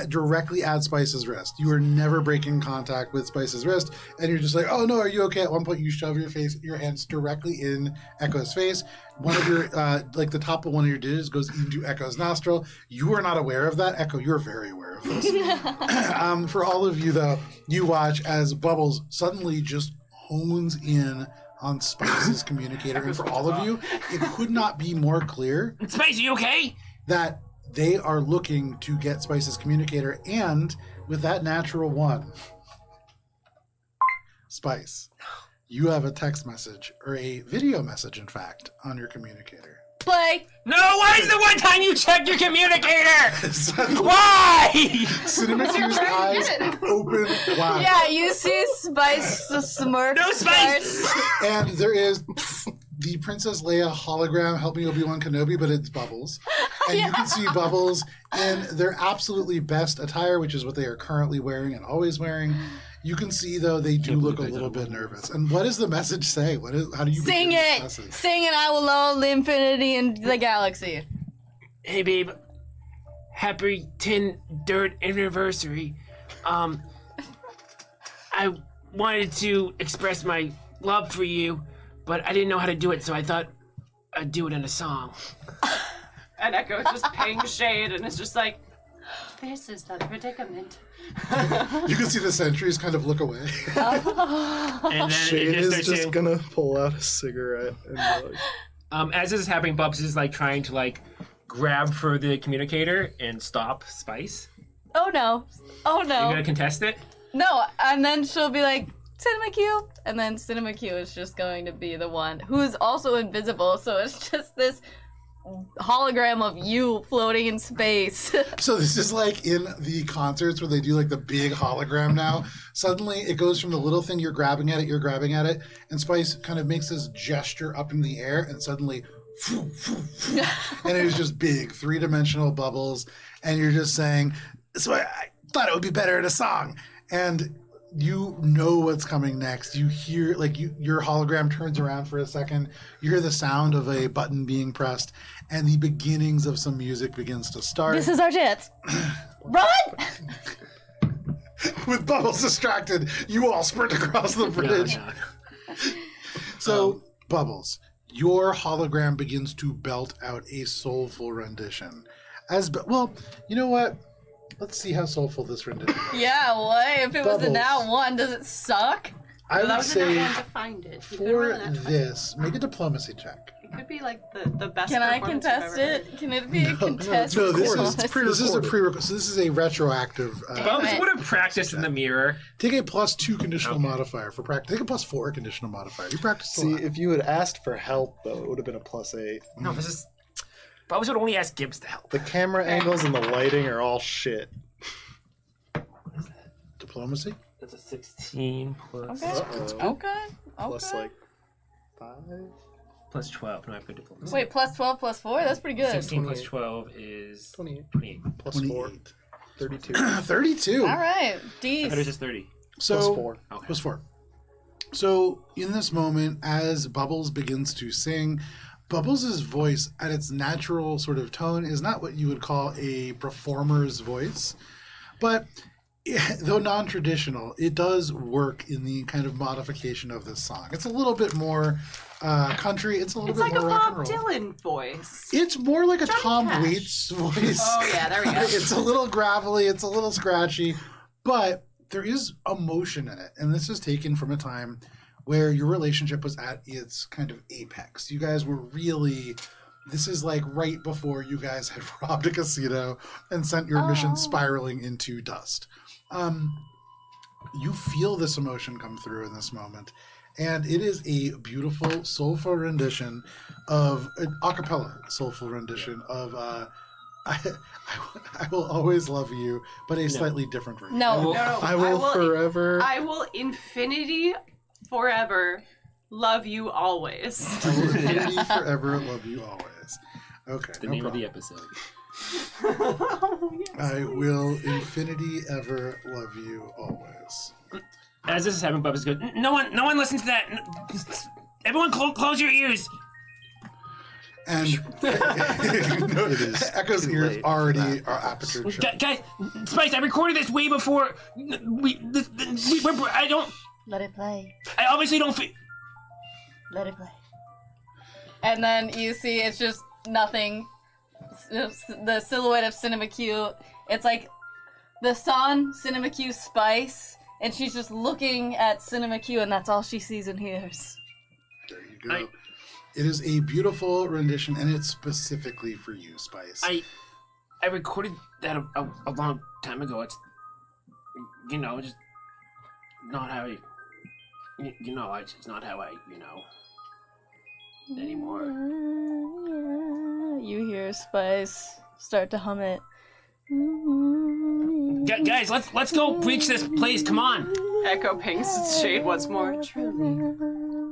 directly at Spice's wrist. You are never breaking contact with Spice's wrist, and you're just like, "Oh no, are you okay?" At one point, you shove your hands directly in Echo's face. One of your like the top of one of your digits goes into Echo's nostril. You are not aware of that, Echo. You're very aware of this. For all of you, though, you watch as Bubbles suddenly just hones in on Spice's communicator, and for all of you, it could not be more clear Spice, are you okay? that they are looking to get Spice's communicator, and with that natural 1, Spice, you have a text message, or a video message, in fact, on your communicator. Play. No, why is the one time you checked your communicator? Suddenly, Why? Cinemacu's eyes open wide. Yeah, you see Spice the smirk. No Spice! starts. And there is the Princess Leia hologram, help me Obi-Wan Kenobi, but it's Bubbles. And you can see Bubbles in their absolutely best attire, which is what they are currently wearing and always wearing. You can see, though, they do look a little bit nervous. And what does the message say? How do you Sing begin this it. message? Sing it. I will own the infinity and the galaxy. Hey, babe. Happy 10th anniversary. I wanted to express my love for you, but I didn't know how to do it, so I thought I'd do it in a song. And Echo just pings Shade and is just like, this is the predicament. You can see the sentries kind of look away. And then Shane it is starts just saying, gonna pull out a cigarette and be like, As this is happening, Bubs is like trying to like grab for the communicator and stop Spice. Oh no. Oh You no. gonna contest it? No, and then she'll be like, Cinema Q, and then Cinema Q is just going to be the one who's also invisible, so it's just this hologram of you floating in space. So this is like in the concerts where they do like the big hologram now. Suddenly it goes from the little thing you're grabbing at it, and Spice kind of makes this gesture up in the air, and suddenly and it is just big 3-dimensional bubbles, and you're just saying, so I thought it would be better in a song. And you know what's coming next. You hear, like, your hologram turns around for a second. You hear the sound of a button being pressed, and the beginnings of some music begins to start. This is our chance. Run! With Bubbles distracted, you all sprint across the bridge. So, Bubbles, your hologram begins to belt out a soulful rendition. Well, you know what? Let's see how soulful this rendition is. Yeah, what? If it was Bubbles. a nat 1, does it suck? I would That was enough say time to find it. You could for roll an this, make a diplomacy check. It could be like the best. Can I performance you've contest ever heard. it? Can it be a contest? No, this performance? is a prerequisite. So this is a retroactive. Bubs it. would have practiced in the mirror. Take a +2 conditional modifier for practice. Take a +4 conditional modifier. You practiced a see, lot. if you had asked for help, though, it would have been a +8. No, this is. Bubs would only ask Gibbs to help. The camera angles and the lighting are all shit. Diplomacy? That's a 16 plus Okay. Plus, like, 5? plus 12. No, I put diplomacy. Wait, plus 12 plus 4? That's pretty good. 16 plus 12 is 28. 28. Plus 4. 28. 32. 32. All right. I thought it D. was just 30. So, Plus 4. Okay. Plus 4. So, in this moment, as Bubbles begins to sing, Bubbles' voice, at its natural sort of tone, is not what you would call a performer's voice. But, though non-traditional, it does work in the kind of modification of this song. It's a little bit more country. It's a little It's bit like a more rock and Bob roll. Dylan voice. It's more like a Johnny Tom Cash. Waits voice. Oh yeah, there we go. It's a little gravelly, it's a little scratchy, but there is emotion in it. And this is taken from a time where your relationship was at its kind of apex. You guys were really, this is like right before you guys had robbed a casino and sent your mission spiraling into dust. You feel this emotion come through in this moment. And it is a beautiful, soulful rendition of an a cappella soulful rendition of I will always love you, but a slightly different version. No. I will forever. I will infinity forever love you always. I will infinity forever love you always. Okay. The no name problem. of the episode. I will infinity ever love you always. As this is happening, Bubbles goes, no one listen to that. Everyone close your ears. And Echo's ears already are aperture shut. Guys, Spice, I recorded this way before I don't. Let it play. I obviously don't feel. Let it play. And then you see it's just nothing. The silhouette of Cinema Q. It's like the sun, Cinema Q, Spice, and she's just looking at Cinema Q, and that's all she sees and hears. There you go. It is a beautiful rendition, and it's specifically for you, Spice. I recorded that a long time ago. It's, just not how it's not how I, anymore. You hear Spice start to hum it. Guys, let's go reach this place. Come on. Echo pings its shade once more. Truly,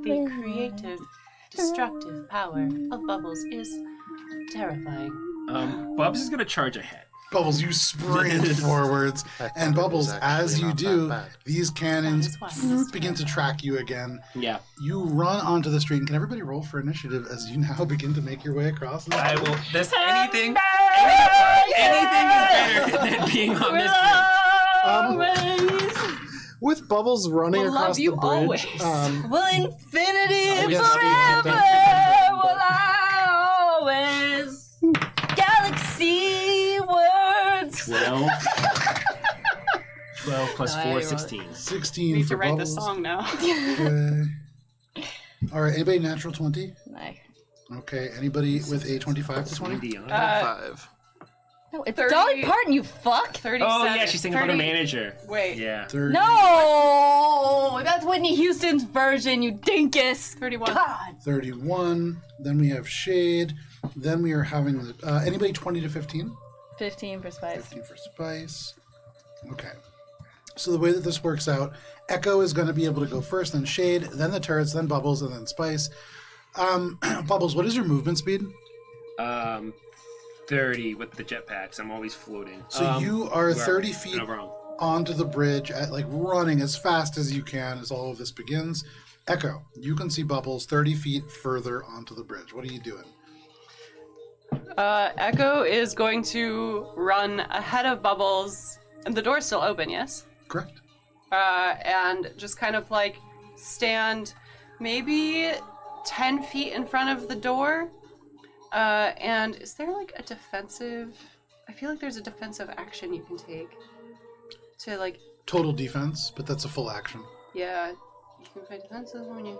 the creative, destructive power of Bubbles is terrifying. Bubs is gonna charge ahead. Bubbles, you sprint forwards, and Bubbles, as you do, these cannons begin to track you again. Yeah. You run onto the street, and can everybody roll for initiative as you now begin to make your way across the I will. Anything is better than being on this bridge. With Bubbles running We'll across love you the bridge, always. Will infinity yes, forever will I always galaxy words. 12 plus No, 4, I 16. 16 Need for to write Bubbles. the song now. Okay. All right, anybody natural 20? No, Okay, anybody with a 25 to 20? 5. it's 30 Dolly Parton, you fuck. 37. Oh yeah, she's thinking about her 30 manager. Wait. Yeah. 30. No, that's Whitney Houston's version, you dinkus. 31. God. 31. Then we have Shade. Then we are having the, anybody 20 to 15? 15 for Spice. 15 for Spice. Okay. So the way that this works out, Echo is going to be able to go first, then Shade, then the turrets, then Bubbles, and then Spice. Bubbles, what is your movement speed? 30 with the jetpacks. I'm always floating. So you are 30 feet No, wrong. onto the bridge, at, like running as fast as you can as all of this begins. Echo, you can see Bubbles 30 feet further onto the bridge. What are you doing? Echo is going to run ahead of Bubbles, and the door's still open, yes? Correct. And just kind of like stand maybe 10 feet in front of the door. And is there like a defensive... I feel like there's a defensive action you can take to like... Total defense, but that's a full action. Yeah, you can fight defensive when you...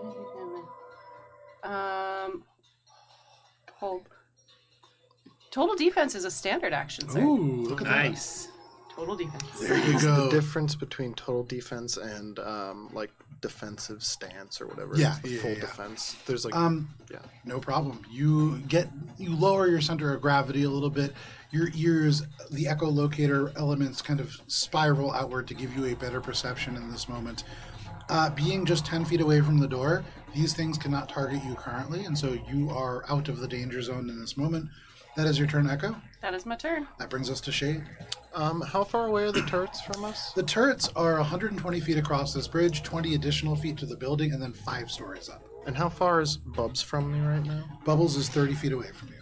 Total defense is a standard action, sir. Ooh, look at Nice. Total defense. that. There you What's go. the difference between total defense and like defensive stance or whatever? Yeah, it's the yeah, full yeah. defense. There's like yeah. No problem. You lower your center of gravity a little bit. Your ears, the echolocator elements kind of spiral outward to give you a better perception in this moment. Being just 10 feet away from the door, these things cannot target you currently, and so you are out of the danger zone in this moment. That is your turn, Echo. That is my turn. That brings us to Shade. How far away are the turrets from us? The turrets are 120 feet across this bridge, 20 additional feet to the building, and then 5 stories up. And how far is Bubs from me right now? Bubbles is 30 feet away from you.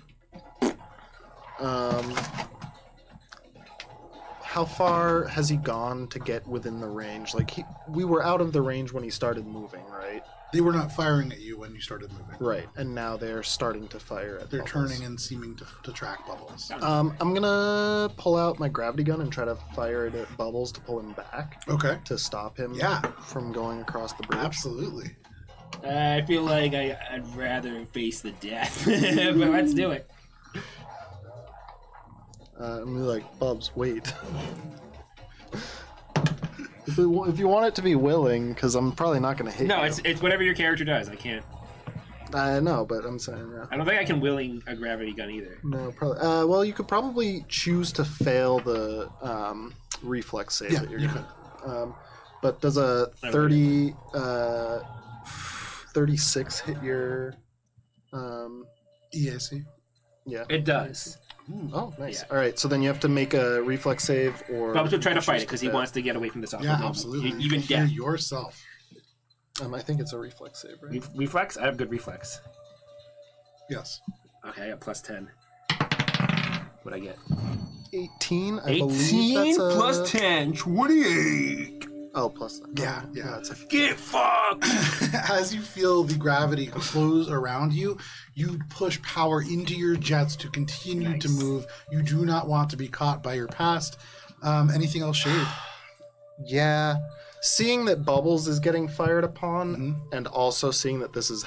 How far has he gone to get within the range? Like we were out of the range when he started moving, right? They were not firing at you when you started moving. Right, and now they're starting to fire at They're Bubbles. turning and seeming to track Bubbles. I'm gonna pull out my gravity gun and try to fire it at Bubbles to pull him back Okay. to stop him Yeah. from going across the bridge. Absolutely. I feel like I'd rather face the death, but let's do it. I'm gonna be like, Bubs, wait. If you want it to be willing, because I'm probably not gonna hit No, you. it's whatever your character does. I can't. I know, but I'm saying I don't think I can willing a gravity gun either. no. Probably. Well, you could probably choose to fail the reflex save Yeah, that you're you gonna. But does a 36 hit your? EAC. Yeah. It does. Oh, nice. Yeah. All right, so then you have to make a reflex save or... Bubs will try to fight it choose because he to- wants to get away from this awful Yeah, moment. absolutely. Even you hear death. yourself. I think it's a reflex save, right? Reflex? I have good reflex. Yes. Okay, I got plus 10. What'd I get? 18, I 18 believe that's a... plus 10, 28. Oh, plus... Yeah. That's a... Get fucked! As you feel the gravity close around you, you push power into your jets to continue to move. You do not want to be caught by your past. Anything else, Shade? Yeah. Seeing that Bubbles is getting fired upon, Mhm. and also seeing that this is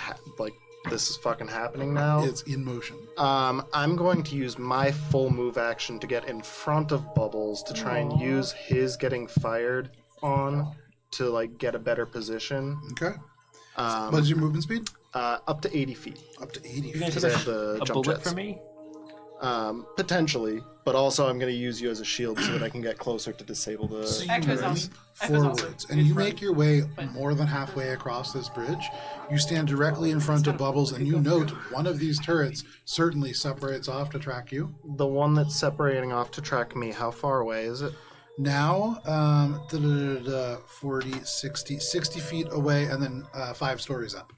this is fucking happening now. It's in motion. I'm going to use my full move action to get in front of Bubbles to try and use his getting fired on to like get a better position. Okay. What is your movement speed? Up to 80 feet. Up to 80 You gonna feet. Because I have the a jump bullet jets. for me? Potentially, but also I'm going to use you as a shield so that I can get closer to disable the... So you Echo's leap awesome. Echo's awesome. forwards, and you make your way more than halfway across this bridge. You stand directly in front of Bubbles, and you note one of these turrets certainly separates off to track you. The one that's separating off to track me, how far away is it? Now, 40, 60 feet away, and then 5 stories up.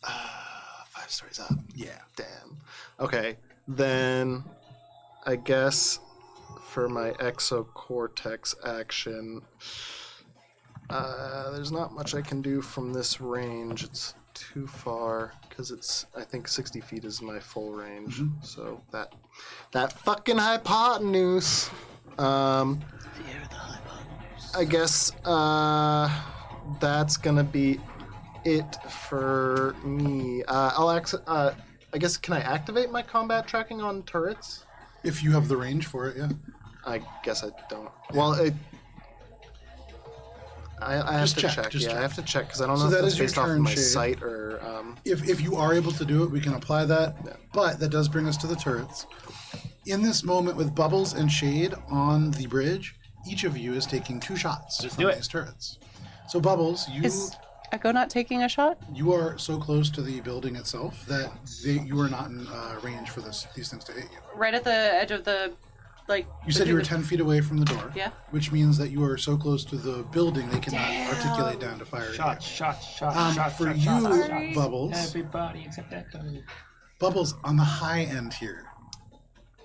5 stories up. Yeah. Damn. Okay, then I guess for my exocortex action, there's not much I can do from this range. It's too far because it's, I think 60 feet is my full range. So that fucking hypotenuse. I guess that's gonna be it for me. I guess, can I activate my combat tracking on turrets? If you have the range for it, yeah. I guess I don't. Well, I have Just to check, check. just Yeah, check. I have to check because I don't So know that if that's is your based off of turn, my Shade. sight or. If you are able to do it, we can apply that. Yeah. But that does bring us to the turrets. In this moment, with Bubbles and Shade on the bridge, each of you is taking 2 shots from do it. these turrets. So Bubbles, Is Echo not taking a shot? you are so close to the building itself that you are not in range for these things to hit you. Right at the edge of the, like... You said you were 10 feet away from the door. Yeah. Which means that you are so close to the building they cannot articulate down to fire at Shots, you. shots, shots, For shots, you, shots, Sorry. Bubbles, Everybody except that guy. Bubbles on the high end here.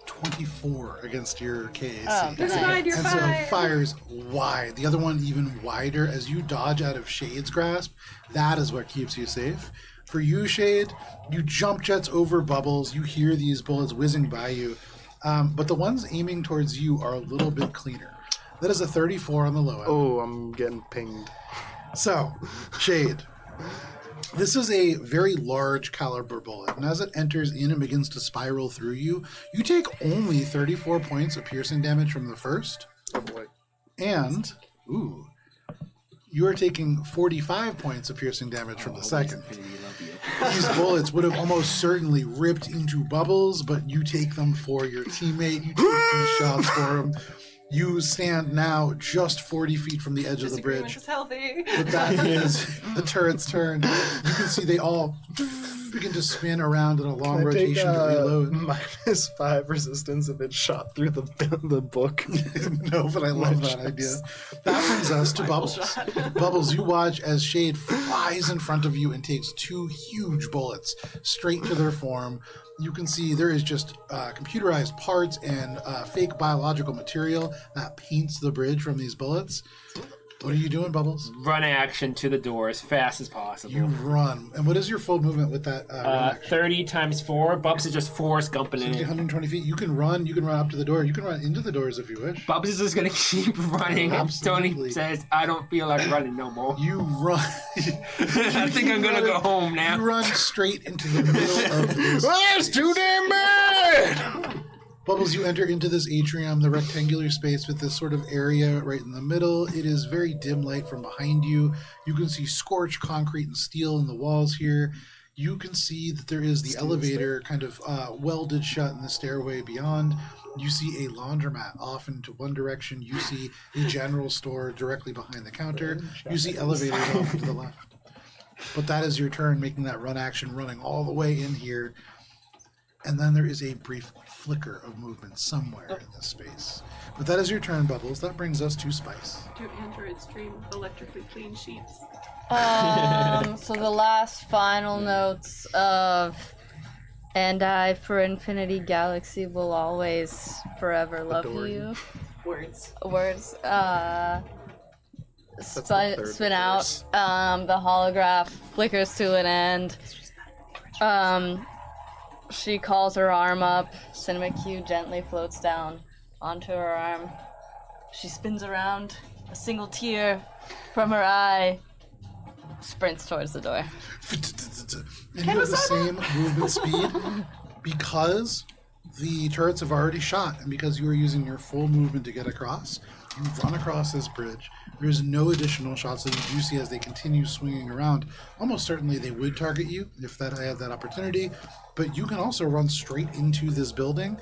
24 against your KAC. Oh, It's fine, you're and fine. so fires wide. The other one even wider as you dodge out of Shade's grasp. That is what keeps you safe. For you, Shade, you jump jets over Bubbles. You hear these bullets whizzing by you. But the ones aiming towards you are a little bit cleaner. That is a 34 on the low end. Oh, I'm getting pinged. So, Shade. This is a very large caliber bullet, and as it enters in and begins to spiral through you, you take only 34 points of piercing damage from the first, Oh boy. and, you are taking 45 points of piercing damage from the second. These bullets would have almost certainly ripped into Bubbles, but you take them for your teammate, you take these shots for him. You stand now just 40 feet from the edge of the Disagreement bridge. is healthy. But that is the turret's turn. You can see they all begin to spin around in a long Can I take, rotation to reload. -5 resistance if it's shot through the book. No, but I love that idea. That brings us to Bubbles. Bubbles, you watch as Shade flies in front of you and takes 2 huge bullets straight to their form. You can see there is just computerized parts and fake biological material that paints the bridge from these bullets. What are you doing, Bubbles? Run action to the door as fast as possible. You run. And what is your full movement with that run action? 30 times 4. Bubs is just force gumping So in. 120 feet. You can run up to the door. You can run into the doors if you wish. Bubs is just gonna keep running. Absolutely. Tony says, I don't feel like running no more. You run. I think I'm gonna go home now. You run straight into the middle of this. That's too damn bad! Bubbles, you enter into this atrium, the rectangular space with this sort of area right in the middle. It is very dim light from behind you. You can see scorched concrete and steel in the walls here. You can see that there is the elevator kind of welded shut in the stairway beyond. You see a laundromat off into one direction. You see a general store directly behind the counter. You see elevators off to the left. But that is your turn, making that run action, running all the way in here. and then there is a brief flicker of movement somewhere in this space. But that is your turn, Bubbles. That brings us to Spice. Do androids dream of electrically clean sheets? So the last final notes of "And I, for Infinity Galaxy, will always forever love Adore you." Words. Words. the third Spin out. verse. The holograph flickers to an end. She calls her arm up. Cinema Q gently floats down onto her arm. She spins around. A single tear from her eye. Sprints towards the door. And you have the same movement speed because the turrets have already shot, and because you are using your full movement to get across, you run across this bridge. There's no additional shots that you do see as they continue swinging around. Almost certainly they would target you if I had that opportunity, but you can also run straight into this building.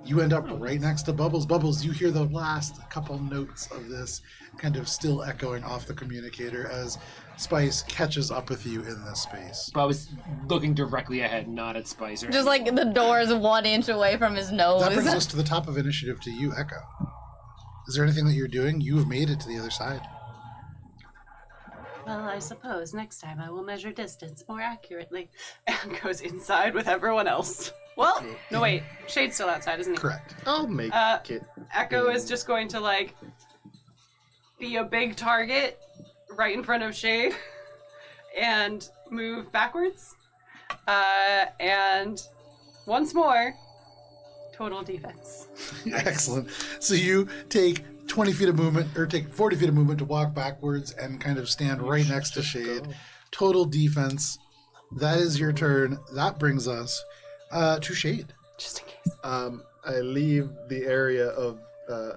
You end up right next to Bubbles. Bubbles, you hear the last couple notes of this kind of still echoing off the communicator as Spice catches up with you in this space. But I was looking directly ahead, not at Spicer. Just like the door is 1 inch away from his nose. That brings us to the top of initiative to you, Echo. Is there anything that you're doing? You have made it to the other side. Well, I suppose next time I will measure distance more accurately. And goes inside with everyone else. Well, no wait. Shade's still outside, isn't he? Correct. I'll make it. Echo is just going to, like, be a big target right in front of Shade and move backwards. And once more, total defense. Excellent. So you take 20 feet of movement, or take 40 feet of movement to walk backwards and kind of stand right next to Shade. Total defense. That is your turn. That brings us to Shade. Just in case. I leave the area of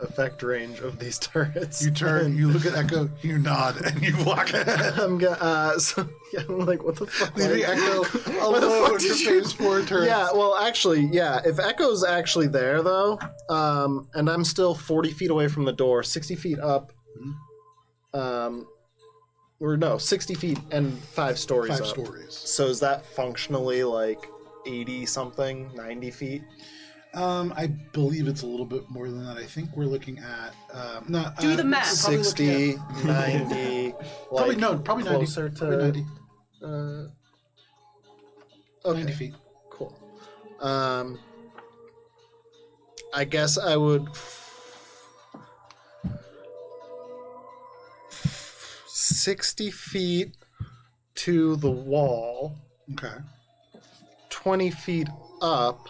effect range of these turrets. You turn, you look at Echo, you nod, and you walk ahead. I'm like, what the fuck? Leaving Echo What the fuck alone to did you- face 4 turrets. Yeah, well, actually, yeah. If Echo's actually there, though, and I'm still 40 feet away from the door, 60 feet up, or no, 60 feet and 5 stories 5 up. stories. So is that functionally like 80-something, 90 feet? I believe it's a little bit more than that. I think we're looking at Do the math. probably looking 60, at- 90, Probably like, probably 90. closer to Probably 90. Okay. 90 feet. Cool. I guess I would 60 feet to the wall, Okay. 20 feet up,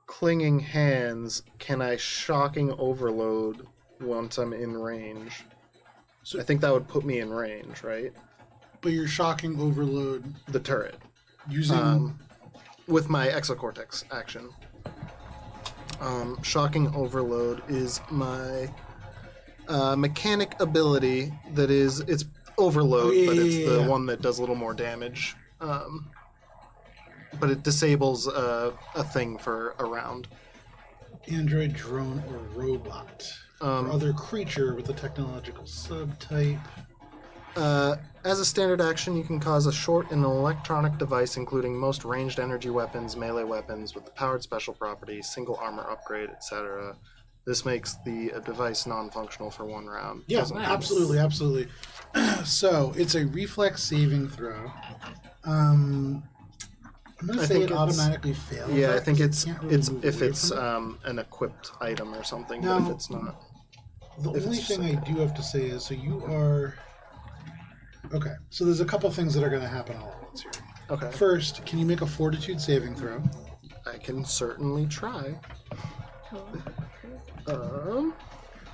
clinging hands. Can I shocking overload once I'm in range? So- I think that would put me in range, right? But you're shocking overload The turret. using With my exocortex action. Shocking overload is my mechanic ability that is, it's overload, but it's the one that does a little more damage. But it disables a thing for a round. android, drone, or robot. Or other creature with a technological subtype. As a standard action, you can cause a short in an electronic device, including most ranged energy weapons, melee weapons with the powered special property, single armor upgrade, etc. This makes the device non-functional for 1 round. Yeah, Doesn't- absolutely. So it's a reflex saving throw. I'm gonna I say think it it's- automatically fails. Yeah, I that think 'cause it's you can't really move if away it's from an equipped item or something, No. but if it's not. it. The if only it's thing just I do have to say is, so you are. Okay, so there's a couple things that are going to happen all at once here. Okay. First, can you make a fortitude saving throw? I can certainly try.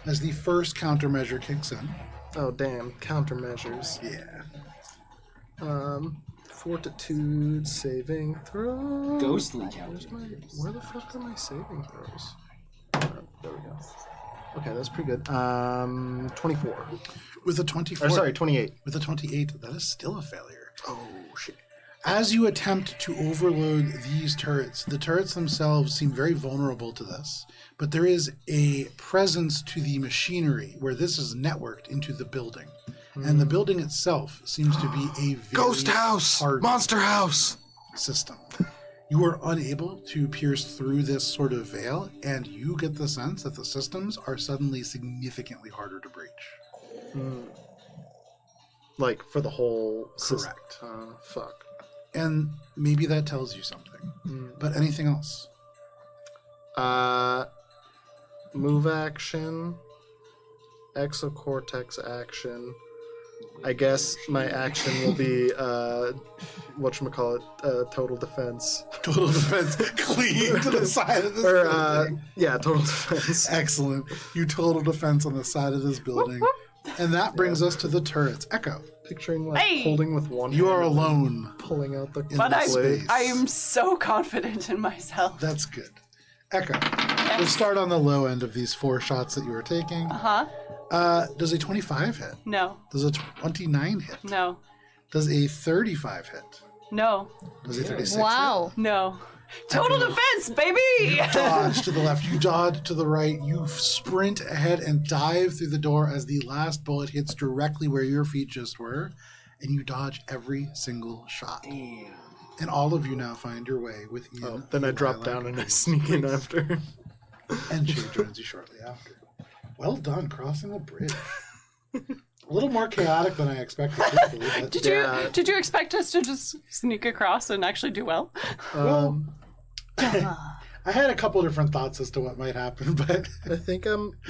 As the first countermeasure kicks in. Oh damn, countermeasures. Yeah. Fortitude saving throw. Ghostly Where the fuck are my saving throws? There we go. Okay, that's pretty good. 24. With a 24. Or sorry, 28. With a 28, that is still a failure. Oh shit. As you attempt to overload these turrets, the turrets themselves seem very vulnerable to this, but there is a presence to the machinery where this is networked into the building. And the building itself seems to be a very Ghost house! hard Monster house! system. You are unable to pierce through this sort of veil, and you get the sense that the systems are suddenly significantly harder to breach. Like for the whole Correct. Fuck. And maybe that tells you something. But anything else? Move action, exocortex action. I guess my action will be whatchamacallit, total defense. Total defense, clean to the side of this building. Yeah, total defense. Excellent. You total defense on the side of this building. And that brings us to the turrets. Echo, Picturing like Hey! holding with one you hand are and alone. pulling out the In But this space. I am so confident in myself. That's good. Echo, we'll start on the low end of these 4 shots that you are taking. Uh-huh. Does a 25 hit? No. Does a 29 hit? No. Does a 35 hit? No. Does a 36 Wow. No. Total defense, baby! hit? Dodge to the left, you dodge to the right, you sprint ahead and dive through the door as the last bullet hits directly where your feet just were, and you dodge every single shot. Damn. And all of you now find your way within. Oh, then I the drop lilac down and I sneak in after. And Jay joins you shortly after. Well done, crossing the bridge. A little more chaotic than I expected. Truthfully, but Did you expect us to just sneak across and actually do well? I had a couple different thoughts as to what might happen, but I think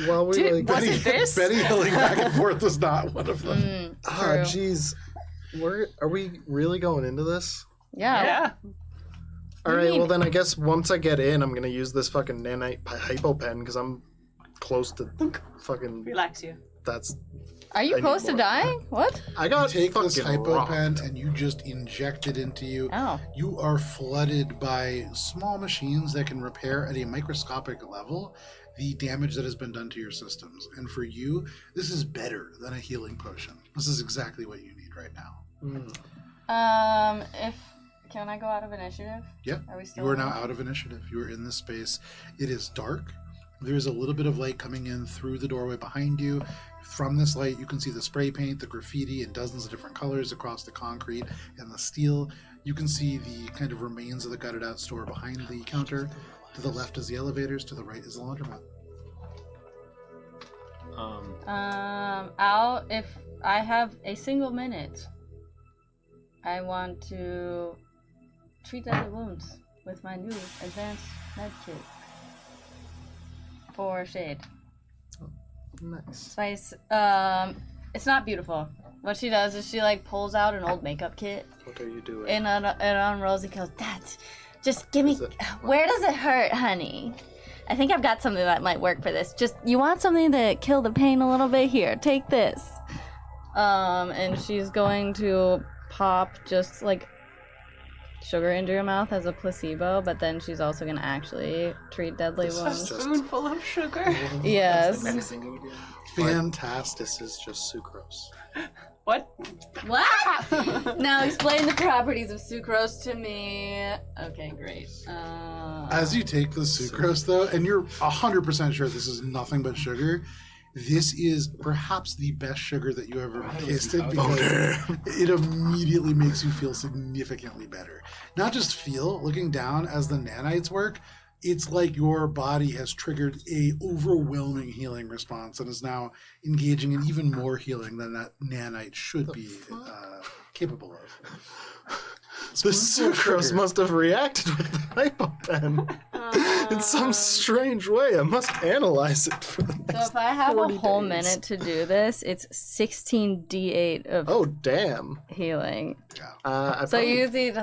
while we Did- like was it this? Betty hilling back and forth was not one of them. True. jeez, are we really going into this? Yeah. Yeah. All right, mean- well then I guess once I get in, I'm gonna use this fucking nanite hypopen because I'm close to fucking. Relax you. That's. Are you I need close to more. dying? What? I You got take this fucking rocked. hypopen and you just inject it into you. Oh. You are flooded by small machines that can repair at a microscopic level the damage that has been done to your systems. And for you, this is better than a healing potion. This is exactly what you need right now. Can I go out of initiative? Yeah, Are we still you are now on? out of initiative. You are in this space. It is dark. There is a little bit of light coming in through the doorway behind you. From this light, you can see the spray paint, the graffiti, and dozens of different colors across the concrete and the steel. You can see the kind of remains of the gutted out store behind the counter. To the left is the elevators. To the right is the laundromat. If I have a single minute, I want to treat deadly wounds with my new advanced med kit. For Shade. Nice. Spice. It's not beautiful. What she does is she like pulls out an old makeup kit What are you doing? and unrolls it. Goes, Dad, just give me. Where does it hurt, honey? I think I've got something that might work for this. Just you want something to kill the pain a little bit? Here, take this. And she's going to pop just like sugar into your mouth as a placebo, but then she's also gonna actually treat deadly A wounds. spoonful of sugar. Yes. Medicine go down. Fantastic. This is just sucrose. What? What? Now explain the properties of sucrose to me. Okay, great. As you take the sucrose, though, and you're 100% sure this is nothing but sugar, this is perhaps the best sugar that you ever tasted because it immediately makes you feel significantly better. Not just feel, looking down as the nanites work, it's like your body has triggered a overwhelming healing response and is now engaging in even more healing than that nanite should be capable of. The sucrose must have reacted with the hypopen in some strange way. I must analyze it for the So next if I have a 40 whole days. minute to do this, it's 16 d8 of Oh, damn. healing. I So probably- you use these.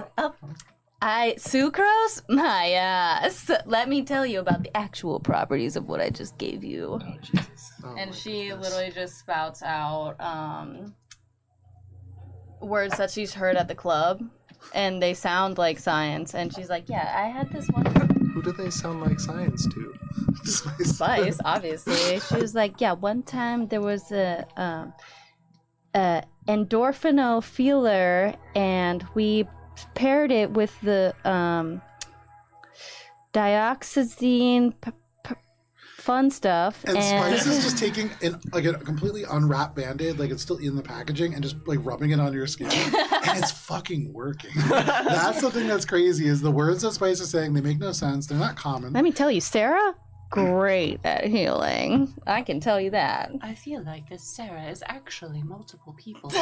Sucrose? My ass. Let me tell you about the actual properties of what I just gave you. Oh, Jesus. Oh And my she goodness. literally just spouts out words that she's heard at the club, and they sound like science. And she's like, "Yeah, I had this one Who do they sound like science to? spice, obviously." She was like, "Yeah, one time there was a endorphino feeler, and we paired it with the dioxazine fun stuff. And Spice is just taking a completely unwrapped Band-Aid, like it's still in the packaging, and just like rubbing it on your skin. And it's fucking working. That's the thing that's crazy, is the words that Spice is saying, they make no sense. They're not common. Let me tell you, Sarah, great at healing. I can tell you that. I feel like this Sarah is actually multiple people.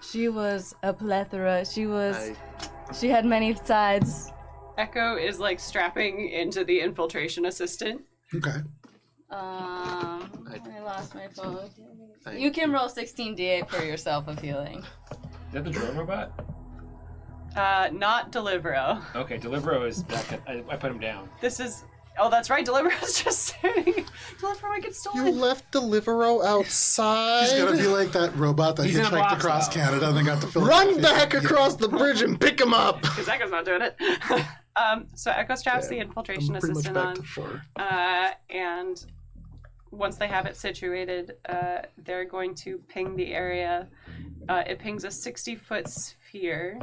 She was a plethora. She had many sides. Echo is like strapping into the infiltration assistant. Okay. I lost my phone. You can roll 16d8 for yourself of healing. Is that the drone robot? Not Delivero. Okay, Delivero is back. I put him down. This is. Oh, that's right. Delivero's just saying. Delivero might get You stolen. left Deliveroo outside. He's gonna be like that robot that He's in a hitchhiked box across now. Canada and then got to Run back across the bridge and pick him up. Because Echo's not doing it. So Echo straps the infiltration I'm pretty much assistant back on. to shore. And once they have it situated, they're going to ping the area. It pings a 60-foot sphere.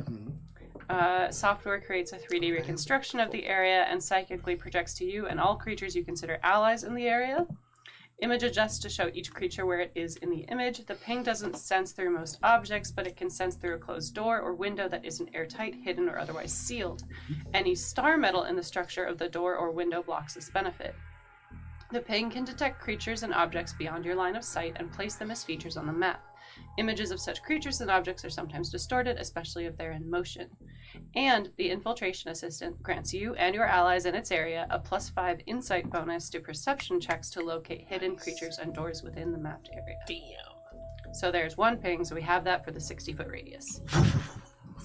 Software creates a 3D reconstruction of the area and psychically projects to you and all creatures you consider allies in the area. Image adjusts to show each creature where it is in the image. The ping doesn't sense through most objects, but it can sense through a closed door or window that isn't airtight, hidden, or otherwise sealed. Any star metal in the structure of the door or window blocks this benefit. The ping can detect creatures and objects beyond your line of sight and place them as features on the map. Images of such creatures and objects are sometimes distorted, especially if they're in motion. And the infiltration assistant grants you and your allies in its area a +5 insight bonus to perception checks to locate hidden creatures and doors within the mapped area. Damn. So there's one ping, so we have that for the 60-foot radius.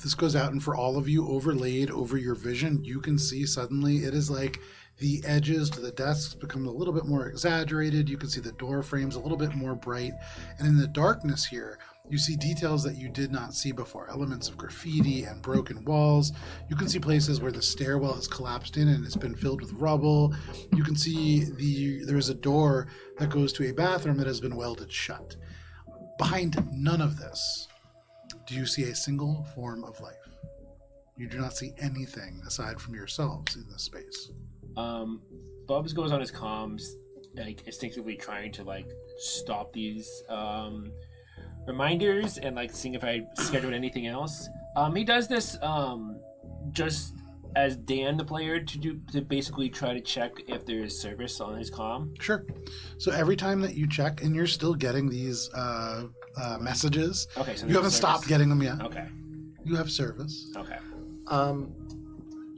This goes out, and for all of you, overlaid over your vision, you can see suddenly it is like the edges to the desks become a little bit more exaggerated. You can see the door frames a little bit more bright. And in the darkness here, you see details that you did not see before. Elements of graffiti and broken walls. You can see places where the stairwell has collapsed in and it's been filled with rubble. You can see there is a door that goes to a bathroom that has been welded shut. Behind none of this do you see a single form of life. You do not see anything aside from yourselves in this space. Bubs goes on his comms, like instinctively trying to like stop these reminders and like seeing if I scheduled anything else. He does this just as Dan, the player, to basically try to check if there is service on his comm. Sure. So every time that you check, and you're still getting these messages, Okay, so you haven't stopped getting them yet. Okay. You have service. Okay.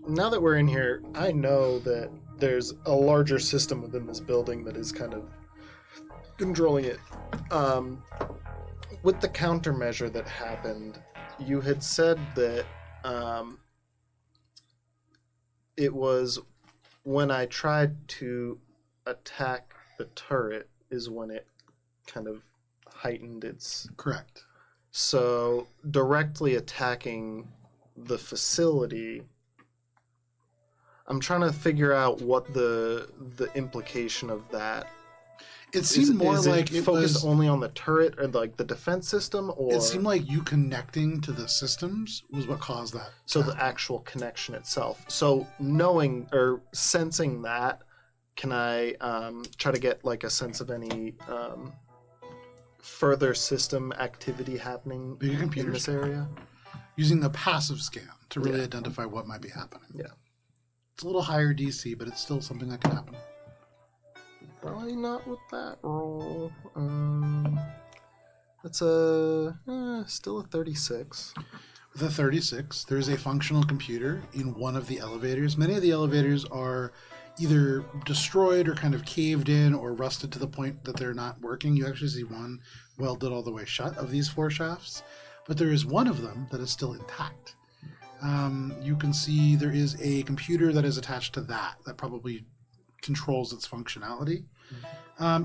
Now that we're in here, I know that there's a larger system within this building that is kind of controlling it. With the countermeasure that happened, you had said that it was when I tried to attack the turret is when it kind of heightened its... Correct. So directly attacking the facility, I'm trying to figure out what the implication of that. It seemed more like it focused only on the turret or like the defense system, or it seemed like you connecting to the systems was what caused that. so the actual connection itself. So knowing or sensing that, can I try to get like a sense of any further system activity happening Bigger in computers. this area? Using the passive scan to really Yeah. identify what might be happening. Yeah. It's a little higher DC, but it's still something that can happen. Probably not with that roll. That's still a 36. With a 36, there's a functional computer in one of the elevators. Many of the elevators are either destroyed or kind of caved in or rusted to the point that they're not working. You actually see one welded all the way shut of these 4 shafts, but there is one of them that is still intact. You can see there is a computer that is attached to that probably controls its functionality.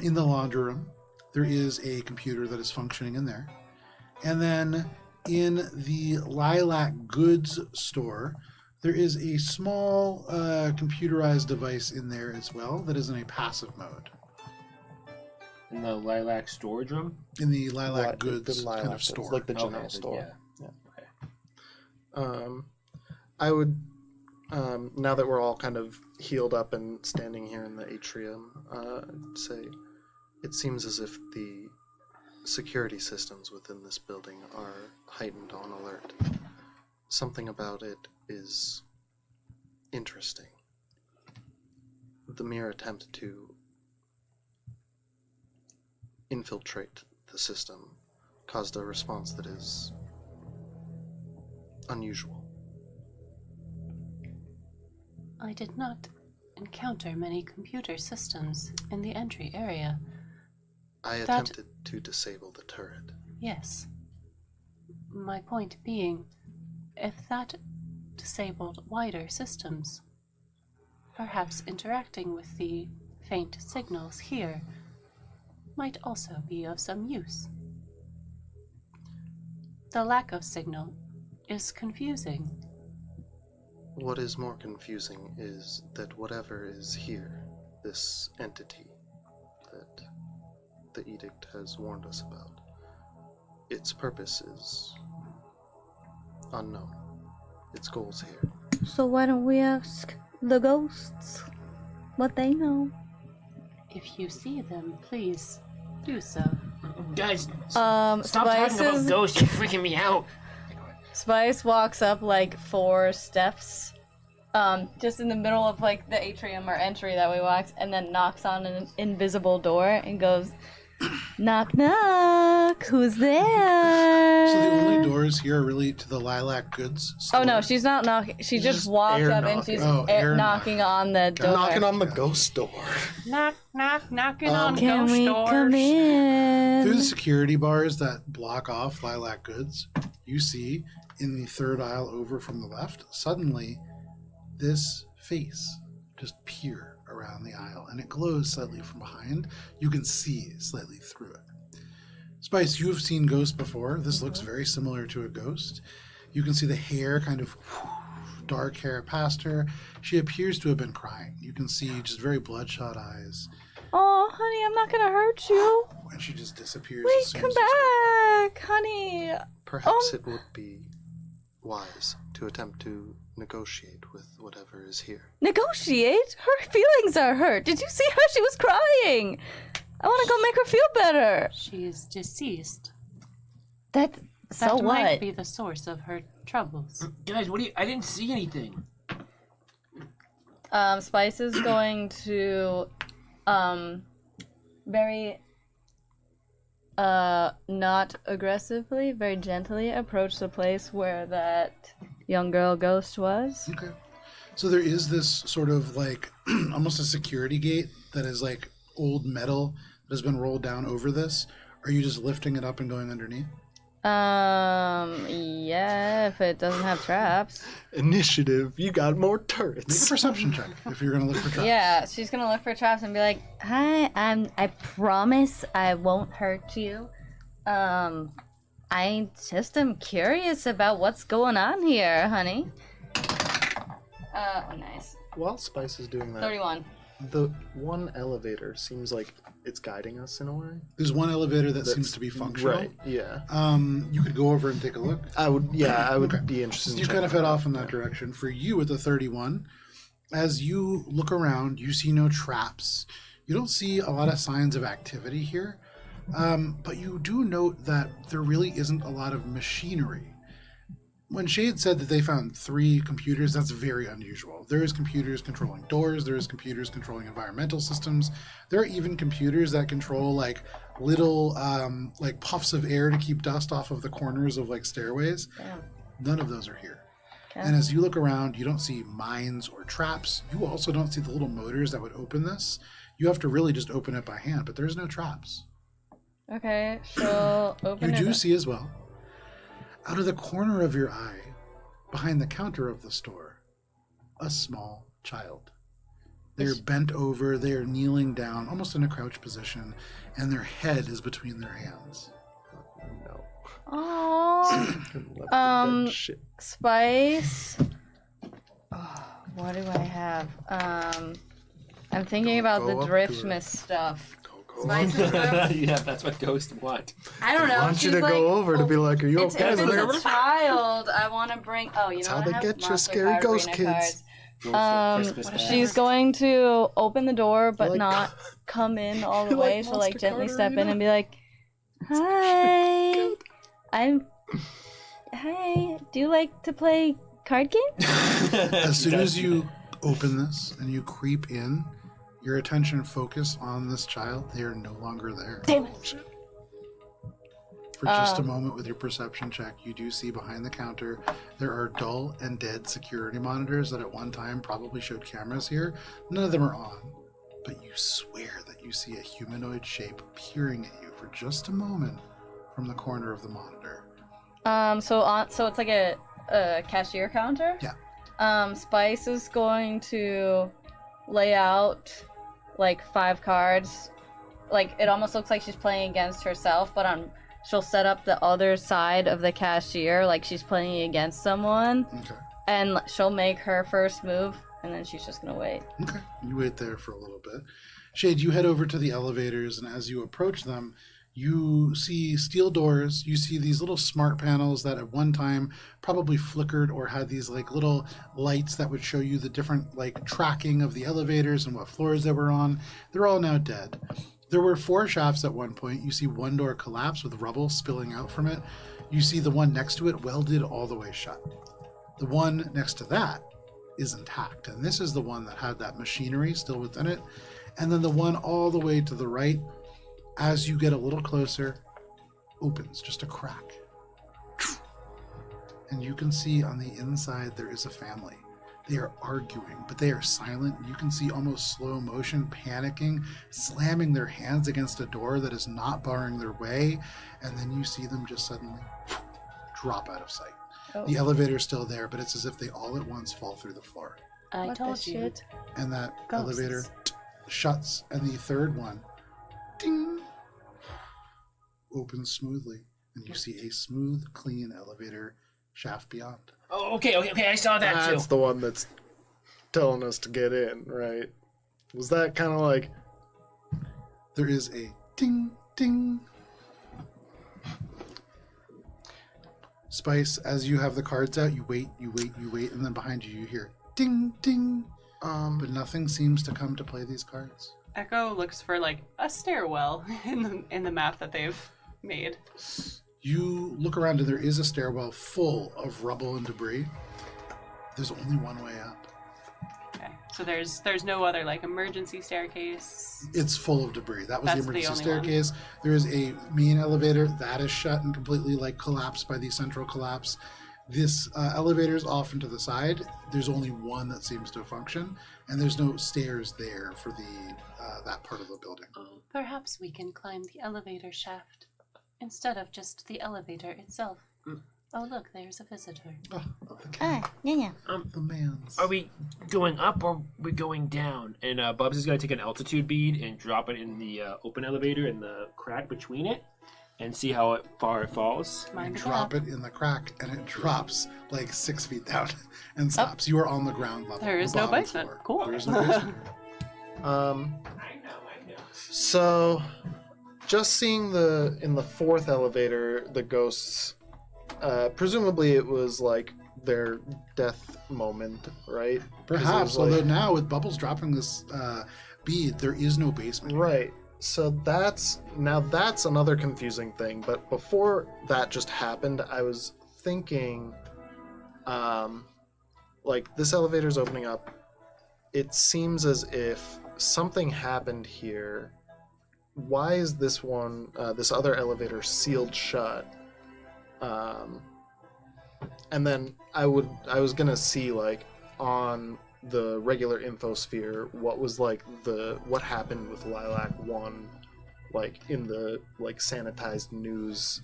In the laundry room, there is a computer that is functioning in there. And then in the Lilac Goods store, there is a small computerized device in there as well that is in a passive mode. In the Lilac storage room? In the Lilac The Goods Lilac kind of Goods, store. like the Okay, general store. yeah. I would Now that we're all kind of healed up and standing here in the atrium, I'd say it seems as if the security systems within this building are heightened on alert. Something about it is interesting. The mere attempt to infiltrate the system caused a response that is unusual. I did not encounter many computer systems in the entry area. I attempted to disable the turret. Yes. My point being, if that disabled wider systems, perhaps interacting with the faint signals here might also be of some use. The lack of signal is confusing. What is more confusing is that whatever is here, this entity that the edict has warned us about, its purpose is unknown. Its goals here. So why don't we ask the ghosts what they know? If you see them, please do so. Guys, stop Spice talking about ghosts. You're freaking me out. Spice walks up like 4 steps, just in the middle of like the atrium or entry that we walked, and then knocks on an invisible door and goes, "Knock, knock. Who's there?" So the only doors here are really to the Lilac Goods store. Oh no, she's not knocking. She just just walked air up and knocking. she's Oh, air knocking on the door. Knocking on the ghost door. Knock, knock, knocking on Can ghost we doors. come in? Through the security bars that block off Lilac Goods, you see in the third aisle over from the left, suddenly this face just peer around the aisle, and it glows slightly from behind. You can see slightly through it. Spice, you've seen ghosts before. This looks very similar to a ghost. You can see the hair kind of dark hair past her. She appears to have been crying. You can see just very bloodshot eyes, Oh, honey, I'm not gonna hurt you. and she just disappears. Wait, as soon come as you start. back, honey. Perhaps it would be wise to attempt to negotiate with whatever is here. Negotiate? Her feelings are hurt. Did you see her? She was crying. I want to go make her feel better. She is deceased. That. So That might what? be the source of her troubles. Guys, what do you? I didn't see anything. Spice is going to, very, not aggressively, very gently approach the place where that young girl ghost was. Okay. So there is this sort of like almost a security gate that is like old metal that has been rolled down over this. Are you just lifting it up and going underneath? Yeah, if it doesn't have traps. Initiative, you got more Make a turrets. perception check if you're going to look for traps. Yeah, she's gonna look for traps and be like, "Hi, I promise I won't hurt you. I just am curious about what's going on here, honey." Nice. While Spice is doing that, 31. the one elevator seems like it's guiding us in a way. There's one elevator that That's- seems to be functional. Right, yeah. You could go over and take a look. I would Okay. be interested So in you checking kind of head that off out. in that direction. For you at the 31, as you look around, you see no traps. You don't see a lot of signs of activity here, but you do note that there really isn't a lot of machinery. When Shade said that they found 3 computers, that's very unusual. There is computers controlling doors, there is computers controlling environmental systems, there are even computers that control like little like puffs of air to keep dust off of the corners of like stairways. Damn. None of those are here. Okay. And as you look around, you don't see mines or traps. You also don't see the little motors that would open this. You have to really just open it by hand, but there's no traps. Okay, she'll open You it. do up. see as well, out of the corner of your eye, behind the counter of the store, a small child. They're bent over, they are kneeling down, almost in a crouch position, and their head is between their hands. No. Aww. Shit. Spice. Oh, what do I have? I'm thinking about Go the up to Driftmas stuff. Go Spice is gonna- Yeah, that's what ghosts want. I don't know. I want you she's to like, go over to be like, are you It's, okay? if They're it's like, a child, I want to bring. Oh, you know how what? they I have get your monster scary card ghost arena kids. cards. Christmas She's going to open the door, but Like- not come in all the You're like way. She'll like Monster gently Carter, step you in know? and be like, "Hi, Hi. Do you like to play card games?" As soon as you open this and you creep in, your attention focus on this child, they are no longer there. Damn it! For just a moment with your perception check, you do see behind the counter there are dull and dead security monitors that at one time probably showed cameras here. None of them are on, but you swear that you see a humanoid shape peering at you for just a moment from the corner of the monitor. So it's like a cashier counter. Yeah. Spice is going to lay out like 5 cards. Like it almost looks like she's playing against herself, but she'll set up the other side of the cashier like she's playing against someone, Okay. and she'll make her first move, and then she's just gonna wait. Okay. You wait there for a little bit. Shade, you head over to the elevators, and as you approach them, you see steel doors. You see these little smart panels that at one time probably flickered or had these like little lights that would show you the different like tracking of the elevators and what floors they were on. They're all now dead. There were 4 shafts at one point. You see one door collapse with rubble spilling out from it. You see the one next to it welded all the way shut. The one next to that is intact, and this is the one that had that machinery still within it. And then the one all the way to the right, as you get a little closer, opens just a crack. And you can see on the inside there is a family. They are arguing, but they are silent. You can see almost slow motion, panicking, slamming their hands against a door that is not barring their way. And then you see them just suddenly drop out of sight. Oh. The elevator is still there, but it's as if they all at once fall through the floor. I What the told you. shit? And that Ghosts. elevator shuts, and the third one, ding, opens smoothly. And you see a smooth, clean elevator shaft beyond. Oh, okay, I saw that That's too. the one that's telling us to get in, right? Was that kind of like... There is a ding, ding. Spice, as you have the cards out, you wait, and then behind you hear ding, ding. But nothing seems to come to play these cards. Echo looks for like a stairwell in the map that they've made. You look around and there is a stairwell full of rubble and debris. There's only one way up. Okay, so there's no other like emergency staircase. It's full of debris. That was That's the the emergency only one. staircase. There is a main elevator that is shut and completely like collapsed by the central collapse. This elevator is off and to the side. There's only one that seems to function, and there's no stairs there for the that part of the building. Perhaps we can climb the elevator shaft instead of just the elevator itself. Oh, look, there's a visitor. Oh, okay. Yeah. The man's. Are we going up or are we going down? And Bubs is going to take an altitude bead and drop it in the open elevator in the crack between it and see how far it falls. You Mind the drop gap. it in the crack, and it drops like 6 feet down and stops. You are on the ground level. There is the no bottom basement. floor. Cool. There is no basement. I know. So, just seeing in the 4th elevator, the ghosts, presumably it was like their death moment, right? 'Cause it Perhaps, was like- although now with Bubbles dropping this bead, there is no basement. Right. So that's another confusing thing. But before that just happened, I was thinking, like this elevator's opening up. It seems as if something happened here. Why is this other elevator sealed shut? And then I was gonna see like on the regular infosphere what happened with Lilac 1, like in the like sanitized news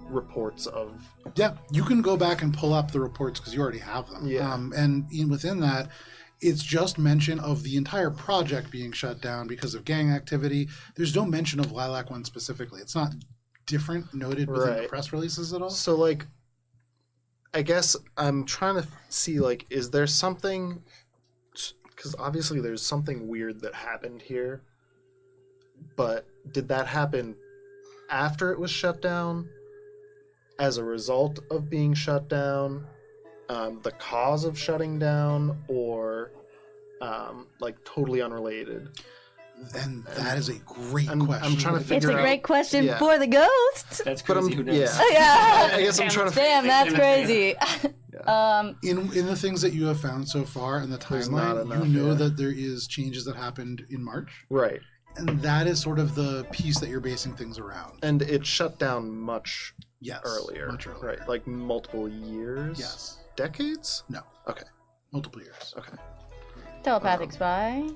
reports of. Yeah, you can go back and pull up the reports because you already have them. Yeah. Within that, it's just mention of the entire project being shut down because of gang activity. There's no mention of Lilac 1 specifically. It's not different noted within the Right. press releases at all. So like, I guess I'm trying to see like, is there something? Because obviously there's something weird that happened here. But did that happen after it was shut down? As a result of being shut down? the cause of shutting down, or like totally unrelated? And that is a great I'm question. trying to It's figure a out. great question yeah. for the ghost. That's But crazy. Who knows? yeah. Yeah. I guess I'm trying to. Damn, that's crazy. In the things that you have found so far in the There's not timeline, enough, you know yeah. that there is changes that happened in March, Right, and that is sort of the piece that you're basing things around. and it shut down much Yes, earlier. much earlier. Right, like multiple years. Yes, Decades. no, Okay. multiple years. Okay. Telepathic spy.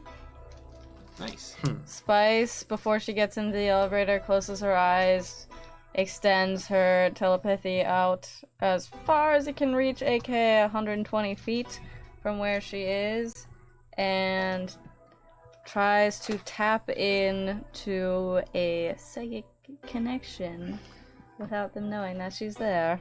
Nice. Spice, before she gets into the elevator, closes her eyes, extends her telepathy out as far as it can reach, aka 120 feet from where she is, and tries to tap in to a psychic connection without them knowing that she's there.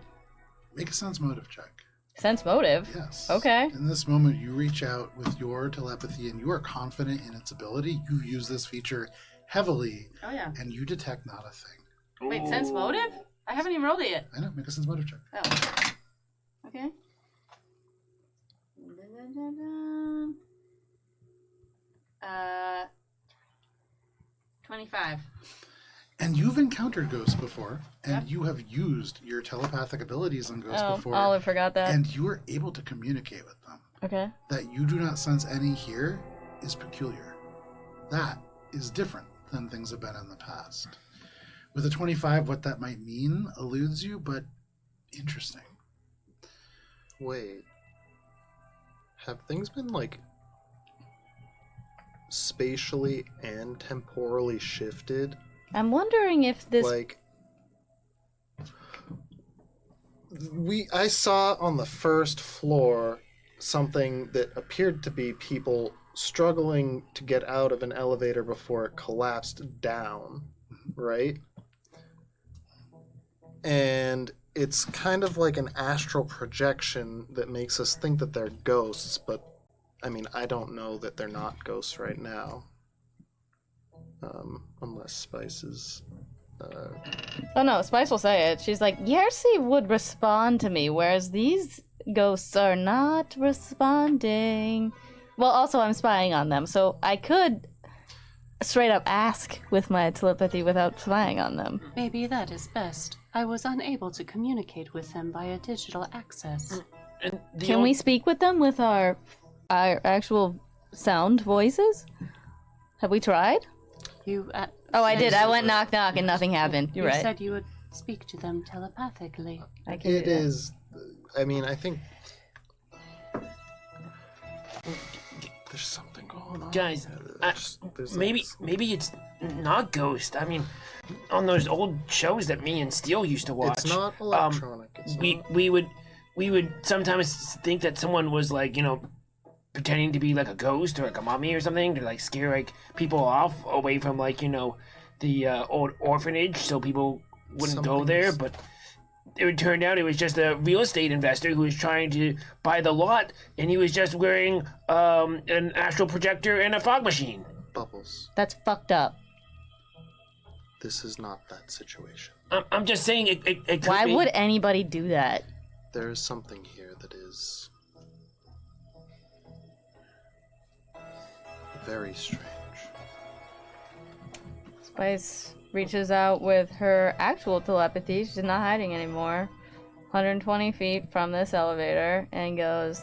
Make a sense motive check. Sense motive. Yes. Okay. In this moment, you reach out with your telepathy, and you are confident in its ability. You use this feature heavily, Oh yeah. and you detect not a thing. Wait, sense motive? I haven't even rolled it yet. I know. Make a sense motive check. Oh. Okay. 25. And you've encountered ghosts before, and you have used your telepathic abilities on ghosts Oh, before, Olive forgot that. and you are able to communicate with them. Okay. That you do not sense any here is peculiar. That is different than things have been in the past. With a 25, what that might mean eludes you, but interesting. Wait. Have things been like spatially and temporally shifted? I'm wondering if this. Like I saw on the first floor something that appeared to be people struggling to get out of an elevator before it collapsed down, right? And it's kind of like an astral projection that makes us think that they're ghosts, but I mean, I don't know that they're not ghosts right now. Unless Spice is... Oh no, Spice will say it. She's like, Yersi would respond to me, whereas these ghosts are not responding. Well, also I'm spying on them, so I could straight up ask with my telepathy without spying on them. Maybe that is best. I was unable to communicate with them via digital access. And Can we speak with them with our actual sound voices? Have we tried? You. Oh, I did. I went knock knock and nothing happened. You're You right. said you would speak to them telepathically. I can do It that. is... I mean, I think... There's something going on. Guys, There's maybe it's not Ghost. I mean, on those old shows that me and Steele used to watch, It's not electronic. It's not... we would sometimes think that someone was like, you know, pretending to be like a ghost or like a mummy or something to like scare like people off away from like, you know, the old orphanage so people wouldn't go there. But it turned out it was just a real estate investor who was trying to buy the lot, and he was just wearing an astral projector and a fog machine. Bubbles. That's fucked up. This is not that situation. I'm just saying it could Why be. would anybody do that? There is something here that is... very strange. Spice reaches out with her actual telepathy. She's not hiding anymore. 120 feet from this elevator and goes,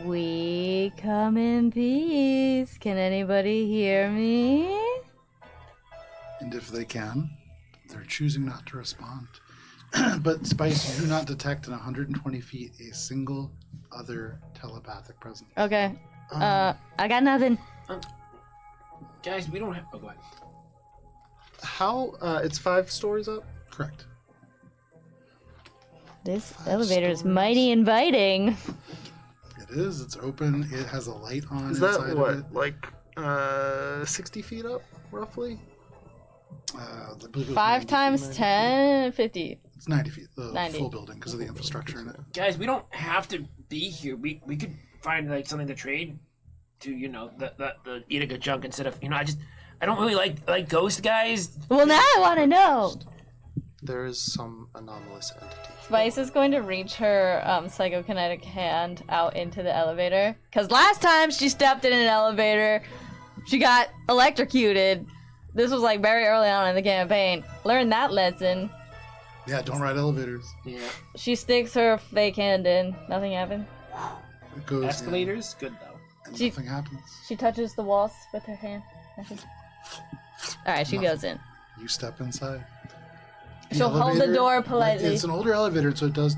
"We come in peace. Can anybody hear me?" And if they can, they're choosing not to respond. But Spice, you do not detect in 120 feet a single other telepathic presence. Okay. I got nothing. Guys, we don't have. Oh, go ahead. How... it's 5 stories up? Correct. This elevator is mighty inviting. It is. It's open. It has a light on Is inside that of what, it. like 60 feet up, roughly? I believe it was 5 90 times feet. 10, 50. It's 90 feet, the 90. full building, because of the infrastructure in it. Guys, we don't have to be here. We could find like something to trade to, you know, the Edict of Junk instead of, you know, I don't really like ghost guys. Well, now I want to know. There is some anomalous entity. Spice is going to reach her psychokinetic hand out into the elevator. Because last time she stepped in an elevator, she got electrocuted. This was like very early on in the campaign. Learned that lesson. Yeah, don't ride elevators. Yeah. She sticks her fake hand in. Nothing happened. It goes Escalators, good though. and She- nothing happens. She touches the walls with her hand. Alright, she goes in. You step inside. She'll hold the door politely. It's an older elevator, so it does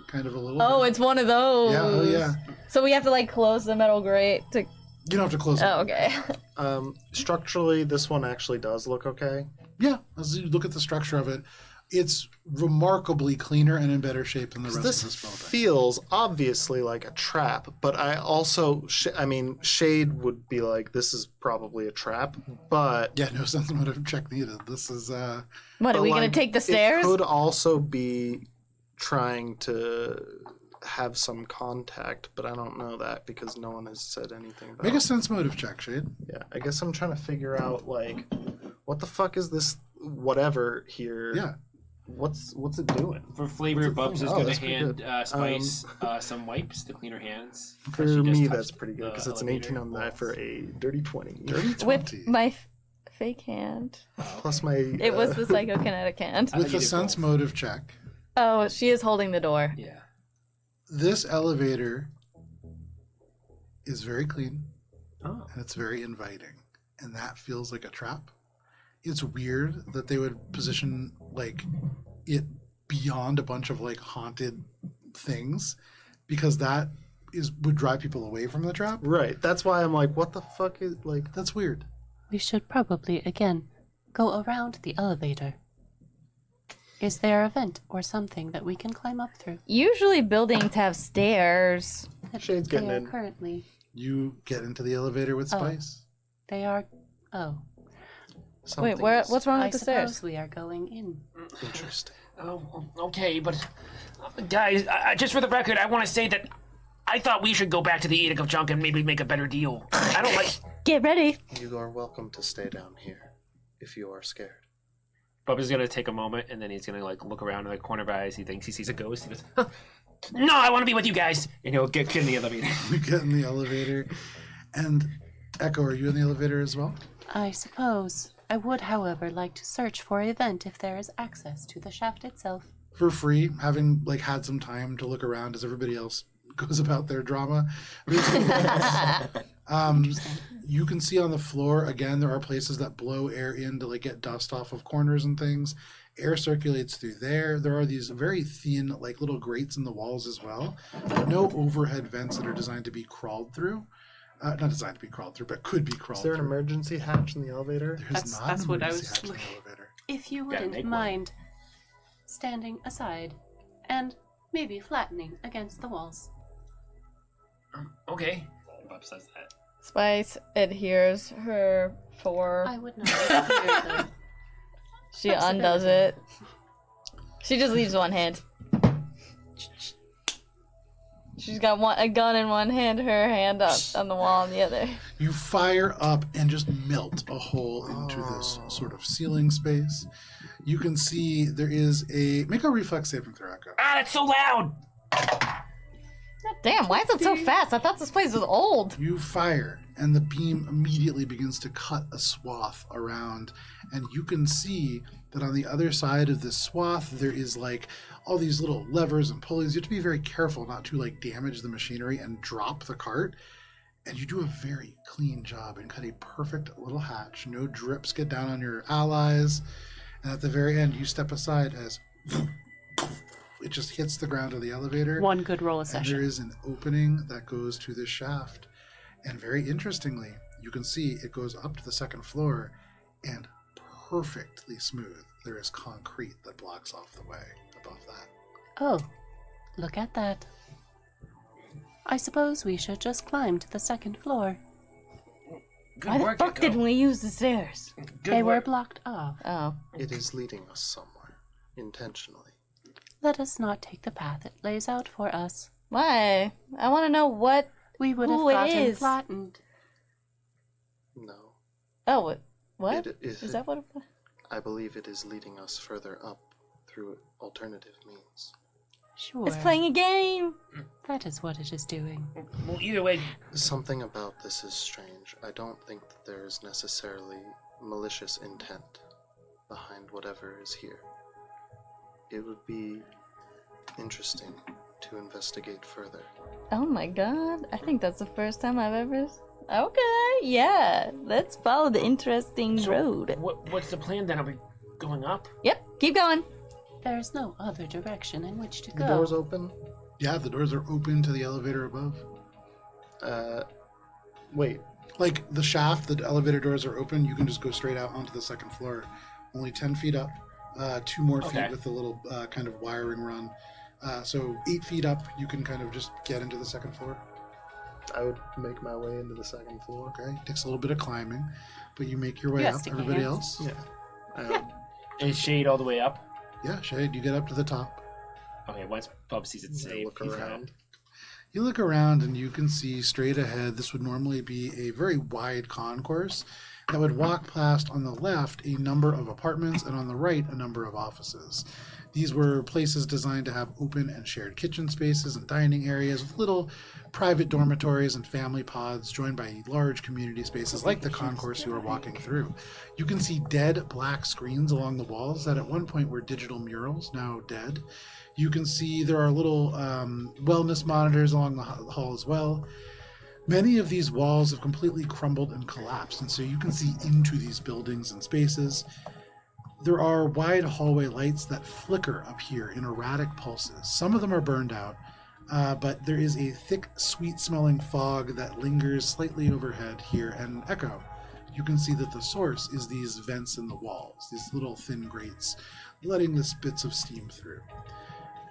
kind of a little. Oh, bit. it's one of those. Yeah, oh yeah. So we have to like close the metal grate to. You don't have to close it. Oh, okay. Structurally, this one actually does look okay. Yeah, as you look at the structure of it, it's remarkably cleaner and in better shape than the rest This of this building. feels obviously like a trap, but I also, Shade would be like, this is probably a trap, but... Yeah, no sense motive check needed. This is, What, are we gonna like, take the stairs? It could also be trying to have some contact, but I don't know that because no one has said anything about make a sense motive check, Shade. Yeah, I guess I'm trying to figure out, like, what the fuck is this whatever here? Yeah. What's it doing? For flavor, Bubs is Oh, going that's to pretty hand good. Spice some wipes to clean her hands. For She just me, touched that's pretty good because the it's an elevator 18 on that for a dirty 20. Dirty 20. With my fake hand. Plus my... It was the psychokinetic hand. With you a do sense both. motive check, Oh, she is holding the door. Yeah. this elevator is very clean Oh. and it's very inviting. And that feels like a trap. It's weird that they would position like it beyond a bunch of like haunted things because that would drive people away from the trap. Right, that's why I'm like, what the fuck is, like... That's weird. We should probably, again, go around the elevator. Is there a vent or something that we can climb up through? Usually buildings have stairs. Shade's They getting are in. currently. You get into the elevator with Oh. Spice. They are. Oh. Wait, what's wrong I with the suppose stairs? we are going in. Interesting. Oh, okay, but guys, just for the record, I want to say that I thought we should go back to the Edict of Junk and maybe make a better deal. I don't like. Get ready. You are welcome to stay down here if you are scared. Bubs is gonna take a moment and then he's gonna like look around in the corner of his eyes. He thinks he sees a ghost. He goes, "No, I want to be with you guys." And he'll get in the elevator. You get in the elevator. And Echo, are you in the elevator as well? I suppose. I would, however, like to search for a vent if there is access to the shaft itself. For free, having like had some time to look around as everybody else goes about their drama. You can see on the floor, again, there are places that blow air in to like get dust off of corners and things. Air circulates through there. There are these very thin, like little grates in the walls as well. But no overhead vents that are designed to be crawled through. Not designed to be crawled through, but could be crawled Is there an through. emergency hatch in the elevator? There's not That's an what I emergency was hatch in the looking- elevator. If you Gotta wouldn't make one. mind standing aside and maybe flattening against the walls. Okay. Bubs says that. Spice adheres her for. I would not hear them. She undoes it. She just leaves one hand. She's got a gun in one hand, her hand up on the wall in the other. You fire up and just melt a hole into this sort of ceiling space. You can see there is make a reflex saving throw, Echo. Ah, that's so loud. Damn, why is it so fast? I thought this place was old. You fire, and the beam immediately begins to cut a swath around, and you can see that on the other side of this swath, there is like all these little levers and pulleys. You have to be very careful not to like damage the machinery and drop the cart. And you do a very clean job and cut a perfect little hatch. No drips get down on your allies. And at the very end, you step aside as it just hits the ground of the elevator. One good roll a And there session. is an opening that goes to this shaft. And very interestingly, you can see it goes up to the second floor and perfectly smooth. There is concrete that blocks off the way above that. Oh, look at that. I suppose we should just climb to the second floor. Good Why the work, fuck Echo. didn't we use the stairs? Good They were work. blocked off. Oh. It is leading us somewhere, intentionally. Let us not take the path it lays out for us. Why? I want to know what. We would have Who it gotten is. flattened. No. Oh, what? It Is that what it was? I believe it is leading us further up through alternative means. Sure. It's playing a game. That is what it is doing. Well, either way, Something about this is strange. I don't think that there is necessarily malicious intent behind whatever is here. It would be interesting to investigate further. Oh my god. I think that's the first time I've ever... Okay, yeah. Let's follow the interesting road. what's the plan then? Are we going up? Yep, keep going. There is no other direction in which to The go. doors open? Yeah, the doors are open to the elevator above. Wait. Like the shaft, the elevator doors are open. You can just go straight out onto the second floor. Only 10 feet up. 2 more Okay. feet with the little kind of wiring run. So 8 feet up, you can kind of just get into the second floor. I would make my way into the second floor. Okay, takes a little bit of climbing, but you make your way Yeah, up. sticky Everybody hands. else? Yeah. Is Shade all the way up? Yeah, Shade, you get up to the top. Okay, once Bub sees it I safe, look he's around. out. You look around and you can see straight ahead. This would normally be a very wide concourse that would walk past on the left a number of apartments and on the right a number of offices. These were places designed to have open and shared kitchen spaces and dining areas with little private dormitories and family pods joined by large community spaces like the concourse you are walking through. You can see dead black screens along the walls that at one point were digital murals, now dead. You can see there are little wellness monitors along the hall as well. Many of these walls have completely crumbled and collapsed, and so you can see into these buildings and spaces. There are wide hallway lights that flicker up here in erratic pulses. Some of them are burned out, but there is a thick, sweet-smelling fog that lingers slightly overhead here and echo. You can see that the source is these vents in the walls, these little thin grates, letting the bits of steam through.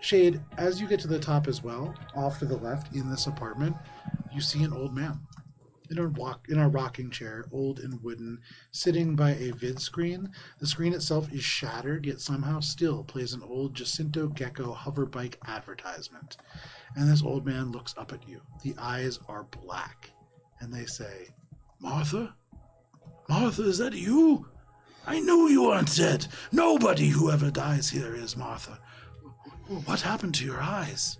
Shade, as you get to the top as well, off to the left in this apartment, you see an old man in a rocking chair, old and wooden, sitting by a vid screen. The screen itself is shattered, yet somehow still plays an old Jacinto Gecko hover bike advertisement. And this old man looks up at you. The eyes are black, and they say, "Martha? Martha, is that you? I knew you weren't dead. Nobody who ever dies here is, Martha. What happened to your eyes?"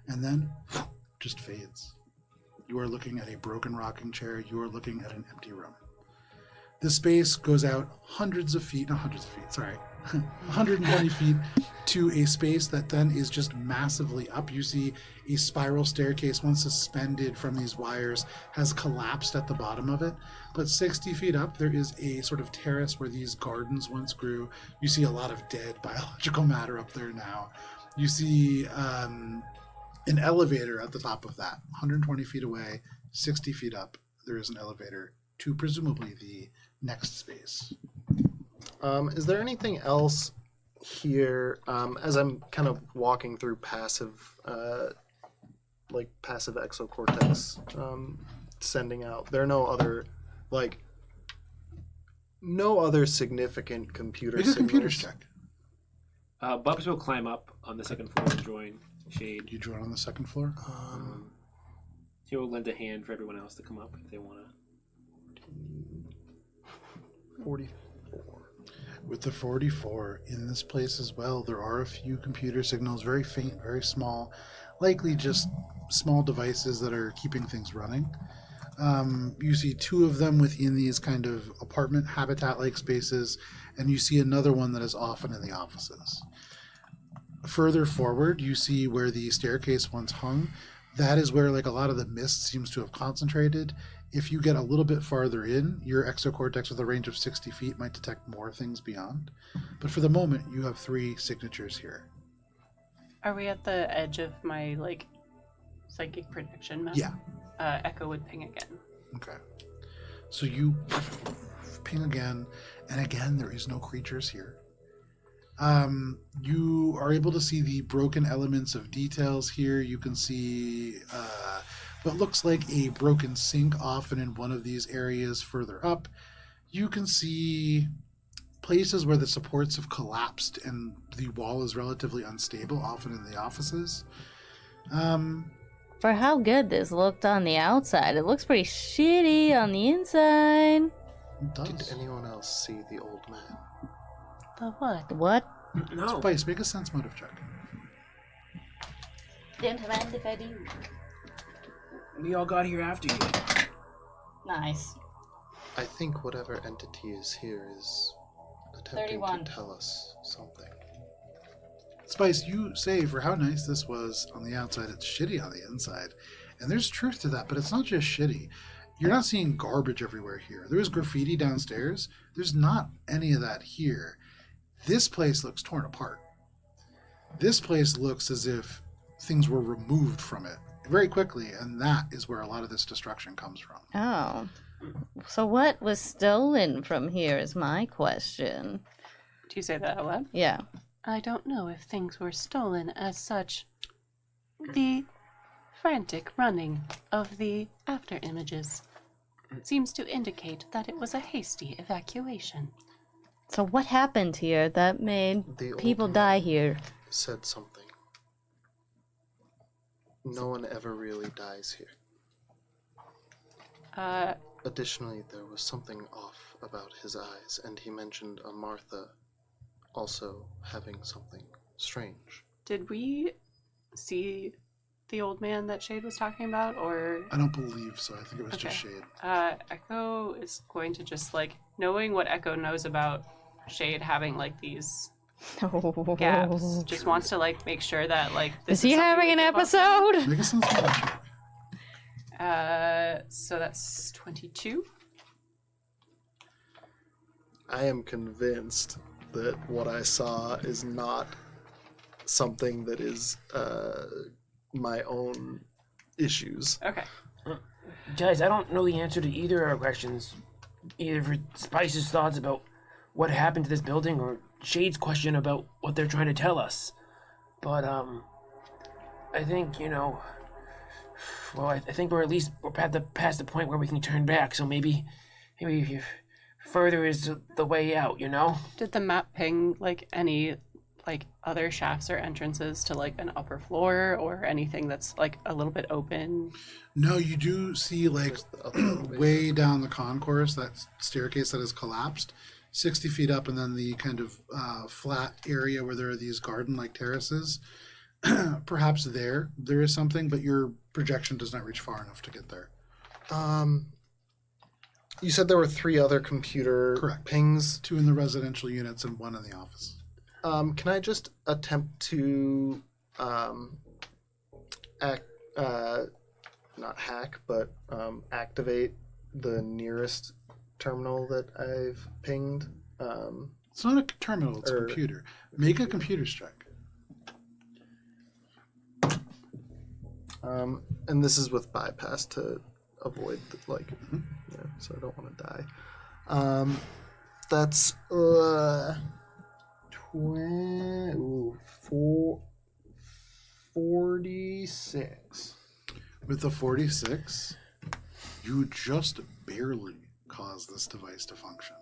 And then, just fades. You are looking at a broken rocking chair. You are looking at an empty room. The space goes out hundreds of feet, 120 feet to a space that then is just massively up. You see a spiral staircase, once suspended from these wires, has collapsed at the bottom of it. But 60 feet up, there is a sort of terrace where these gardens once grew. You see a lot of dead biological matter up there now. You see an elevator at the top of that, 120 feet away, 60 feet up. There is an elevator to presumably the next space. Is there anything else here, as I'm kind of walking through passive exocortex, sending out, there are no other significant computer Make a signals? computers check. Bubs will climb up on the second floor and join Shade. You join on the second floor. He will lend a hand for everyone else to come up if they want to. 44. With the 44 in this place as well, there are a few computer signals, very faint, very small, likely just small devices that are keeping things running. You see 2 of them within these kind of apartment habitat-like spaces, and you see another one that is often in the offices. Further forward, you see where the staircase once hung. That is where like a lot of the mist seems to have concentrated. If you get a little bit farther in, your exocortex with a range of 60 feet might detect more things beyond. But for the moment, you have 3 signatures here. Are we at the edge of my, like, psychic protection map? Yeah. Echo would ping again. Okay. So you ping again, and again, there is no creatures here. You are able to see the broken elements of details here. You can see what looks like a broken sink often in one of these areas further up. You can see places where the supports have collapsed and the wall is relatively unstable, often in the offices. For how good this looked on the outside, it looks pretty shitty on the inside. It does. Did anyone else see the old man? The what? What? No. Spice, make a sense motive check. Don't mind if I do. We all got here after you. Nice. I think whatever entity is here is attempting 31. to tell us something. Spice, you say for how nice this was on the outside, it's shitty on the inside. And there's truth to that, but it's not just shitty. You're not seeing garbage everywhere here. There is graffiti downstairs. There's not any of that here. This place looks torn apart. This place looks as if things were removed from it very quickly, and that is where a lot of this destruction comes from. Oh. So what was stolen from here is my question. Do you say that out loud? Yeah. I don't know if things were stolen as such. The frantic running of the after images seems to indicate that it was a hasty evacuation. So what happened here that made The old people man die here? said something. No one ever really dies here. Additionally, there was something off about his eyes, and he mentioned a Martha also having something strange. Did we see the old man that Shade was talking about, or... I don't believe so. I think it was just Okay. Shade. Echo is going to just, like, knowing what Echo knows about Shade having, like, these gaps, just wants to, like, make sure that, like... Is he having an episode? Make a sense motive check. So that's 22. I am convinced that what I saw is not something that is my own issues. Okay. Guys, I don't know the answer to either of our questions. Either for Spice's thoughts about what happened to this building or Shade's question about what they're trying to tell us. But, I think, well, I think we're past the point where we can turn back, so maybe further is the way out, Did the map ping, like, any, like, other shafts or entrances to, like, an upper floor or anything that's, like, a little bit open? No, you do see, like, Where's the other elevator? way down the concourse, that staircase that has collapsed, 60 feet up, and then the kind of flat area where there are these garden-like terraces. Perhaps there is something, but your projection does not reach far enough to get there. You said there were 3 other computer Correct. pings. 2 in the residential units and 1 in the office. Can I just attempt to not hack, but activate the nearest terminal that I've pinged? It's not a terminal, it's a Or- computer. Make a computer check. And this is with bypass to avoid, so I don't want to die. That's 46. With the 46, you just barely cause this device to function.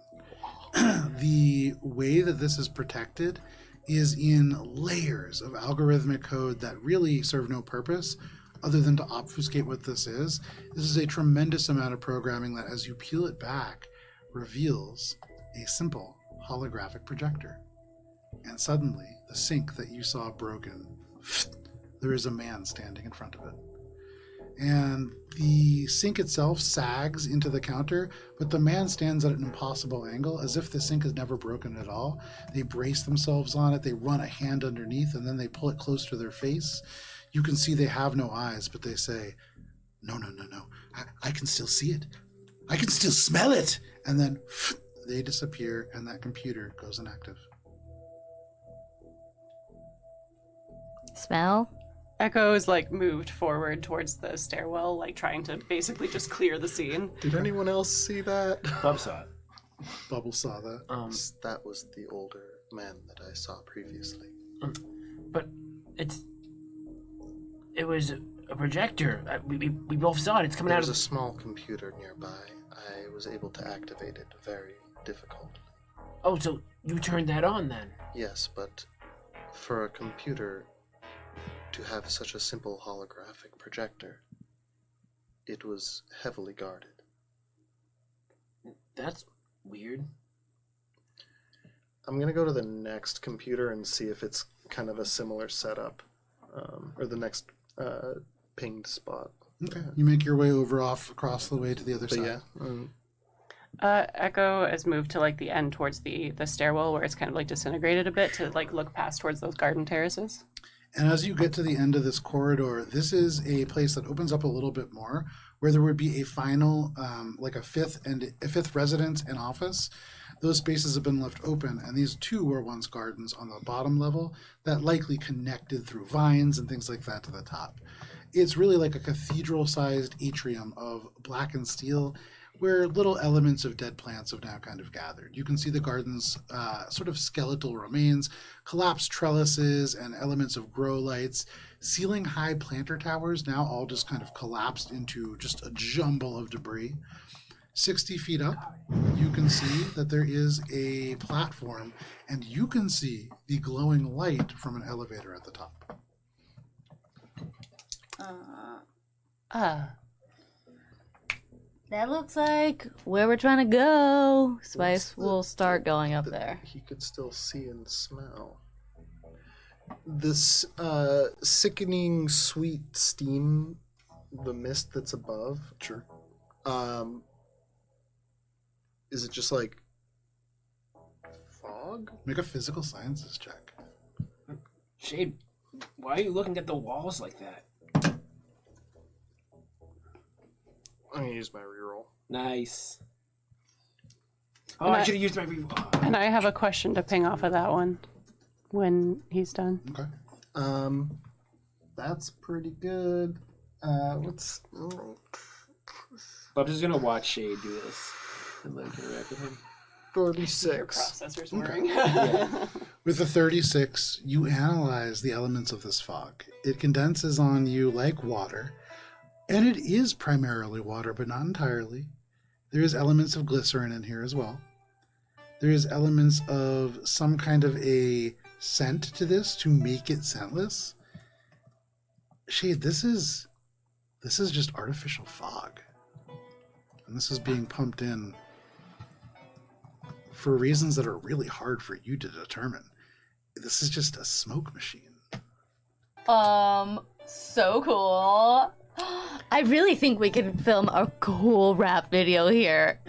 The way that this is protected is in layers of algorithmic code that really serve no purpose other than to obfuscate what this is. This is a tremendous amount of programming that, as you peel it back, reveals a simple holographic projector. And suddenly, the sink that you saw broken, there is a man standing in front of it. And the sink itself sags into the counter, but the man stands at an impossible angle, as if the sink is never broken at all. They brace themselves on it, they run a hand underneath, and then they pull it close to their face. You can see they have no eyes, but they say, no. I can still see it. I can still smell it. And then they disappear, and that computer goes inactive. Smell? Echo is, like, moved forward towards the stairwell, like, trying to basically just clear the scene. Did anyone else see that? Bub saw it. Bubble saw that. That was the older man that I saw previously. But it was a projector. We both saw it. It's coming There out was of a small computer nearby. I was able to activate it very difficult. Oh, so you turned that on then? Yes, but for a computer to have such a simple holographic projector, it was heavily guarded. That's weird. I'm gonna go to the next computer and see if it's kind of a similar setup, or the next pinged spot. Okay. You make your way over across the way to the other But side. yeah, Echo has moved to like the end towards the stairwell where it's kind of like disintegrated a bit to like look past towards those garden terraces. And as you get to the end of this corridor, this is a place that opens up a little bit more, where there would be a final, like a fifth residence and office. Those spaces have been left open, and these two were once gardens on the bottom level that likely connected through vines and things like that to the top. It's really like a cathedral-sized atrium of blackened steel, where little elements of dead plants have now kind of gathered. You can see the garden's sort of skeletal remains, collapsed trellises, and elements of grow lights. Ceiling-high planter towers now all just kind of collapsed into just a jumble of debris. 60 feet up, you can see that there is a platform, and you can see the glowing light from an elevator at the top. That looks like where we're trying to go. Spice will start going up there. he could still see and smell. This sickening sweet steam, the mist that's above. Sure. Is it just like fog? Make a physical sciences check. Shade, why are you looking at the walls like that? I'm gonna use my reroll. Nice. Oh, And I I- should have used my reroll. And I have a question to ping off of that one when he's done. Okay. That's pretty good. Let's. I'm just gonna watch Shade do this and like interact with him. 36. Processor's whirring. With the 36, you analyze the elements of this fog. It condenses on you like water, and it is primarily water, but not entirely. There is elements of glycerin in here as well. There is elements of some kind of a scent to this to make it scentless. Shade, this is just artificial fog. And this is being pumped in for reasons that are really hard for you to determine. This is just a smoke machine. So cool. I really think we can film a cool rap video here.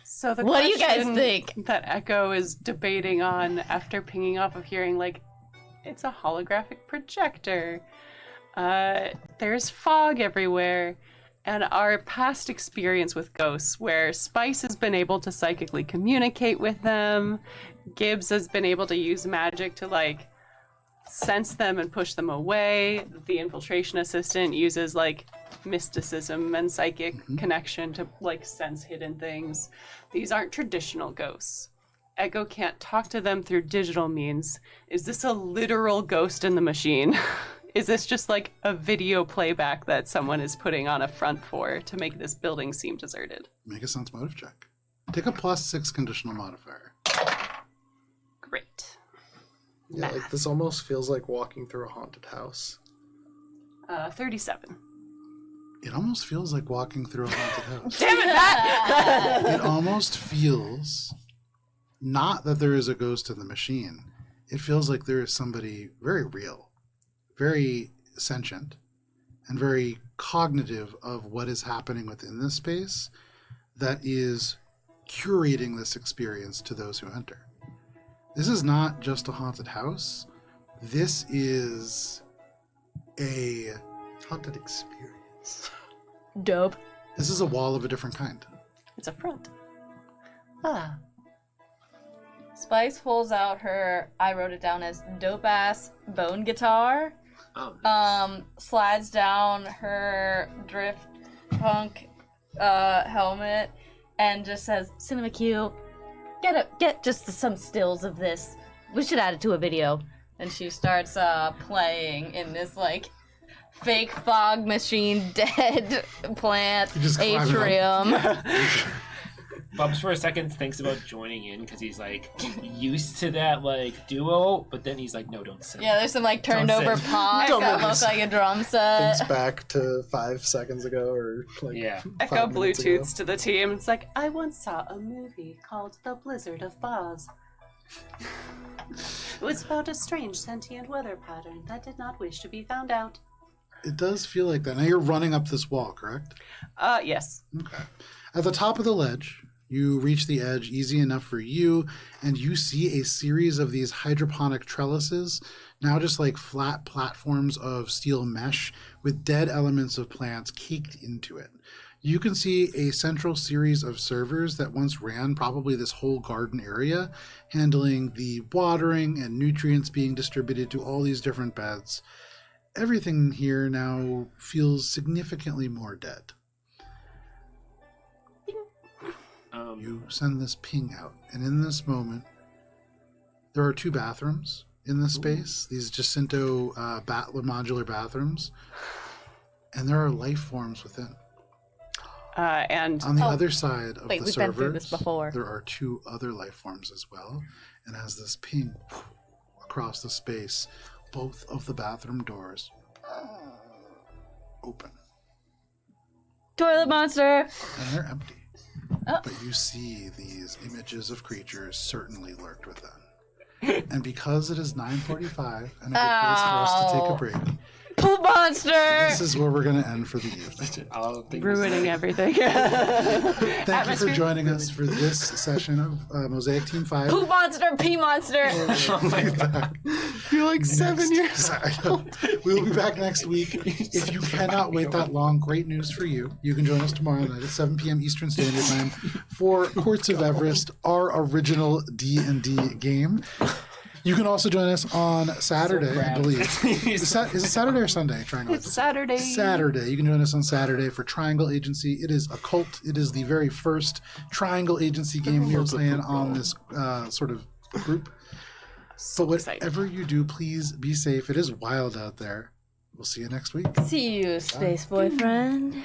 So the What do you guys question think? that Echo is debating on after pinging off of hearing, like, it's a holographic projector. There's fog everywhere. And our past experience with ghosts, where Spice has been able to psychically communicate with them, Gibbs has been able to use magic to, like, sense them and push them away. The infiltration assistant uses, like, mysticism and psychic connection to, like, sense hidden things. These aren't traditional ghosts. Echo can't talk to them through digital means. Is this a literal ghost in the machine? Is this just like a video playback that someone is putting on a front for to make this building seem deserted? Make a sense motive check. Take a +6 conditional modifier. Great. Yeah, like this almost feels like walking through a haunted house. 37. It almost feels like walking through a haunted house. Damn it, Matt! It almost feels not that there is a ghost in the machine. It feels like there is somebody very real, very sentient, and very cognitive of what is happening within this space that is curating this experience to those who enter. This is not just a haunted house. This is a Haunted experience. Dope. this is a wall of a different kind. It's a front. Ah. Spice pulls out her, I wrote it down as dope ass bone guitar. Oh, Slides down her drift punk helmet and just says, Cinema Q, get just some stills of this. We should add it to a video. And she starts playing in this like fake fog machine dead plant You just climb it up. atrium. Bubs for a second thinks about joining in because he's like used to that like duo, but then he's like, no, don't sing. Yeah, there's some like turned Don't over say- pots Don't that make look me like a drum set. Thinks back to 5 seconds ago, or like Yeah. 5 Echo minutes ago. Bluetooths to the team. It's like, I once saw a movie called The Blizzard of Boz. It was about a strange sentient weather pattern that did not wish to be found out. It does feel like that. Now you're running up this wall, correct? Yes. Okay. At the top of the ledge, you reach the edge easy enough for you, and you see a series of these hydroponic trellises, now just like flat platforms of steel mesh with dead elements of plants caked into it. You can see a central series of servers that once ran probably this whole garden area, handling the watering and nutrients being distributed to all these different beds. Everything here now feels significantly more dead. You send this ping out, and in this moment, there are 2 bathrooms in this space, these Jacinto modular bathrooms, and there are life forms within. And on the other side of the we've been through this servers, before. there are 2 other life forms as well, and as this ping across the space, both of the bathroom doors open, Toilet monster! and they're empty. Oh. But you see these images of creatures certainly lurked within. And because it is 9:45 and a good place for us to take a break, Poop monster! this is where we're going to end for the evening. ruining everything. Thank you for joining us for this session of Mosaic Team 5. Poop monster! Pee monster! You're like 7 years I know. We'll be back next week. If you cannot wait that long, great news for you. You can join us tomorrow night at 7 p.m. Eastern Standard Time for Courts of Everest, our original D&D game. You can also join us on Saturday, I believe. Is it Saturday or Sunday? Triangle. It's Saturday. Saturday. You can join us on Saturday for Triangle Agency. It is a cult. It is the very first Triangle Agency game we are playing on this sort of group. So But excited. whatever you do, please be safe. It is wild out there. We'll see you next week. See you, space boyfriend.